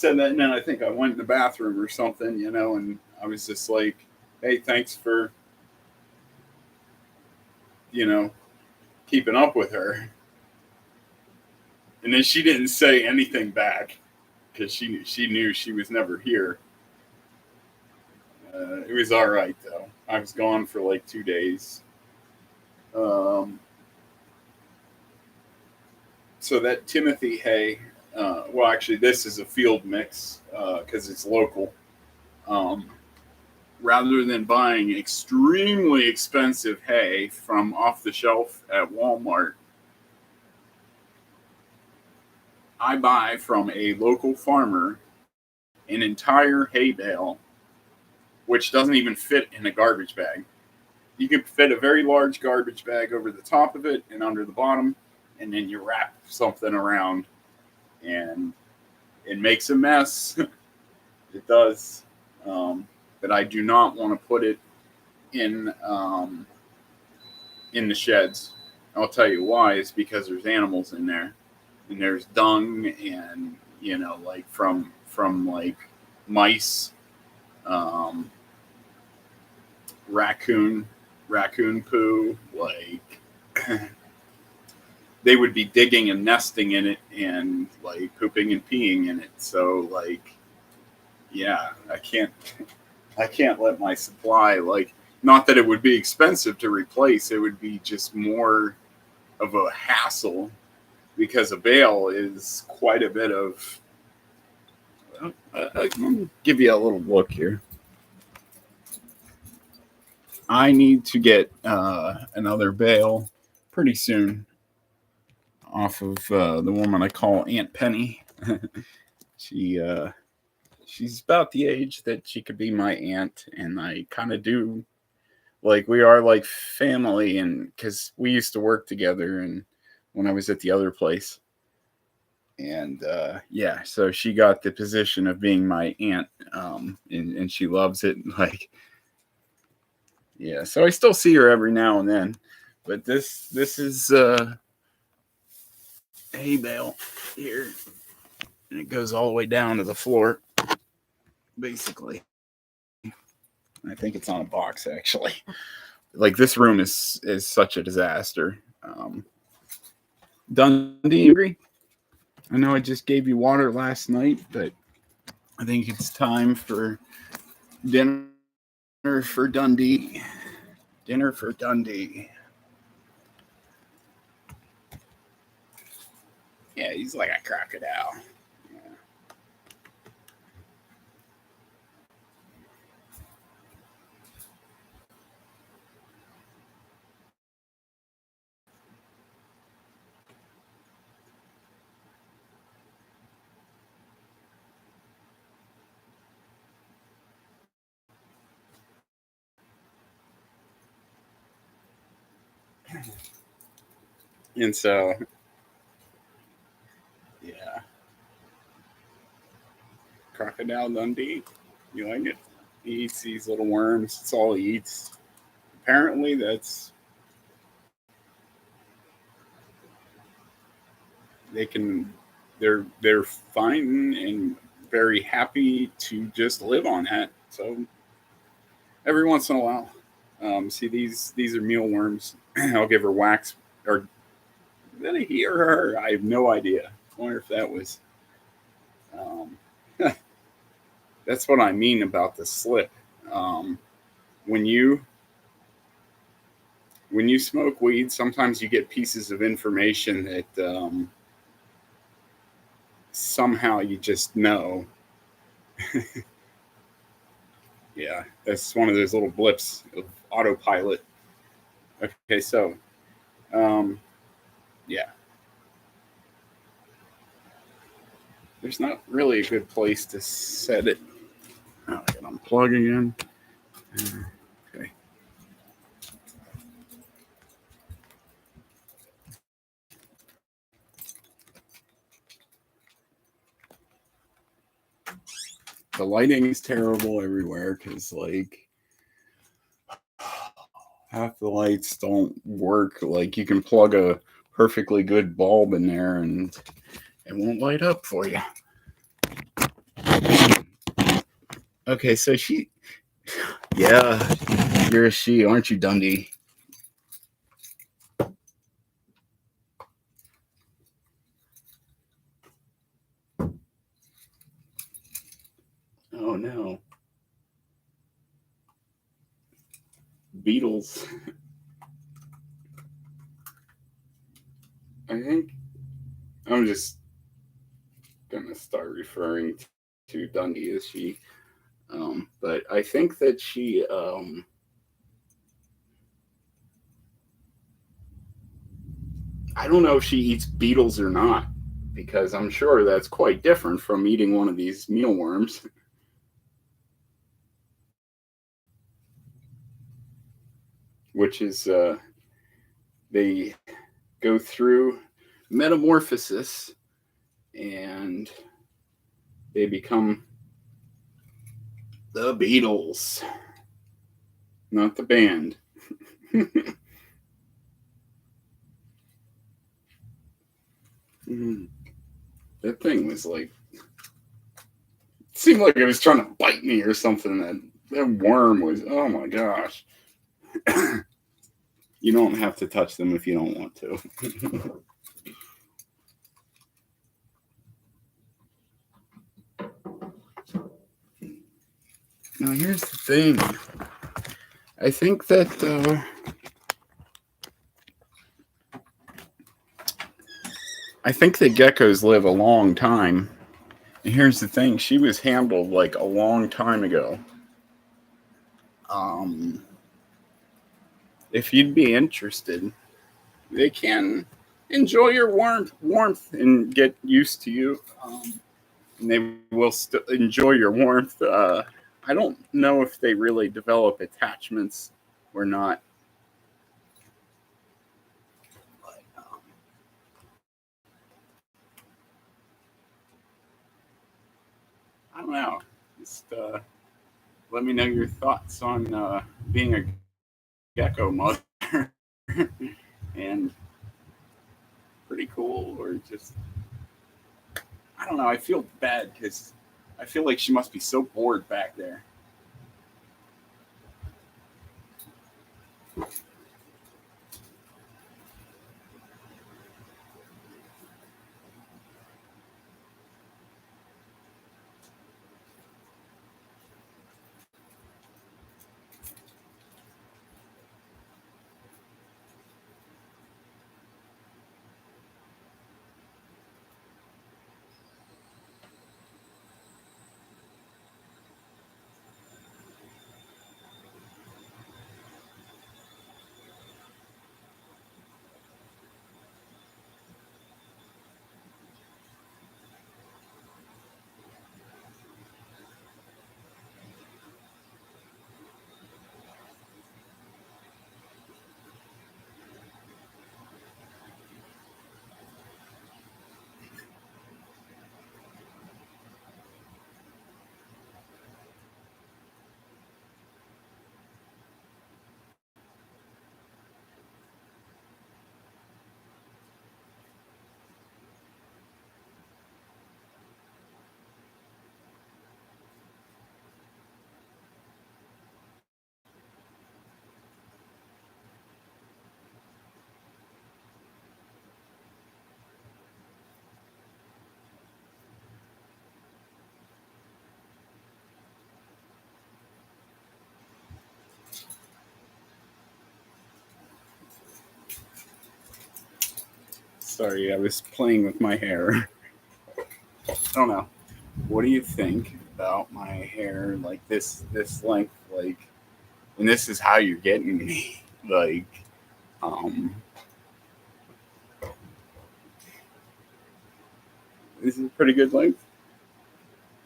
Speaker 1: and then I think I went in the bathroom or something, and I was just like, "Hey, thanks for, keeping up with her." And then she didn't say anything back because she knew she was never here. It was all right though. I was gone for like 2 days. So that Timothy hay, well, actually, this is a field mix because it's local. Rather than buying extremely expensive hay from off the shelf at Walmart, I buy from a local farmer an entire hay bale which doesn't even fit in a garbage bag. You can fit a very large garbage bag over the top of it and under the bottom, and then you wrap something around, and it makes a mess. It does. But I do not want to put it in the sheds. I'll tell you why. It's because there's animals in there, and there's dung, and like from like mice, raccoon poo. Like they would be digging and nesting in it, and like pooping and peeing in it. So like, yeah, I can't let my supply, like, not that it would be expensive to replace. It would be just more of a hassle, because a bale is quite a bit of. Let me give you a little look here. I need to get another bale pretty soon off of the woman I call Aunt Penny. She's about the age that she could be my aunt, and I kind of do, like, we are like family, and because we used to work together, and when I was at the other place, and yeah, so she got the position of being my aunt, and she loves it. Like, yeah, so I still see her every now and then, but this is hay bale here, and it goes all the way down to the floor, basically. I think it's on a box, actually. Like, this room is such a disaster. Dundee, you agree? I know I just gave you water last night, but I think it's time for dinner for Dundee. Dinner for Dundee. Yeah, he's like a crocodile. Yeah. And so, yeah. Crocodile Dundee. You like it? He eats these little worms. That's all he eats. Apparently, they're fine and very happy to just live on that. So every once in a while, see, these are mealworms. I'll give her wax, or did I hear her? I have no idea. I wonder if that was. That's what I mean about the slip. When you smoke weed, sometimes you get pieces of information that somehow you just know. Yeah, that's one of those little blips of autopilot. Okay, so yeah, there's not really a good place to set it. Oh, I can unplug again. Okay. The lighting is terrible everywhere because, like, half the lights don't work. Like, you can plug a perfectly good bulb in there and it won't light up for you. Okay, so yeah, you're a she, aren't you, Dundee? Oh no. Beatles. I think I'm just gonna start referring to Dundee as she. But I think that she I don't know if she eats beetles or not, because I'm sure that's quite different from eating one of these mealworms. which is they go through metamorphosis and they become the Beatles, not the band. That thing was like, it seemed like it was trying to bite me or something. That worm was, oh my gosh. You don't have to touch them if you don't want to. Now, here's the thing. I think that geckos live a long time. And here's the thing. She was handled like a long time ago. If you'd be interested, they can enjoy your warmth and get used to you. And they will still enjoy your warmth. I don't know if they really develop attachments or not. But, I don't know. Just let me know your thoughts on being a gecko mother. And pretty cool, or just, I don't know. I feel bad because I feel like she must be so bored back there. Sorry, I was playing with my hair. I don't know. What do you think about my hair, like this length, like, and this is how you're getting me, like, um, this is a pretty good length.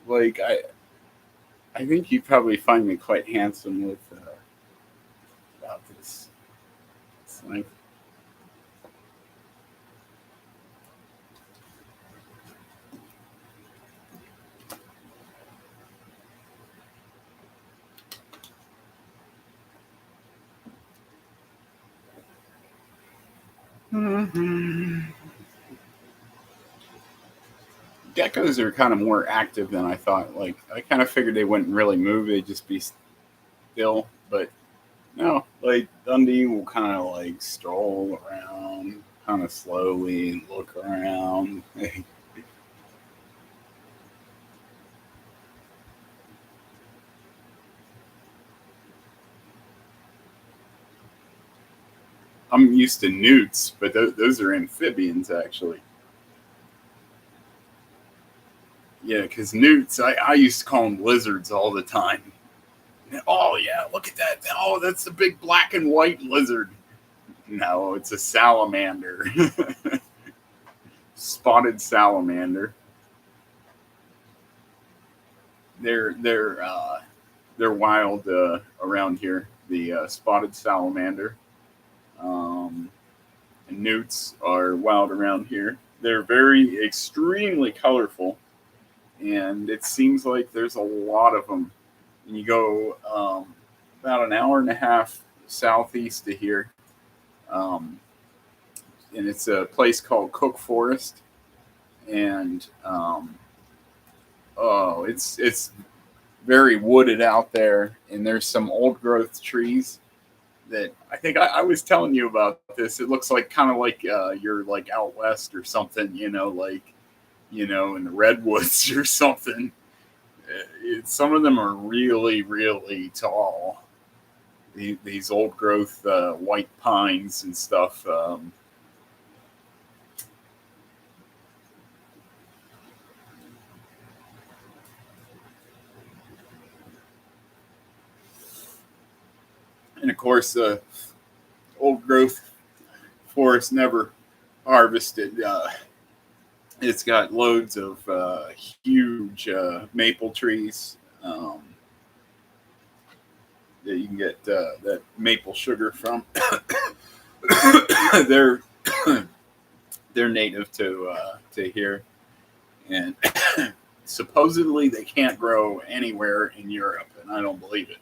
Speaker 1: Like, I think you probably find me quite handsome with about this length. Mm-hmm. Geckos are kind of more active than I thought. Like, I kind of figured they wouldn't really move; they'd just be still. But no, like Dundee will kind of like stroll around, kind of slowly and look around. I'm used to newts, but those are amphibians actually. Yeah, because newts, I used to call them lizards all the time. Oh yeah, look at that! Oh, that's the big black and white lizard. No, it's a salamander, spotted salamander. They're they're wild around here. the spotted salamander. And newts are wild around here. They're very extremely colorful, and it seems like there's a lot of them. And you go about an hour and a half southeast of here, um, and it's a place called Cook Forest, and oh, it's very wooded out there, and there's some old growth trees that I think I was telling you about this. It looks like kind of like you're like out west or something, like in the redwoods or something. Some of them are really, really tall. These old growth white pines and stuff. And of course, the old growth forest never harvested. It's got loads of huge maple trees that you can get that maple sugar from. they're they're native to here, and supposedly they can't grow anywhere in Europe, and I don't believe it.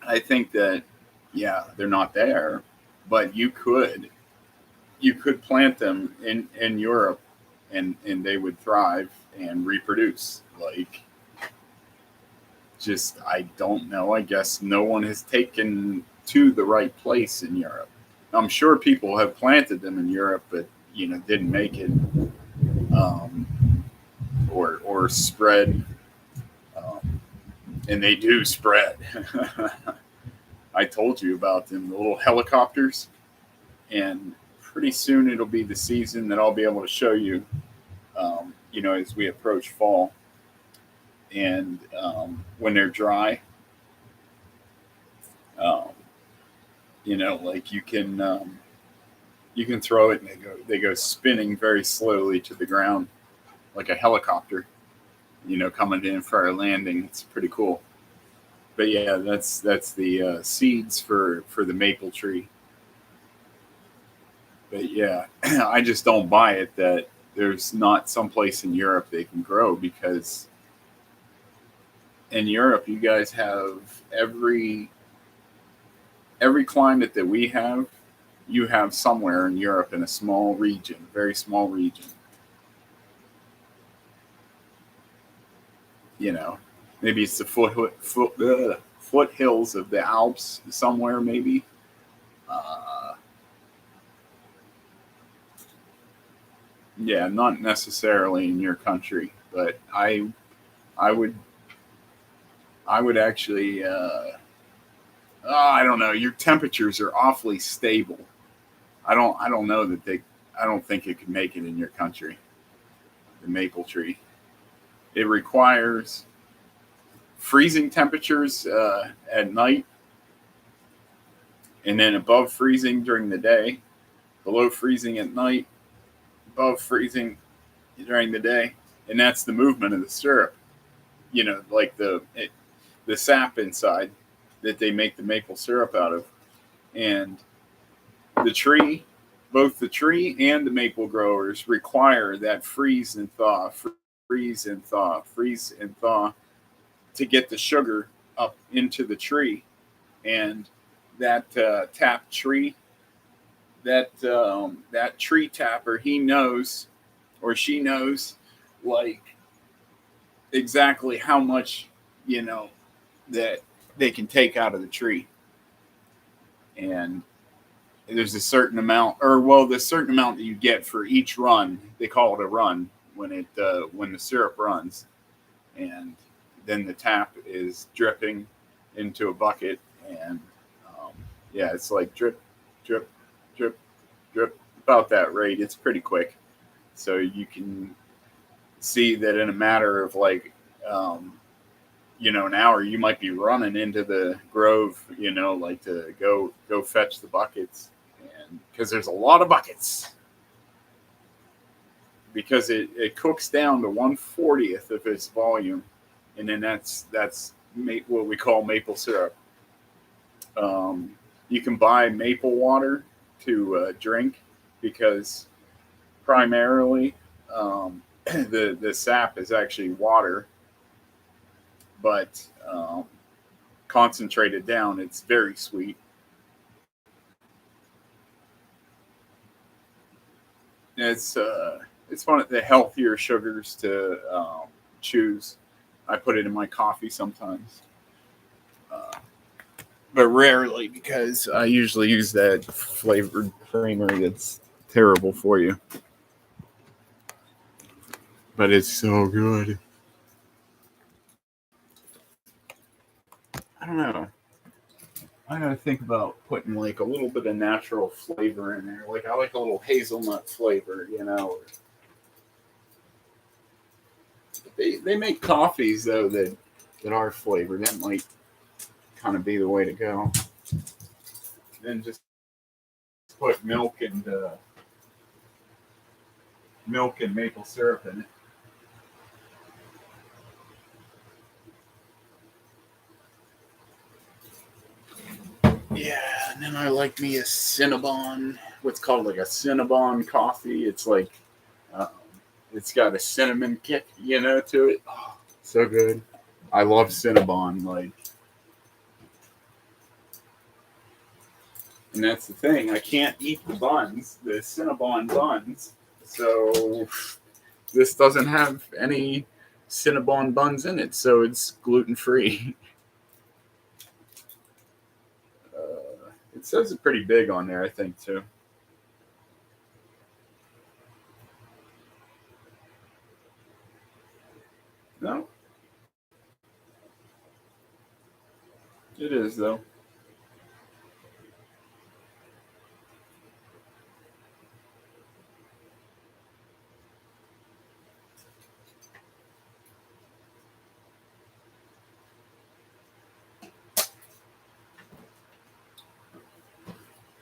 Speaker 1: I think that yeah, they're not there, but you could plant them in Europe, and they would thrive and reproduce. Like, just I don't know. I guess no one has taken to the right place in Europe. I'm sure people have planted them in Europe, but didn't make it, um, or spread, um, and they do spread. I told you about them, the little helicopters, and pretty soon it'll be the season that I'll be able to show you, as we approach fall, and when they're dry, um, like you can throw it and they go spinning very slowly to the ground like a helicopter, coming in for our landing. It's pretty cool. But yeah, that's the seeds for the maple tree. But yeah, I just don't buy it that there's not some place in Europe they can grow, because in Europe you guys have every climate that we have. You have somewhere in Europe in a small region, very small region. You know, maybe it's the foothills of the Alps somewhere, maybe. Uh, yeah, not necessarily in your country, but I would I would actually I don't know. Your temperatures are awfully stable. I don't know that they I don't think it could make it in your country. The maple tree. It requires freezing temperatures at night, and then above freezing during the day, below freezing at night, above freezing during the day, and that's the movement of the syrup. Like the sap inside that they make the maple syrup out of, and the tree, both the tree and the maple growers require that freeze and thaw, freeze and thaw, freeze and thaw to get the sugar up into the tree. And that tap tree, that tree tapper, he knows or she knows, like, exactly how much that they can take out of the tree. And there's a certain amount, or well, the certain amount that you get for each run. They call it a run when the syrup runs, and then the tap is dripping into a bucket, and yeah, it's like drip, drip, drip, drip, about that rate. It's pretty quick, so you can see that in a matter of like an hour, you might be running into the grove, like to go fetch the buckets, and because there's a lot of buckets, because it cooks down to 1/40th of its volume, and then that's what we call maple syrup. You can buy maple water to drink because primarily the sap is actually water, but concentrated down, it's very sweet. It's one of the healthier sugars to choose. I put it in my coffee sometimes, uh, but rarely because I usually use that flavored creamer that's terrible for you. But it's so good. I don't know. I gotta think about putting like a little bit of natural flavor in there. Like I like a little hazelnut flavor, you know. They make coffees though that are flavored. That might kind of be the way to go. Then just put milk and maple syrup in it. Yeah, and then I like me a Cinnabon. What's called like a Cinnabon coffee. It's like uh, it's got a cinnamon kick, you know, to it. Oh, so good. I love Cinnabon. Like, and that's the thing. I can't eat the buns, the Cinnabon buns. So this doesn't have any Cinnabon buns in it, so it's gluten free. It says it pretty big on there, I think, too. No, it is though.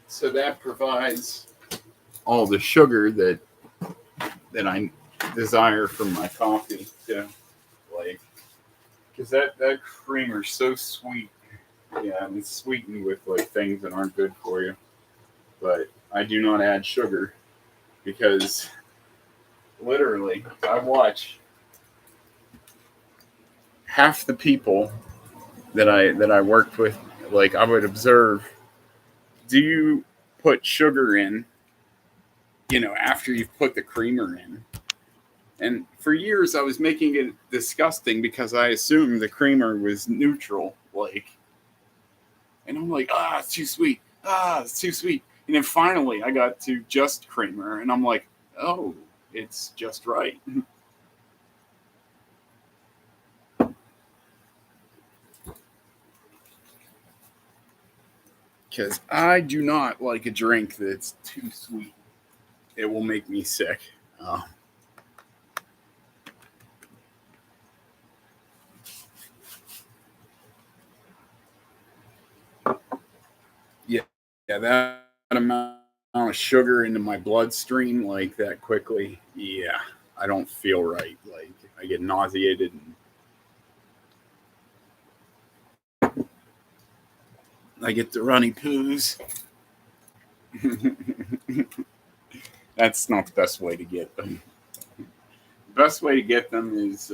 Speaker 1: So that provides all the sugar that I desire from my coffee. Yeah, like because that creamer's so sweet. Yeah, and it's sweetened with like things that aren't good for you. But I do not add sugar because literally I watch half the people that I worked with. Like I would observe, do you put sugar in? You know, after you've put the creamer in. And for years, I was making it disgusting because I assumed the creamer was neutral. Like, and I'm like, it's too sweet. It's too sweet. And then finally, I got to just creamer, and I'm like, oh, it's just right. Because I do not like a drink that's too sweet. It will make me sick. Uh, yeah, yeah, that amount of sugar into my bloodstream like that quickly. Yeah, I don't feel right. Like I get nauseated and I get the runny poos. That's not the best way to get them. The best way to get them is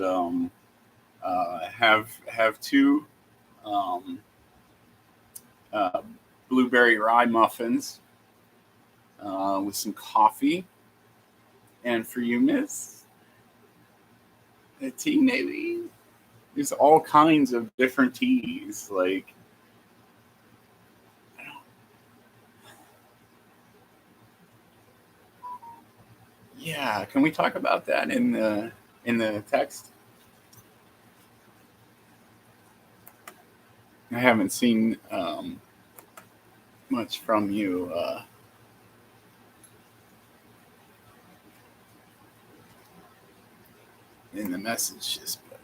Speaker 1: have two um, uh, blueberry rye muffins with some coffee, and for you, Miss, a tea maybe. There's all kinds of different teas. Like, yeah, can we talk about that in the text? I haven't seen much from you in the messages. But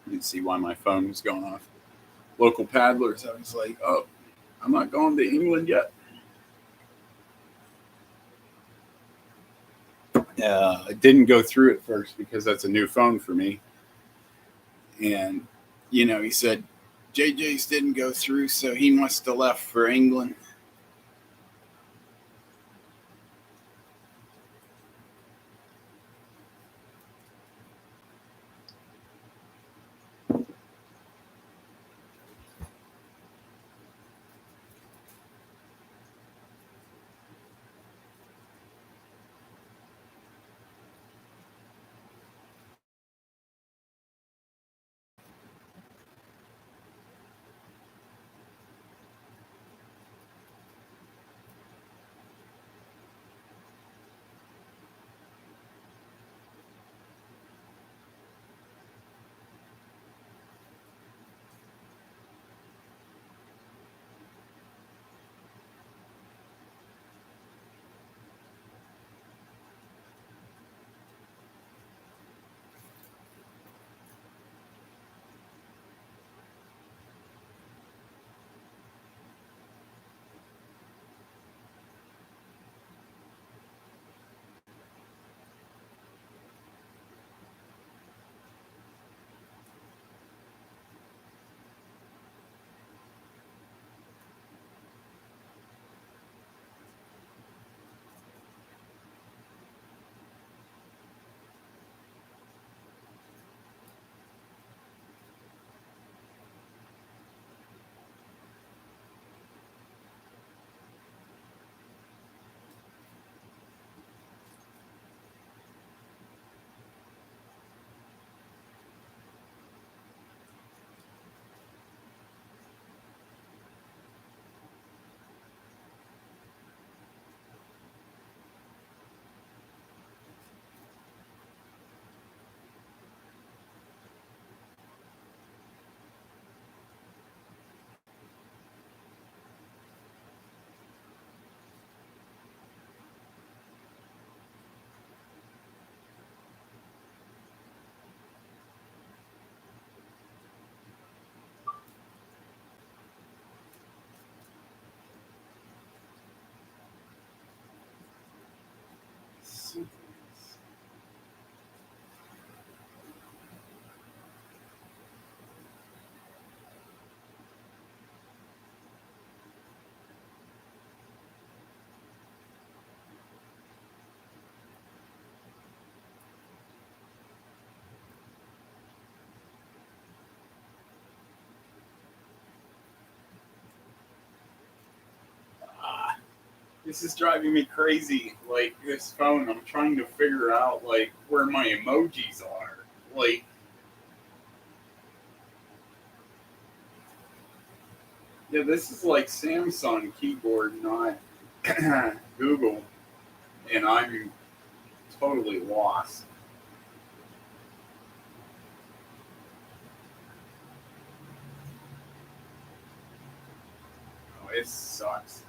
Speaker 1: You can see why my phone was going off. Local paddlers, I was like, oh, I'm not going to England yet. I didn't go through it first because that's a new phone for me. And, he said, JJ's didn't go through, so he must have left for England. This is driving me crazy. Like, this phone, I'm trying to figure out, like, where my emojis are. Like, yeah, this is like Samsung keyboard, not Google. And I'm totally lost. Oh, it sucks.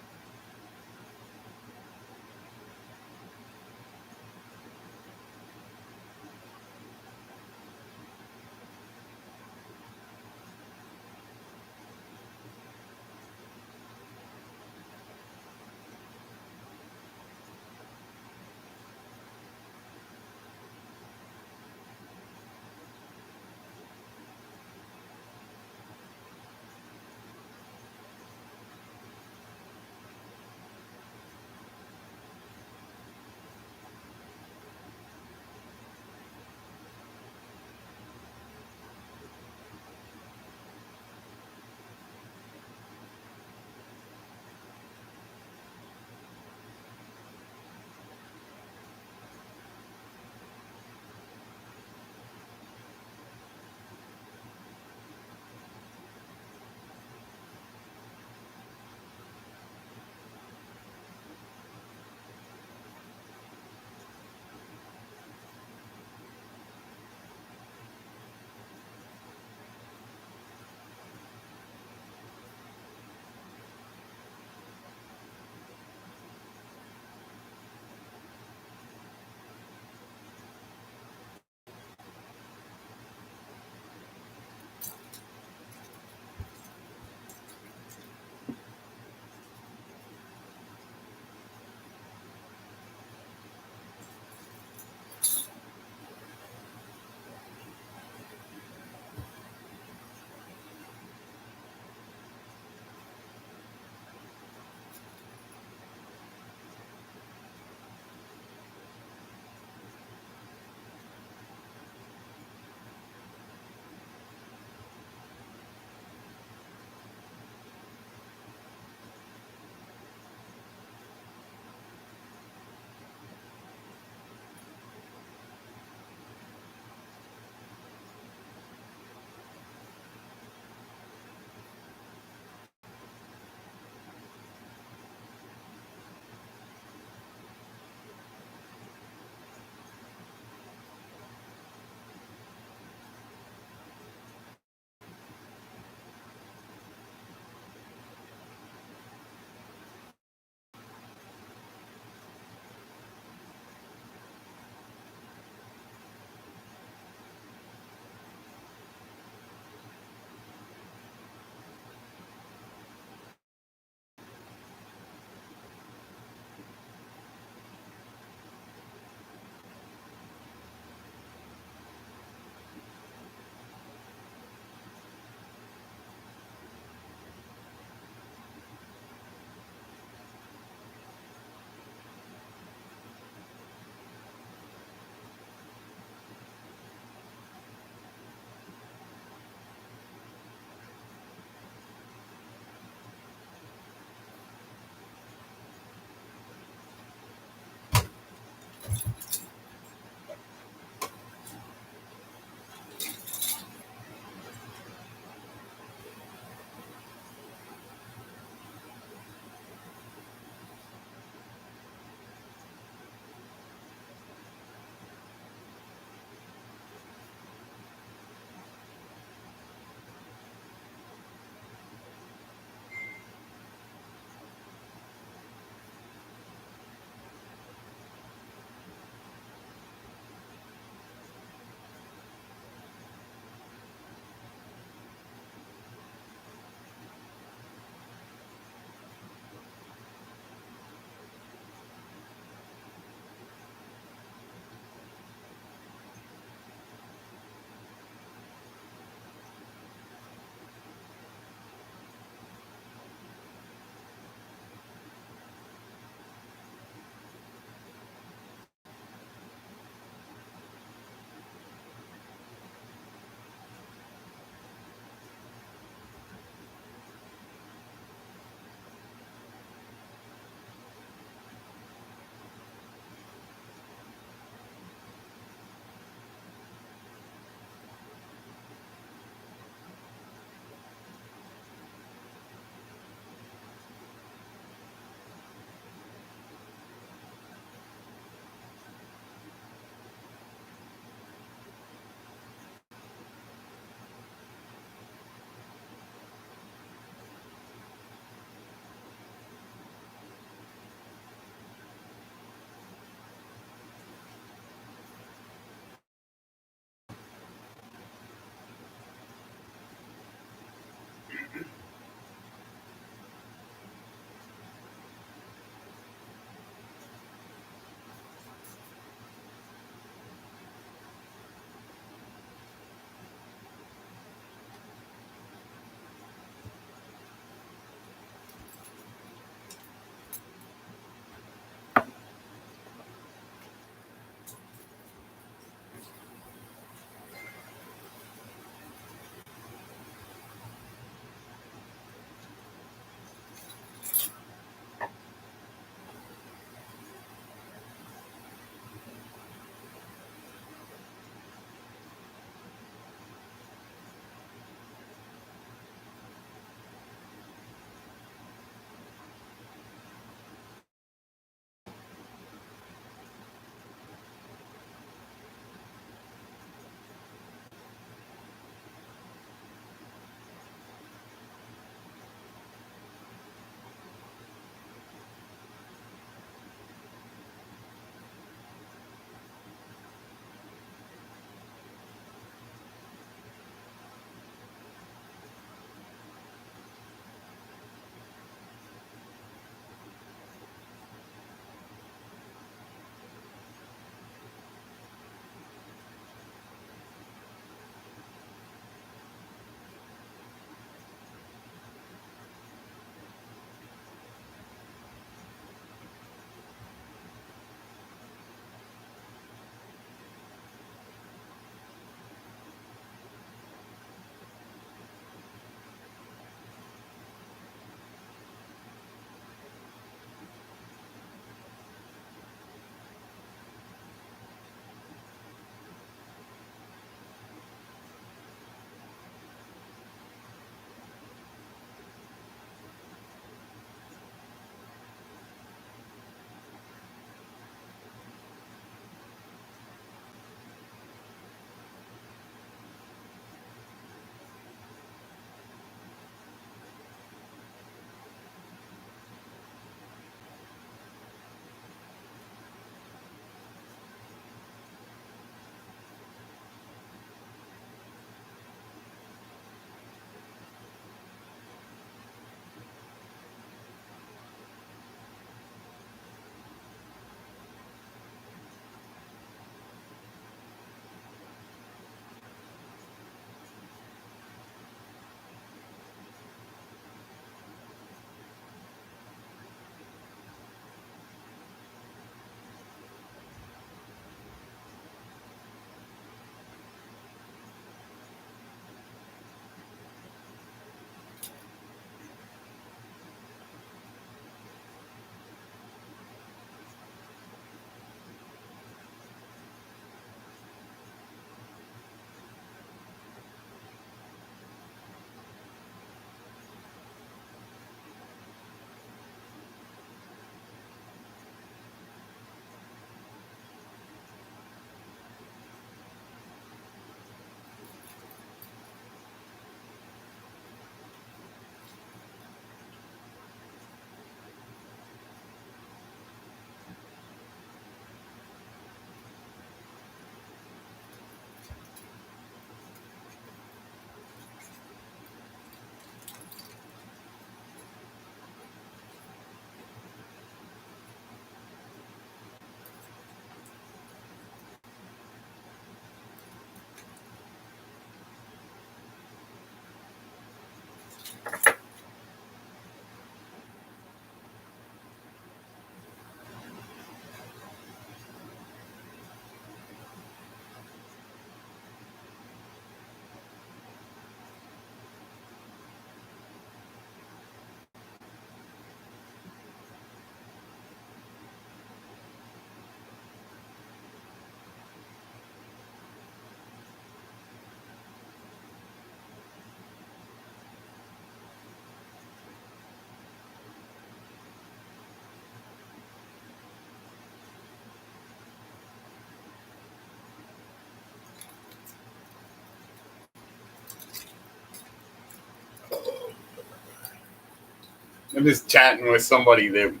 Speaker 1: I'm just chatting with somebody um,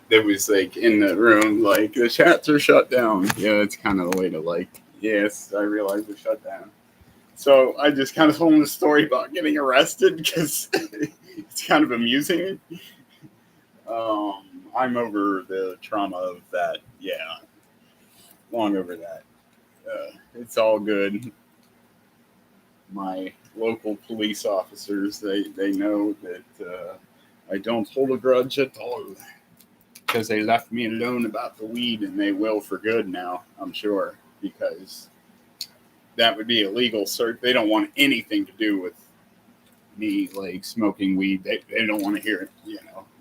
Speaker 1: that was like in the room, like the chats are shut down. Yeah, that's kind of the way to like. Yes, I realize they're shut down. So I just kind of told him the story about getting arrested because it's kind of amusing. I'm over the trauma of that. Yeah, long over that. It's all good. My local police officers, they know that I don't hold a grudge at all because they left me alone about the weed, and they will for good now, I'm sure, because that would be illegal search. They don't want anything to do with me like smoking weed. They don't want to hear it,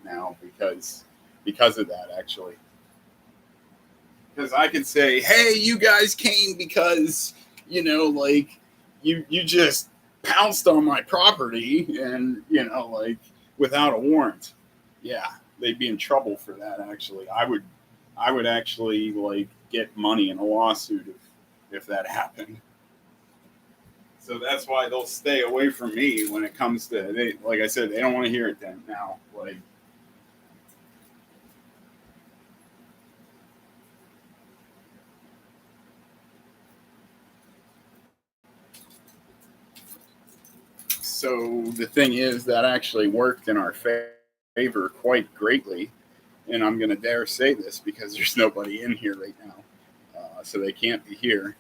Speaker 1: now because of that actually. Because I could say, hey, you guys came because, like you just pounced on my property and, like without a warrant. Yeah, they'd be in trouble for that actually. I would actually like get money in a lawsuit if that happened. So that's why they'll stay away from me when it comes to like I said, they don't want to hear it then now. Like so the thing is that actually worked in our favor quite greatly, and I'm going to dare say this because there's nobody in here right now, so they can't be here.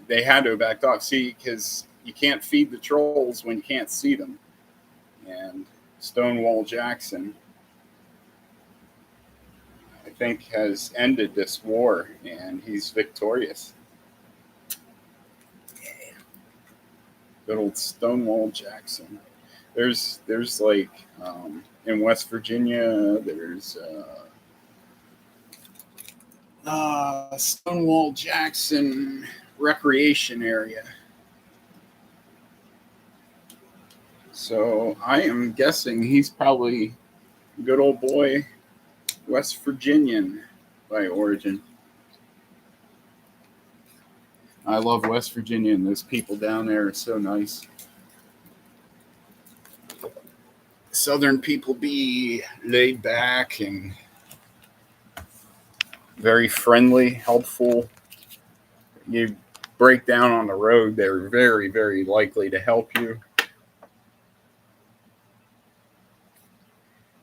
Speaker 1: They had to have backed off. See, because you can't feed the trolls when you can't see them. And Stonewall Jackson, I think, has ended this war, and he's victorious. Good old Stonewall Jackson. There's like in West Virginia, there's Stonewall Jackson recreation area. So I am guessing he's probably a good old boy West Virginian by origin. I love West Virginia, and those people down there are so nice. Southern people be laid back and very friendly, helpful. You break down on the road, they're very, very likely to help you.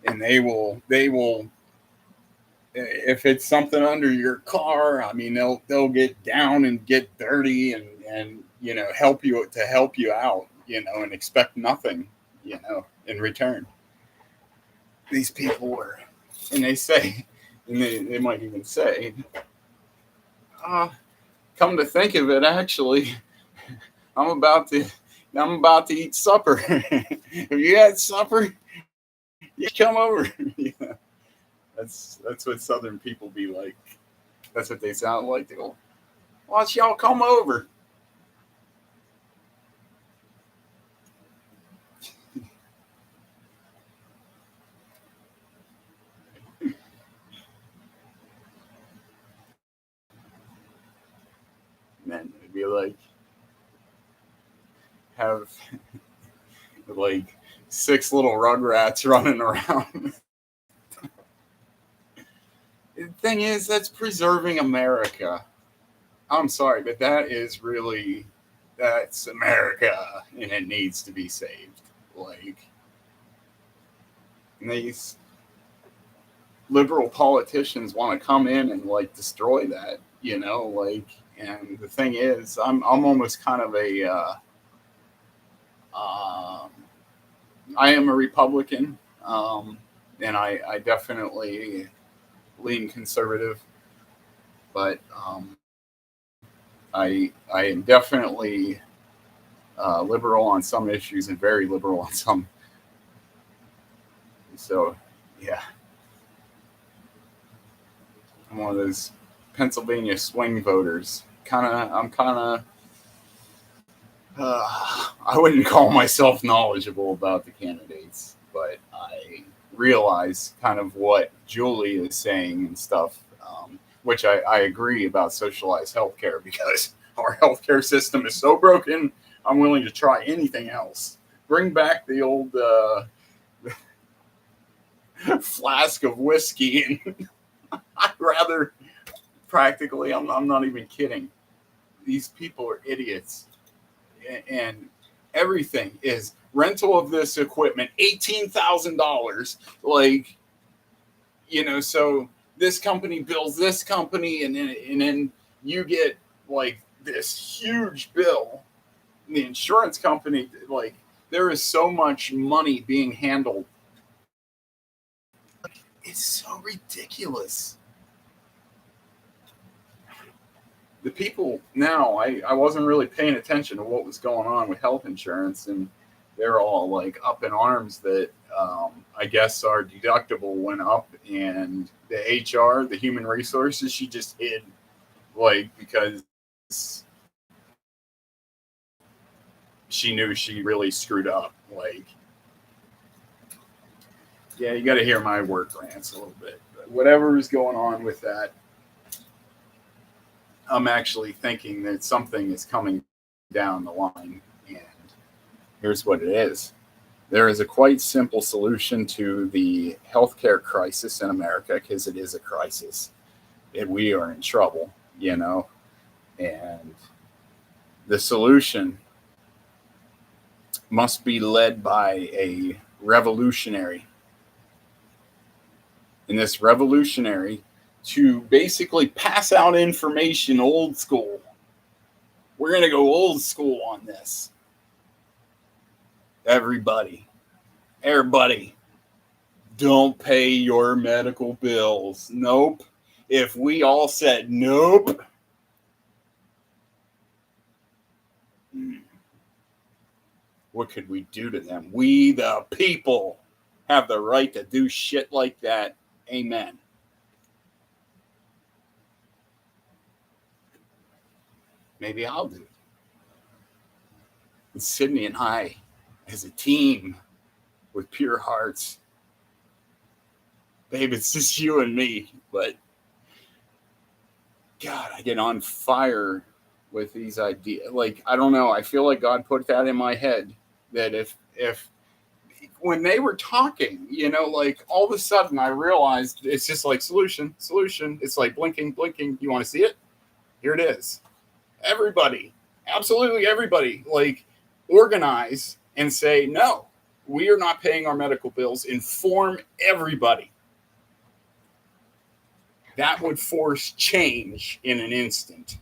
Speaker 1: And they will if it's something under your car, I mean they'll get down and get dirty and help you out, and expect nothing, in return. These people were, and they say, and they might even say, uh, come to think of it, actually, I'm about to eat supper. Have you had supper? You come over. Yeah. That's what Southern people be like. That's what they sound like. They go, why don't y'all come over? And then it'd be like, have like 6 little rugrats running around. The thing is, that's preserving America. I'm sorry, but that's America, and it needs to be saved. Like, and these liberal politicians want to come in and like destroy that, like. And the thing is, I'm almost kind of I am a Republican, and I definitely lean conservative, but I am definitely liberal on some issues and very liberal on some. So, yeah, I'm one of those Pennsylvania swing voters. I'm kind of. I wouldn't call myself knowledgeable about the candidates, but I realize kind of what Julie is saying and stuff, which I agree about socialized healthcare because our healthcare system is so broken. I'm willing to try anything else. Bring back the old flask of whiskey, and I'd rather practically, I'm not even kidding. These people are idiots. And everything is rental of this equipment, $18,000. Like, so this company bills this company, and then you get like this huge bill. The insurance company, like, there is so much money being handled. It's so ridiculous. The people now, I wasn't really paying attention to what was going on with health insurance, and they're all like up in arms that I guess our deductible went up, and the HR, the human resources, she just hid, like, because she knew she really screwed up. Like, yeah, you got to hear my work rants a little bit. But whatever is going on with that, I'm actually thinking that something is coming down the line, and here's what it is. There is a quite simple solution to the healthcare crisis in America, because it is a crisis. We are in trouble, and the solution must be led by a revolutionary. And this revolutionary to basically pass out information old school. We're going to go old school on this. Everybody, don't pay your medical bills. Nope. If we all said nope, what could we do to them? We, the people, have the right to do shit like that. Amen. Maybe I'll do it. And Sydney and I, as a team with pure hearts, babe, it's just you and me. But God, I get on fire with these ideas. Like, I don't know. I feel like God put that in my head, that if when they were talking, like, all of a sudden I realized it's just like solution. It's like blinking. You want to see it? Here it is. Everybody, absolutely everybody, like, organize and say, no, we are not paying our medical bills. Inform everybody. That would force change in an instant.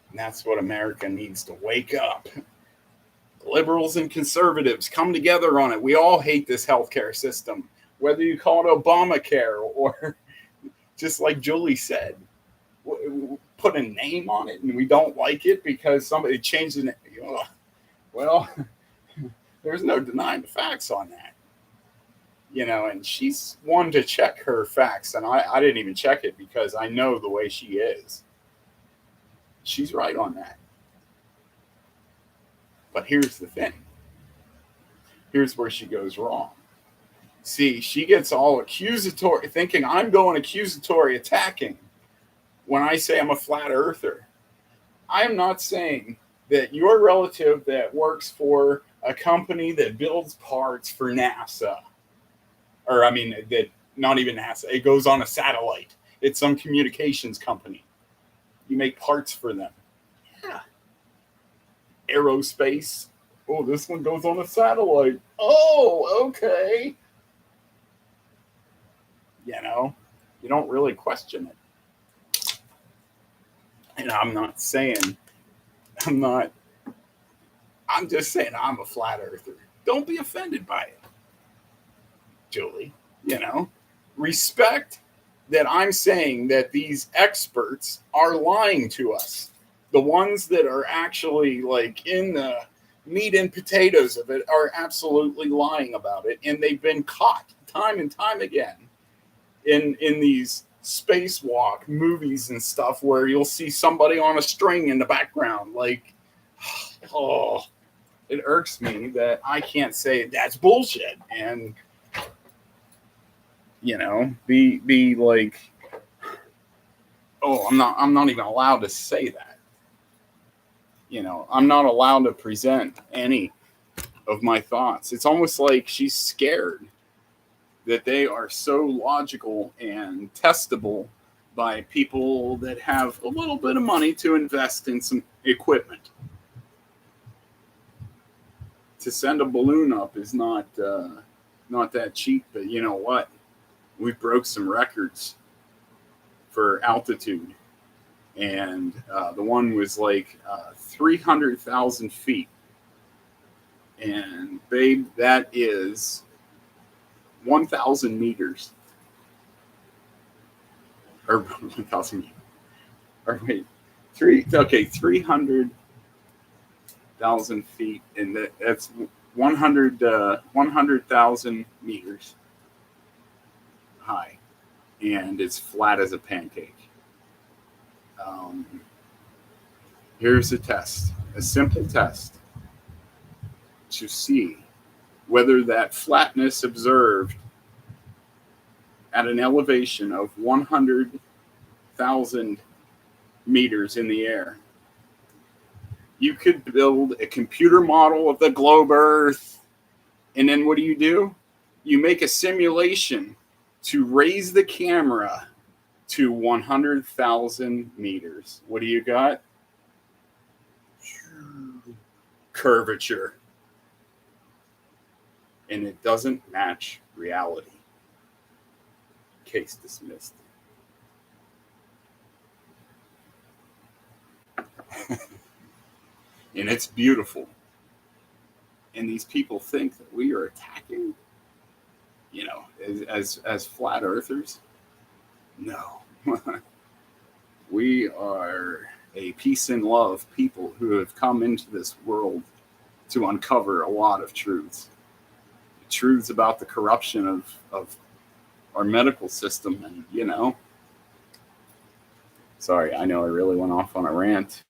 Speaker 1: And that's what America needs to wake up. Liberals and conservatives come together on it. We all hate this healthcare system, whether you call it Obamacare or just like Julie said, put a name on it and we don't like it because somebody changed it. Well, there's no denying the facts on that. And she's one to check her facts, and I didn't even check it because I know the way she is. She's right on that. But here's the thing. Here's where she goes wrong. See, she gets all accusatory, thinking I'm going accusatory attacking when I say I'm a flat earther. I am not saying that your relative that works for a company that builds parts for NASA, or that not even NASA, it goes on a satellite. It's some communications company. You make parts for them. Yeah. Aerospace. Oh, this one goes on a satellite. Oh, okay. You don't really question it. And I'm just saying I'm a flat earther. Don't be offended by it, Julie. Respect that I'm saying that these experts are lying to us. The ones that are actually like in the meat and potatoes of it are absolutely lying about it. And they've been caught time and time again in these spacewalk movies and stuff where you'll see somebody on a string in the background. Like, oh, it irks me that I can't say that's bullshit. And, be like, oh, I'm not even allowed to say that. I'm not allowed to present any of my thoughts. It's almost like she's scared that they are so logical and testable by people that have a little bit of money to invest in some equipment. To send a balloon up is not that cheap, but you know what? We broke some records for altitude, and the one was like 300,000 feet. And babe, that is 1,000 meters. Or 1,000, or wait, 300,000 feet, and that's 100,000 meters high, and it's flat as a pancake. Um, Here's a test, a simple test to see whether that flatness observed at an elevation of 100,000 meters in the air. You could build a computer model of the globe Earth, and then what do? You make a simulation to raise the camera to 100,000 meters. What do you got? Curvature. And it doesn't match reality. Case dismissed. And it's beautiful. And these people think that we are attacking, as flat earthers. No. We are a peace and love people who have come into this world to uncover a lot of truths. Truths about the corruption of our medical system. And, sorry, I know I really went off on a rant.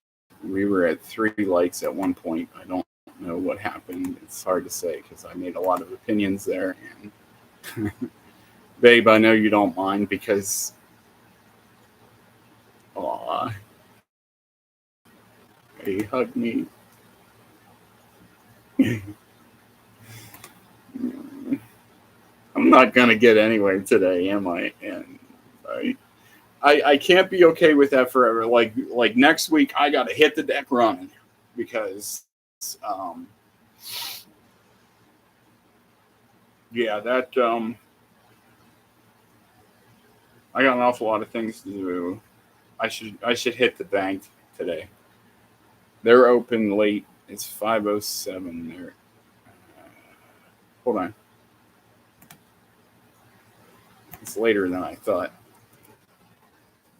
Speaker 1: We were at 3 likes at one point. I don't know what happened. It's hard to say because I made a lot of opinions there. And babe, I know you don't mind because, aw, he hugged me. I'm not gonna get anyway today, am I? And I can't be okay with that forever. Like next week, I got to hit the deck running because, I got an awful lot of things to do. I should hit the bank today. They're open late. It's 5:07 there. Hold on. It's later than I thought.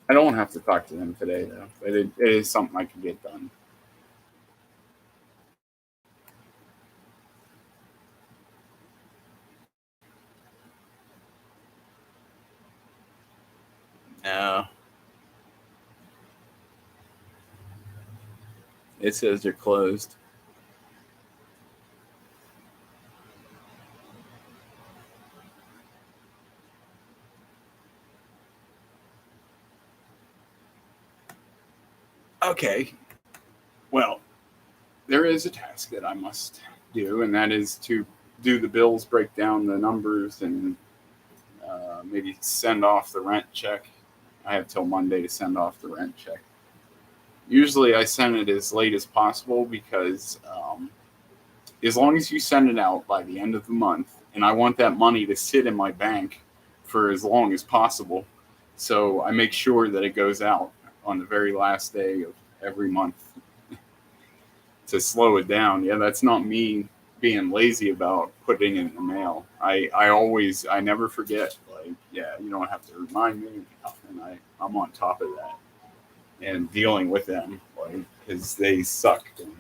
Speaker 1: I don't have to talk to them today, though. But it is something I can get done. No. It says they're closed. Okay. Well, there is a task that I must do, and that is to do the bills, break down the numbers, and maybe send off the rent check. I have till Monday to send off the rent check. Usually I send it as late as possible because as long as you send it out by the end of the month, and I want that money to sit in my bank for as long as possible, so I make sure that it goes out on the very last day of every month to slow it down. Yeah, that's not me being lazy about putting it in the mail. I never forget. Like, yeah, you don't have to remind me. And I'm on top of that and dealing with them, like, because they suck. And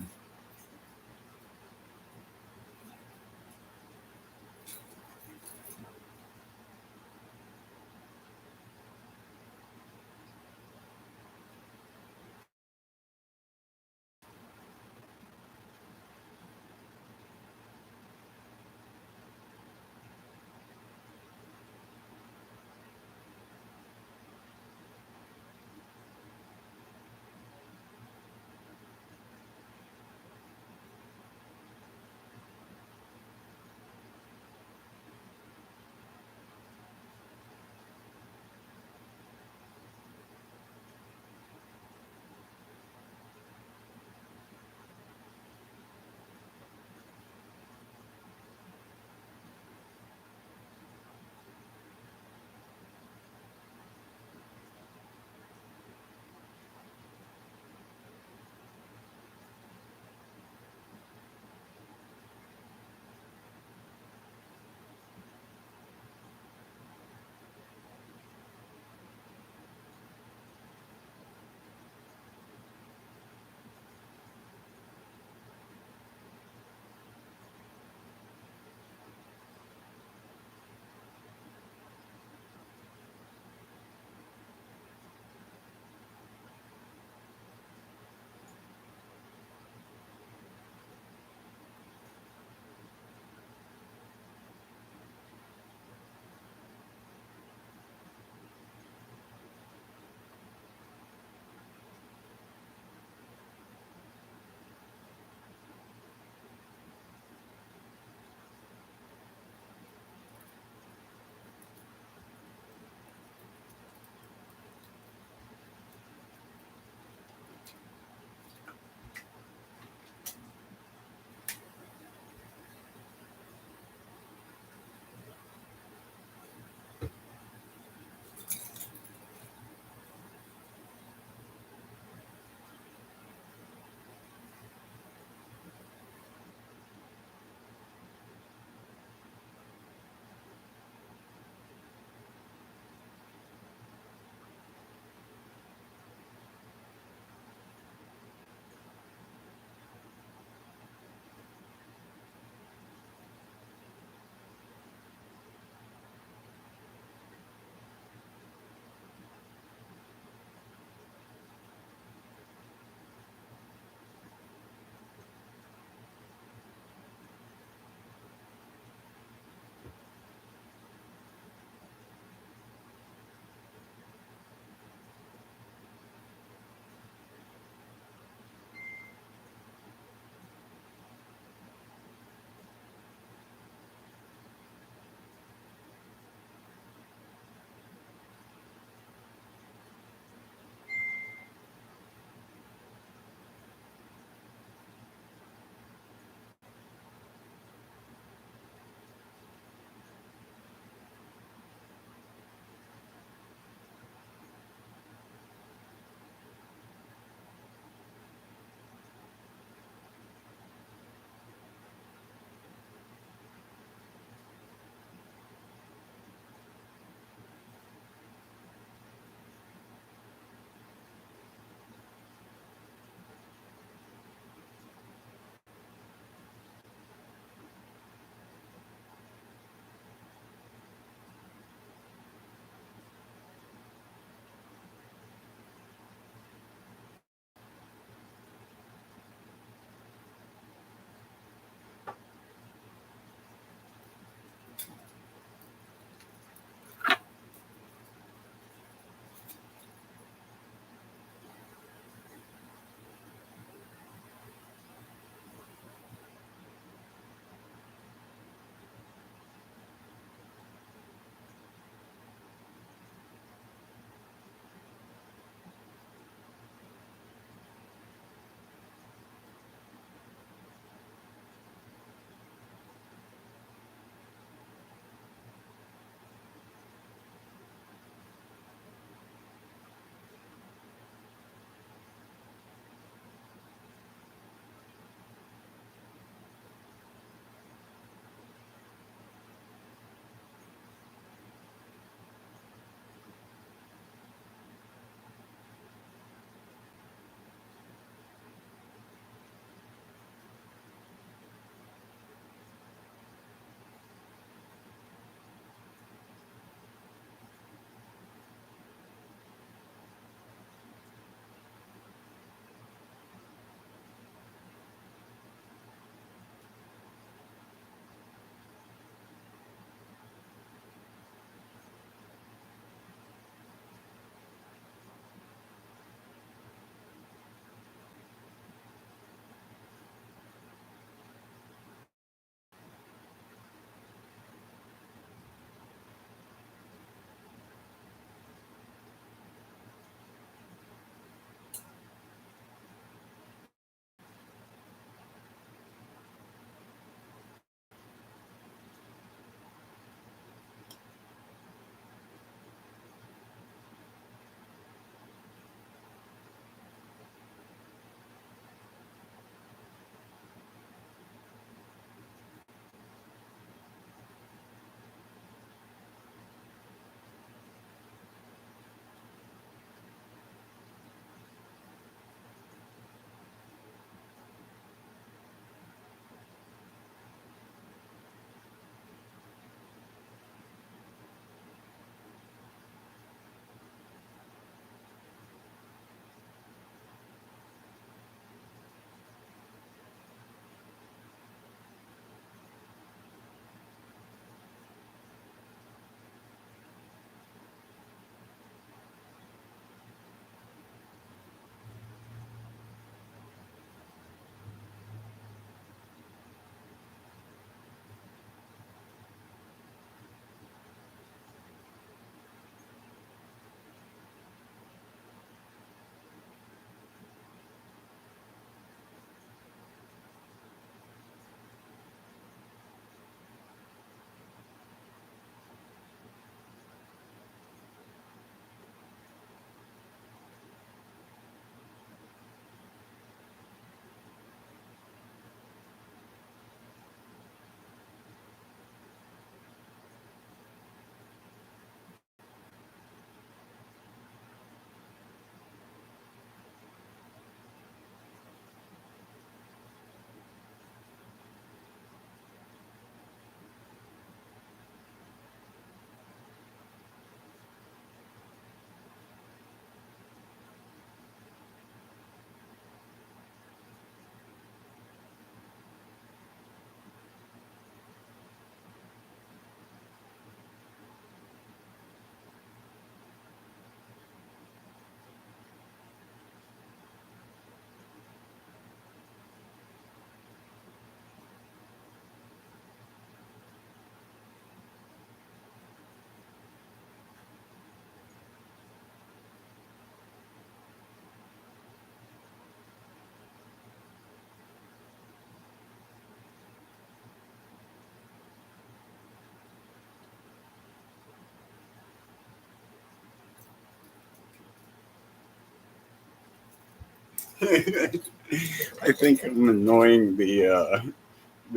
Speaker 1: I think I'm annoying the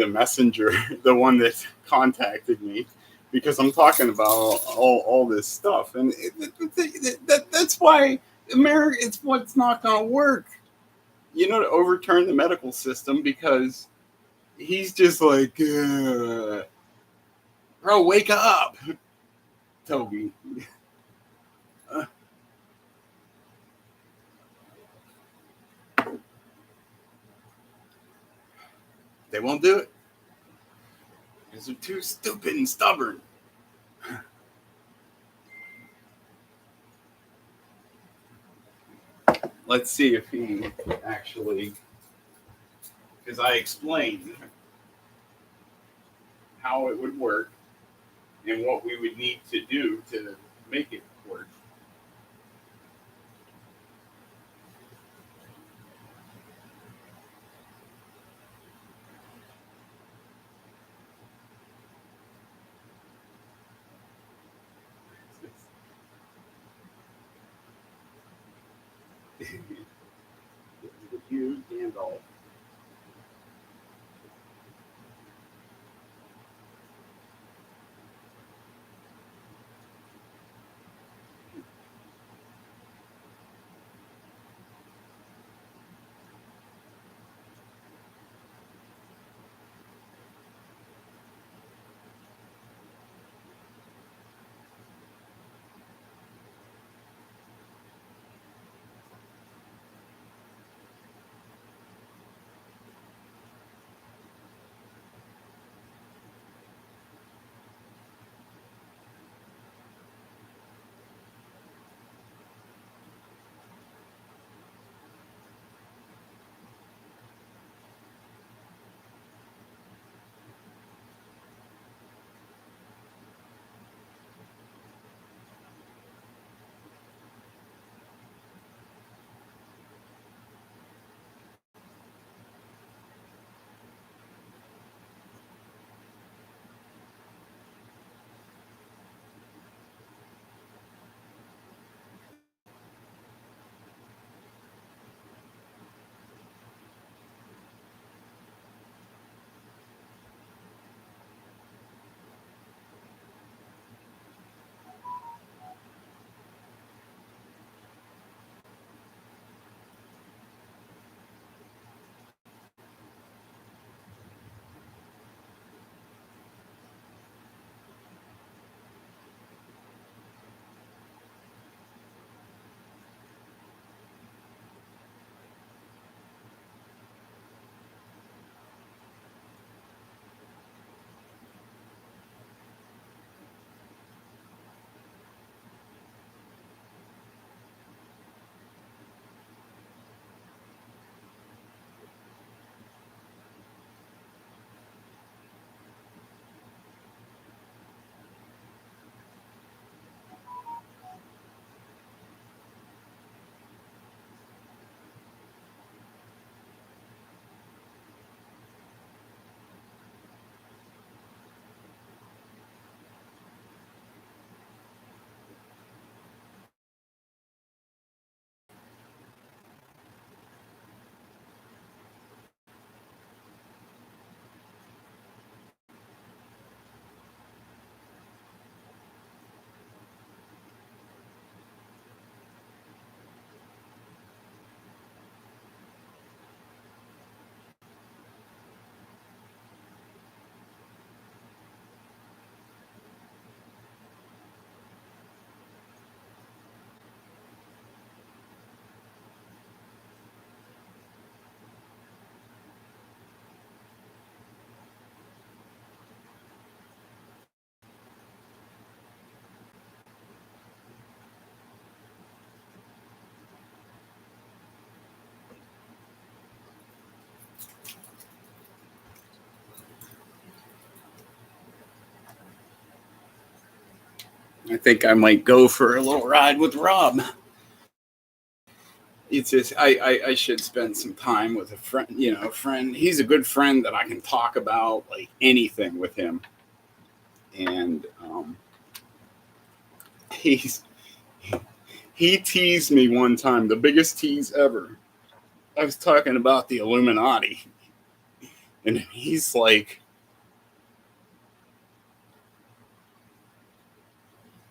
Speaker 1: messenger, the one that contacted me, because I'm talking about all this stuff, and that's why America. It's what's not going to work. You know, to overturn the medical system because he's just like, bro, wake up, Toby. Uh, they won't do it because they're too stupid and stubborn. Let's see if he actually, because I explained how it would work and what we would need to do to make it work. You, Gandalf. I think I might go for a little ride with Rob. It's just I should spend some time with a friend. You know, a friend. He's a good friend that I can talk about like anything with him. And he's he teased me one time, the biggest tease ever. I was talking about the Illuminati, and he's like,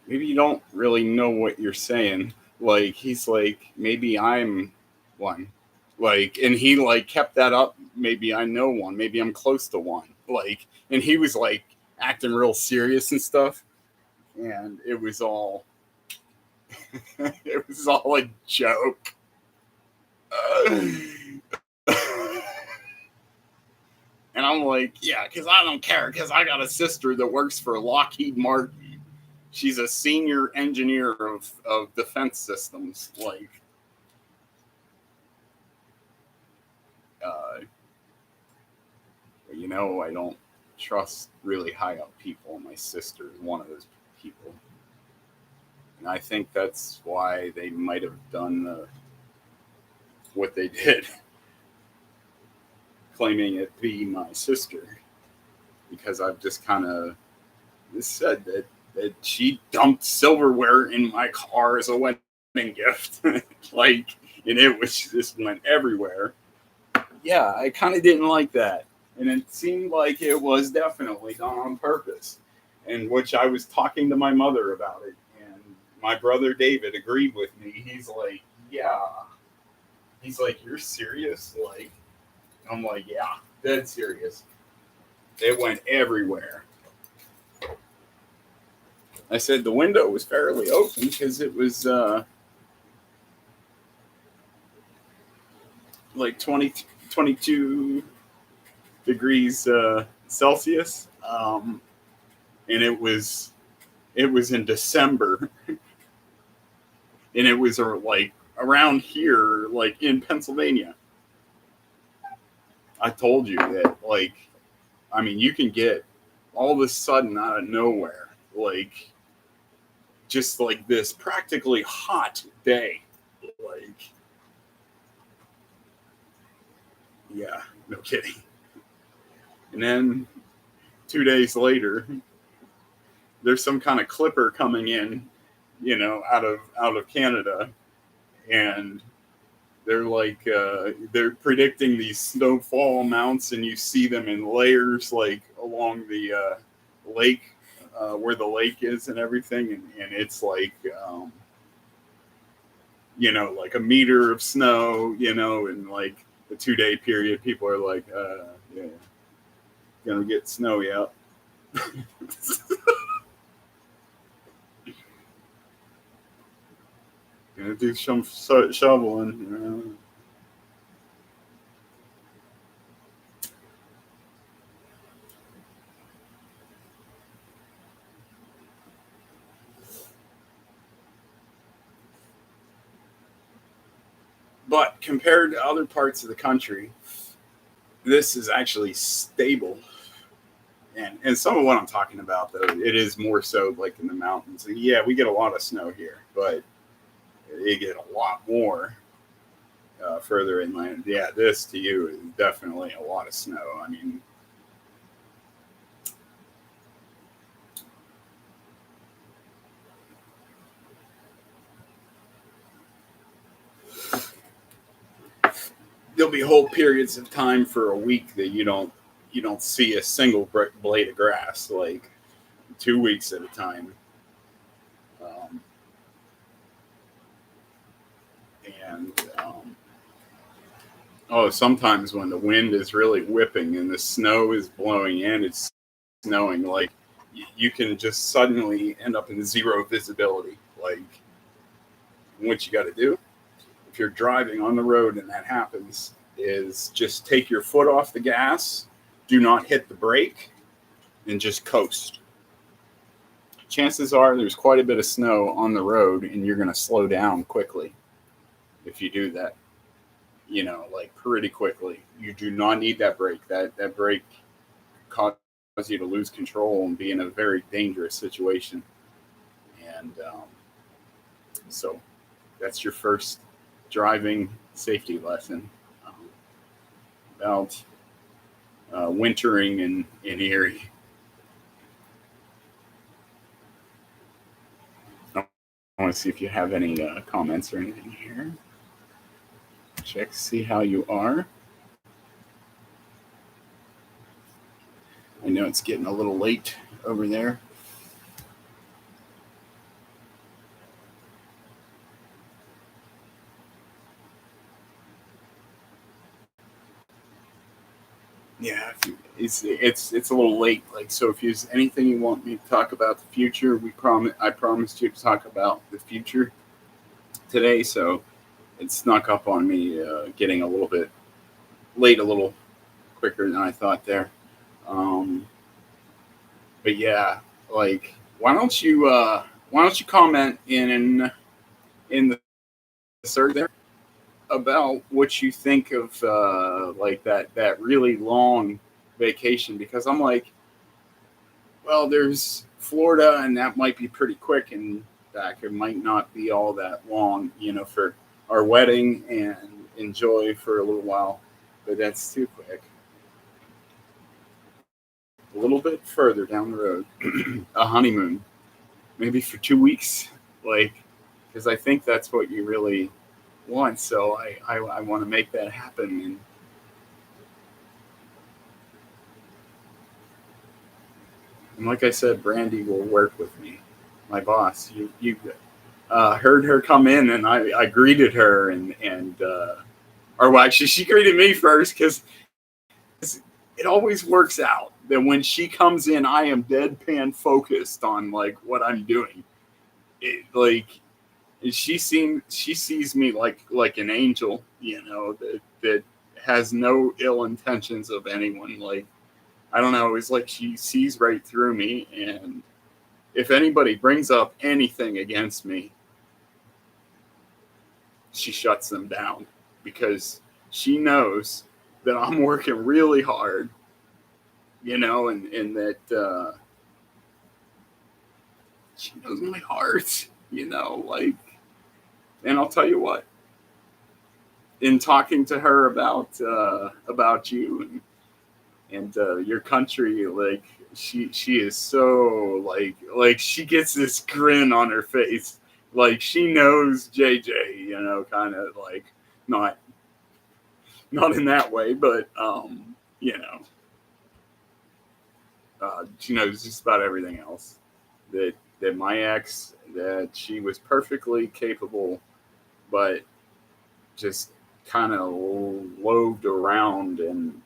Speaker 1: maybe you don't really know what you're saying. Like, he's like, maybe I'm one. Like, and he like kept that up. Maybe I know one. Maybe I'm close to one. Like, and he was like acting real serious and stuff. And it was all, it was all a joke. And I'm like, yeah, because I don't care, because I got a sister that works for Lockheed Martin. She's a senior engineer of defense systems. Like, uh, I don't trust really high up people. My sister is one of those people. And I think that's why they might have done what they did, claiming it be my sister. Because I've just kind of said that she dumped silverware in my car as a wedding gift. Like, and it was just went everywhere. Yeah, I kind of didn't like that. And it seemed like it was definitely done on purpose. And which I was talking to my mother about it. And my brother David agreed with me. He's like, yeah. He's like, you're serious? Like, I'm like, yeah, dead serious. It went everywhere. I said the window was fairly open because it was like 22 degrees Celsius, and it was in December, and it was like around here, like in Pennsylvania. I told you that, like, I mean, you can get all of a sudden out of nowhere, like, just like this practically hot day, like, yeah, no kidding. And then 2 days later, there's some kind of clipper coming in, out of Canada, and they're like they're predicting these snowfall amounts, and you see them in layers, like along the lake, where the lake is and everything, and it's like like a meter of snow, in like a 2 day period. People are like, yeah, gonna get snowy out. Gonna do some shoveling. But compared to other parts of the country, this is actually stable. And some of what I'm talking about, though, it is more so like in the mountains. Yeah, we get a lot of snow here, but you get a lot more further inland. Yeah, this to you is definitely a lot of snow. I mean, there'll be whole periods of time for a week that you don't see a single blade of grass, like 2 weeks at a time. Um, and oh, sometimes when the wind is really whipping and the snow is blowing in, it's snowing, like you can just suddenly end up in zero visibility. Like, what you got to do if you're driving on the road and that happens is just take your foot off the gas, do not hit the brake, and just coast. Chances are there's quite a bit of snow on the road, and you're going to slow down quickly if you do that. Like pretty quickly. You do not need that brake. That brake cause you to lose control and be in a very dangerous situation. And so that's your first driving safety lesson, um, about wintering in Erie. I want to see if you have any comments or anything here. Check, see how you are. I know it's getting a little late over there. Yeah, it's a little late. Like, so if there's anything you want me to talk about the future, I promised you to talk about the future today. So it snuck up on me, getting a little bit late, a little quicker than I thought there. Um, but yeah, like, why don't you comment in the search there about what you think of, like that really long vacation, because I'm like, well, there's Florida, and that might be pretty quick and back. It might not be all that long, for our wedding and enjoy for a little while, but that's too quick. A little bit further down the road, a honeymoon, maybe for 2 weeks, like, because I think that's what you really want. So I want to make that happen. And like I said, Brandy will work with me, my boss. You heard her come in, and I greeted her, or well, actually, she greeted me first, because it always works out that when she comes in, I am deadpan focused on like what I'm doing. Like, she sees me like an angel, that has no ill intentions of anyone. Like, I don't know, it's like she sees right through me, and if anybody brings up anything against me, she shuts them down, because she knows that I'm working really hard, and that, she knows my heart, like, and I'll tell you what, in talking to her about you and your country, like, she is so, like she gets this grin on her face, like she knows JJ, kind of like, not not in that way, but you know, she knows just about everything else. That my ex, that she was perfectly capable, but just kind of loafed around and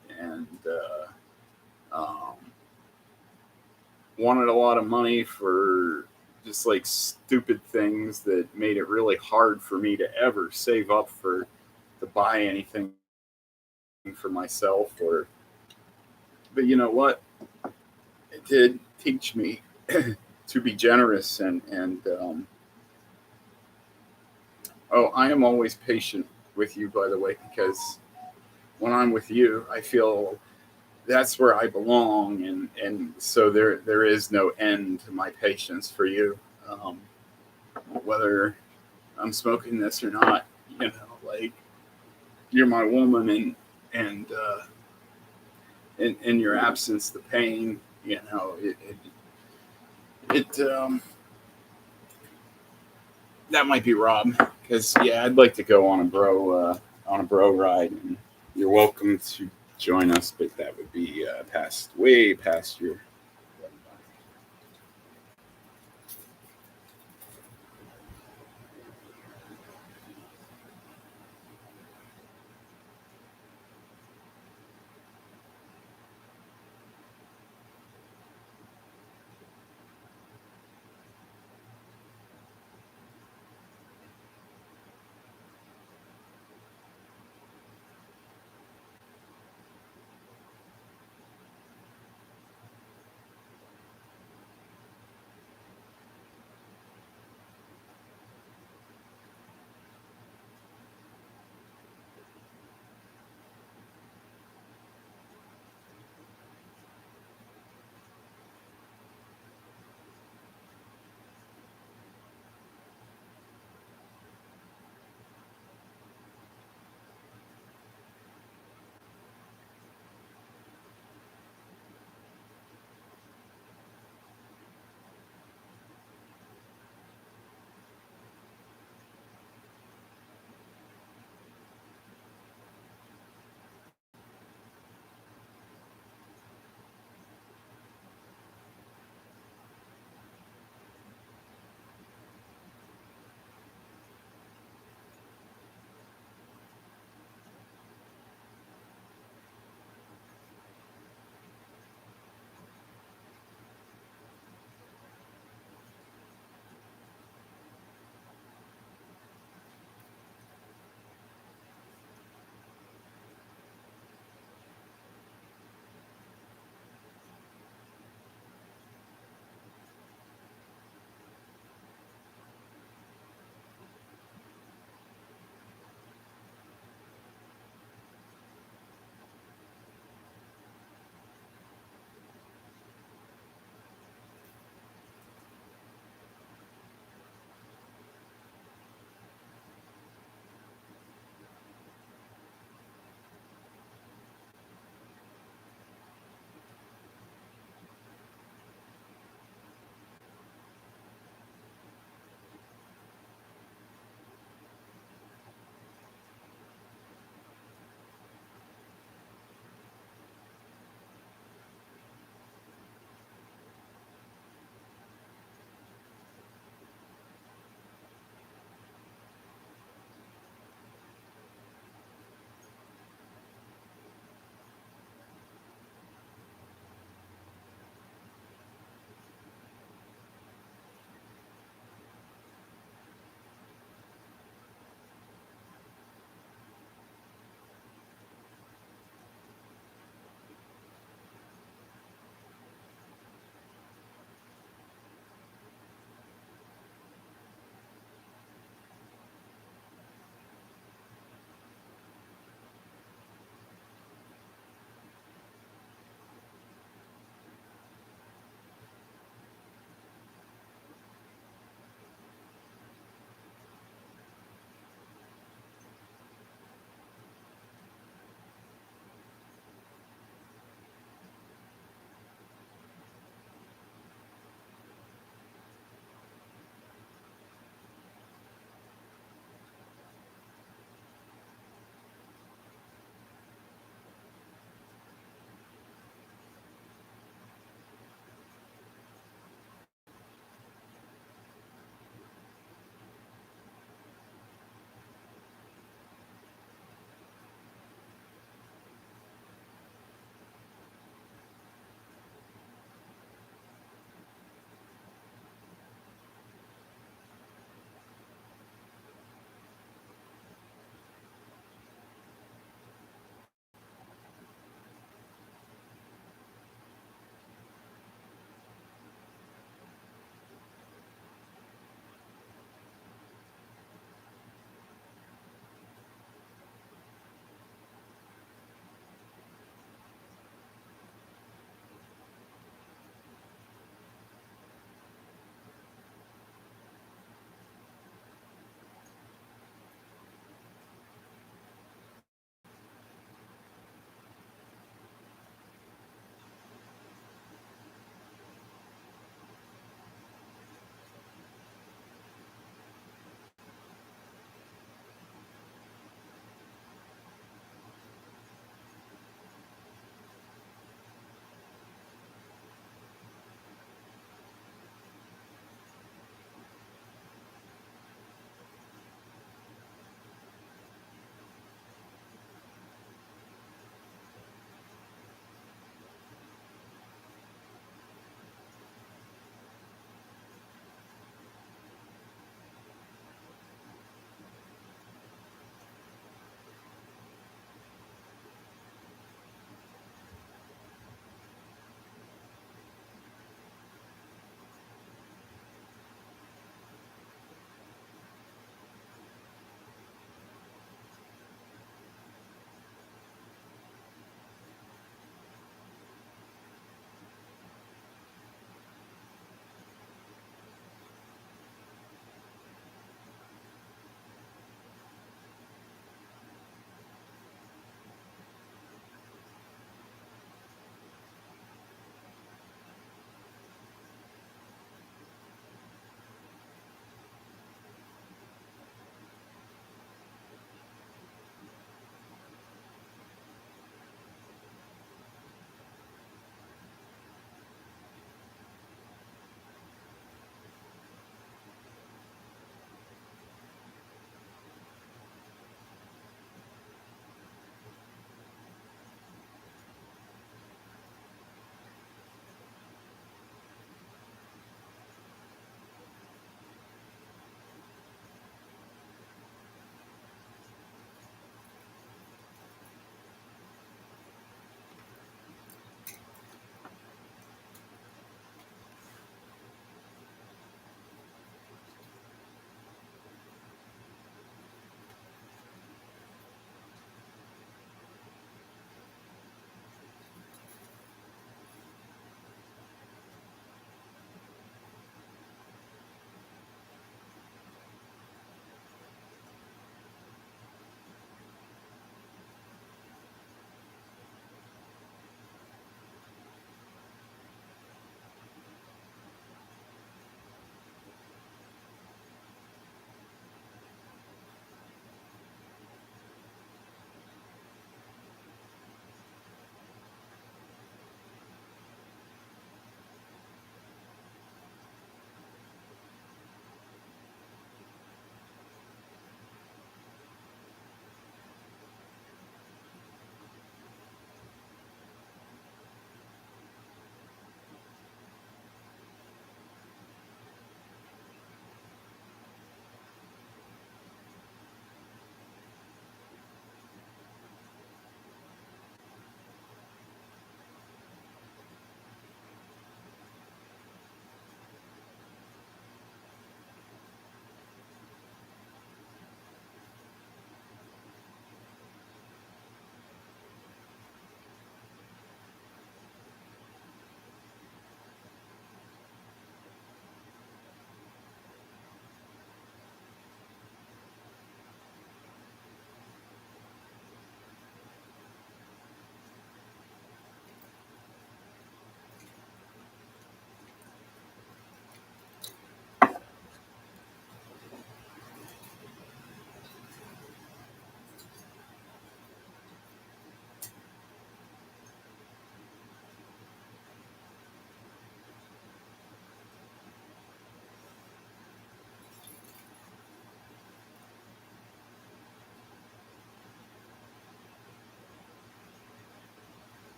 Speaker 1: wanted a lot of money for just like stupid things that made it really hard for me to ever save up for to buy anything for myself. Or but you know what, it did teach me to be generous, and oh, I am always patient with you, by the way, because when I'm with you, I feel that's where I belong, and so there is no end to my patience for you, um, whether I'm smoking this or not. Like, you're my woman, and in your absence, the pain, it that might be Rob, because yeah, I'd like to go on a bro ride, and you're welcome to join us, but that would be way past your.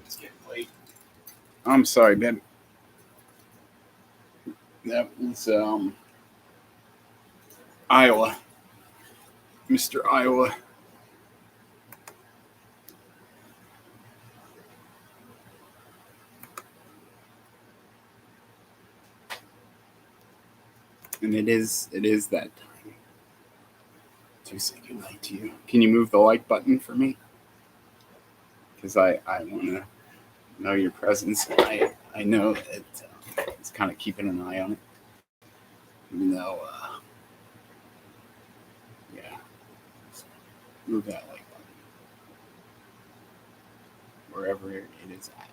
Speaker 1: It's getting late. I'm sorry, babe. That was Iowa. Mr. Iowa. And it is that time to say goodnight to you. Can you move the like button for me? Because I want to know your presence. I know that it's kind of keeping an eye on it. Even though, yeah, move that like button wherever it is at.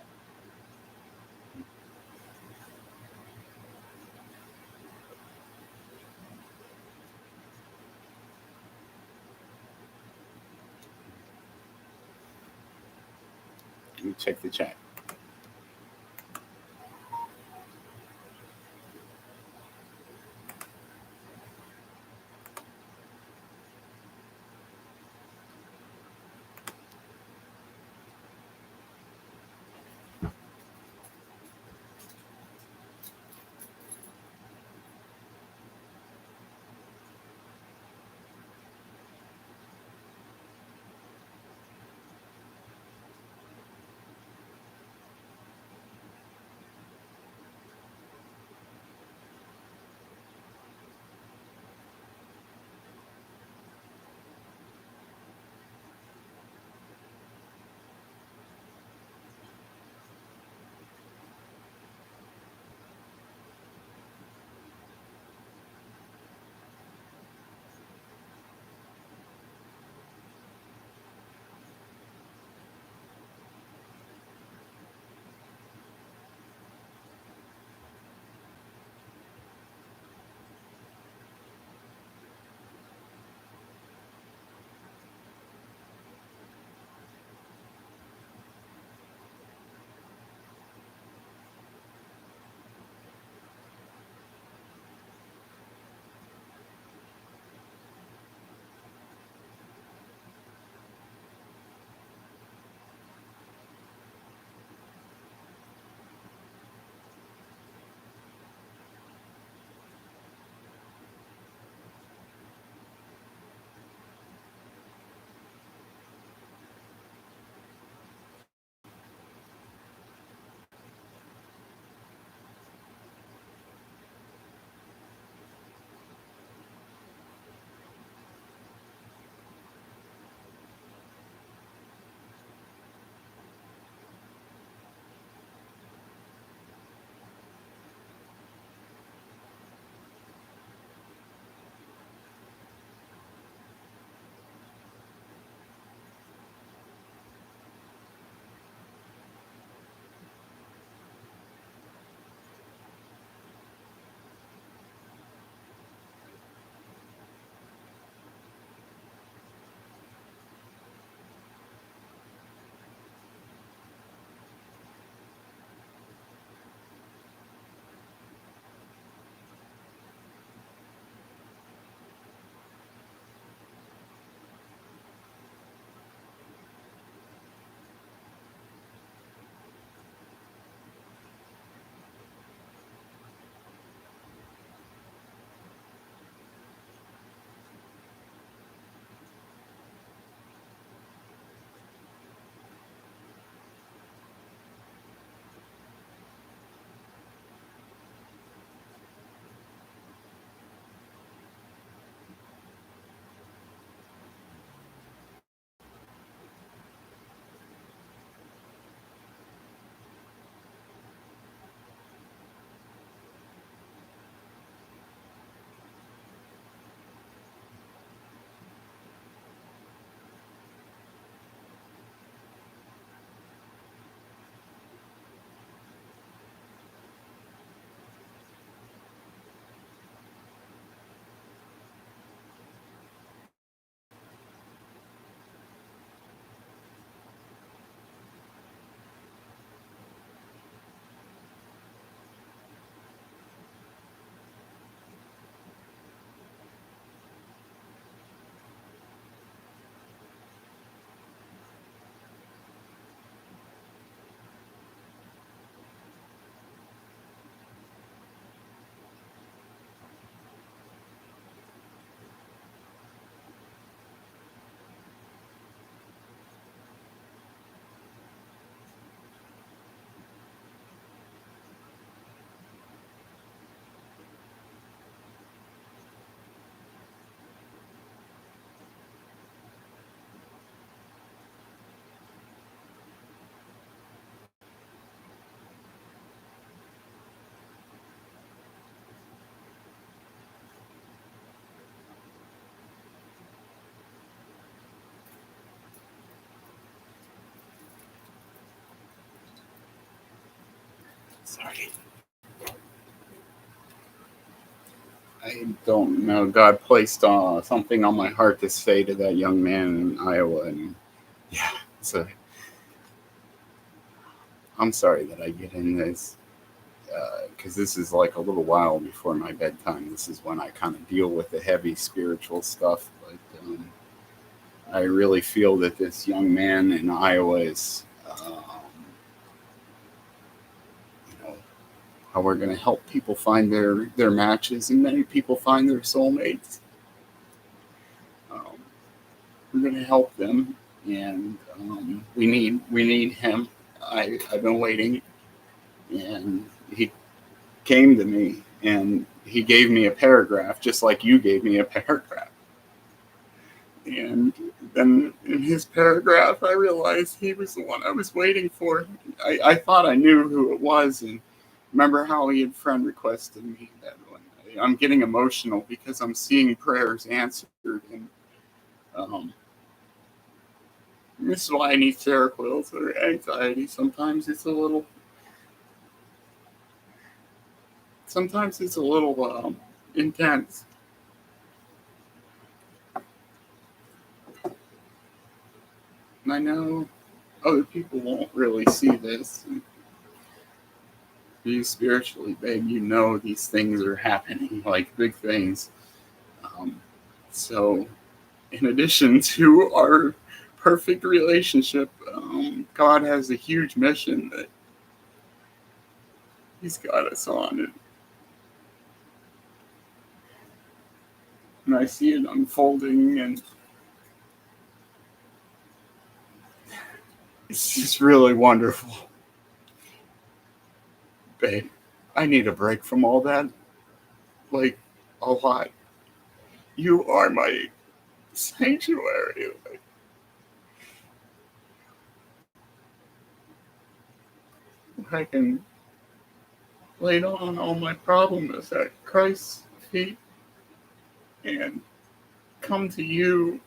Speaker 1: Let me check the chat. Sorry. I don't know. God placed something on my heart to say to that young man in Iowa, and yeah, so I'm sorry that I get in this because this is like a little while before my bedtime. This is when I kind of deal with the heavy spiritual stuff, but I really feel that this young man in Iowa is, you know, how we're going to help people find their matches, and many people find their soulmates. Um, we're going to help them, and we need him. I've been waiting, and he came to me, and he gave me a paragraph, just like you gave me a paragraph. And then in his paragraph, I realized he was the one I was waiting for. I thought I knew who it was, and remember how he had friend requested me that one. I'm getting emotional because I'm seeing prayers answered, and um, this is why I need Seroquel or anxiety. Sometimes it's a little intense. And I know other people won't really see this. You spiritually, babe, you know these things are happening, like big things. Um, so, in addition to our perfect relationship, God has a huge mission that He's got us on, and I see it unfolding, and it's just really wonderful. Babe, I need a break from all that, like a lot. You are my sanctuary. Like, I can lay down all my problems at Christ's feet and come to you,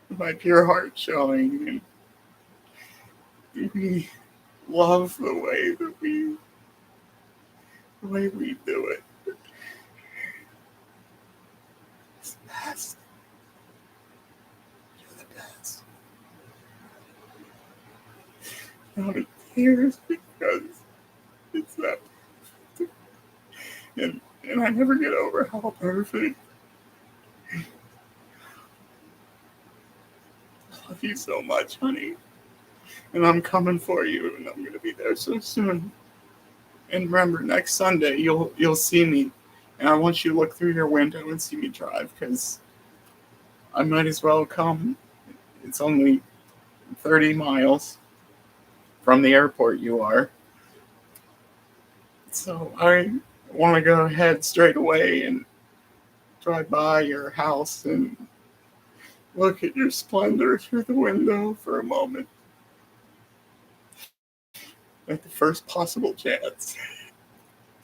Speaker 1: my pure heart showing, and we love the way we do it. It's the best. You're the best. Out of tears because it's that perfect. And I never get over how perfect. I love you so much, honey. And I'm coming for you, and I'm gonna be there so soon. And remember, next Sunday you'll see me, and I want you to look through your window and see me drive, because I might as well come. It's only 30 miles from the airport you are. So I want to go ahead straight away and drive by your house and look at your splendor through the window for a moment at the first possible chance.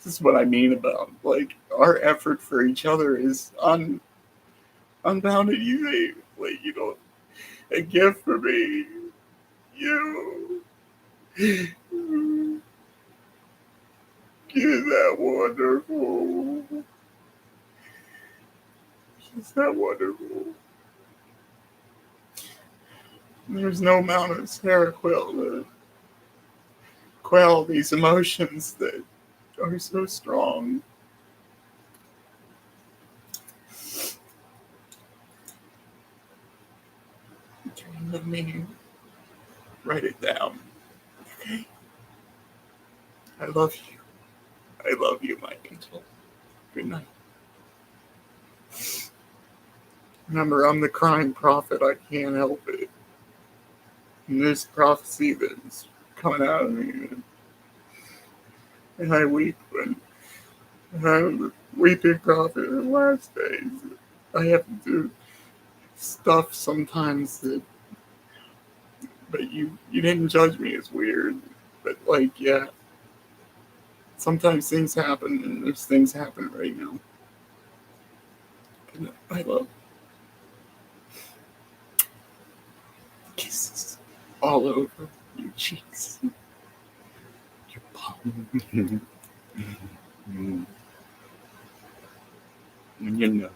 Speaker 1: This is what I mean about, like, our effort for each other is unbounded. You say, like, you know, a gift for me. You. Is that wonderful? Is that wonderful? There's no amount of Seroquel to quell these emotions that are so strong. Dream of me. Write it down. Okay? I love you. I love you, my angel. Good night. Remember, I'm the crying prophet. I can't help it. And this prophecy that's coming out of me. And I weep when I'm the weeping prophet in the last days. I have to do stuff sometimes that, but you didn't judge me as weird. But, like, yeah, sometimes things happen, and there's things happening right now. And I love kisses all over your cheeks. You know.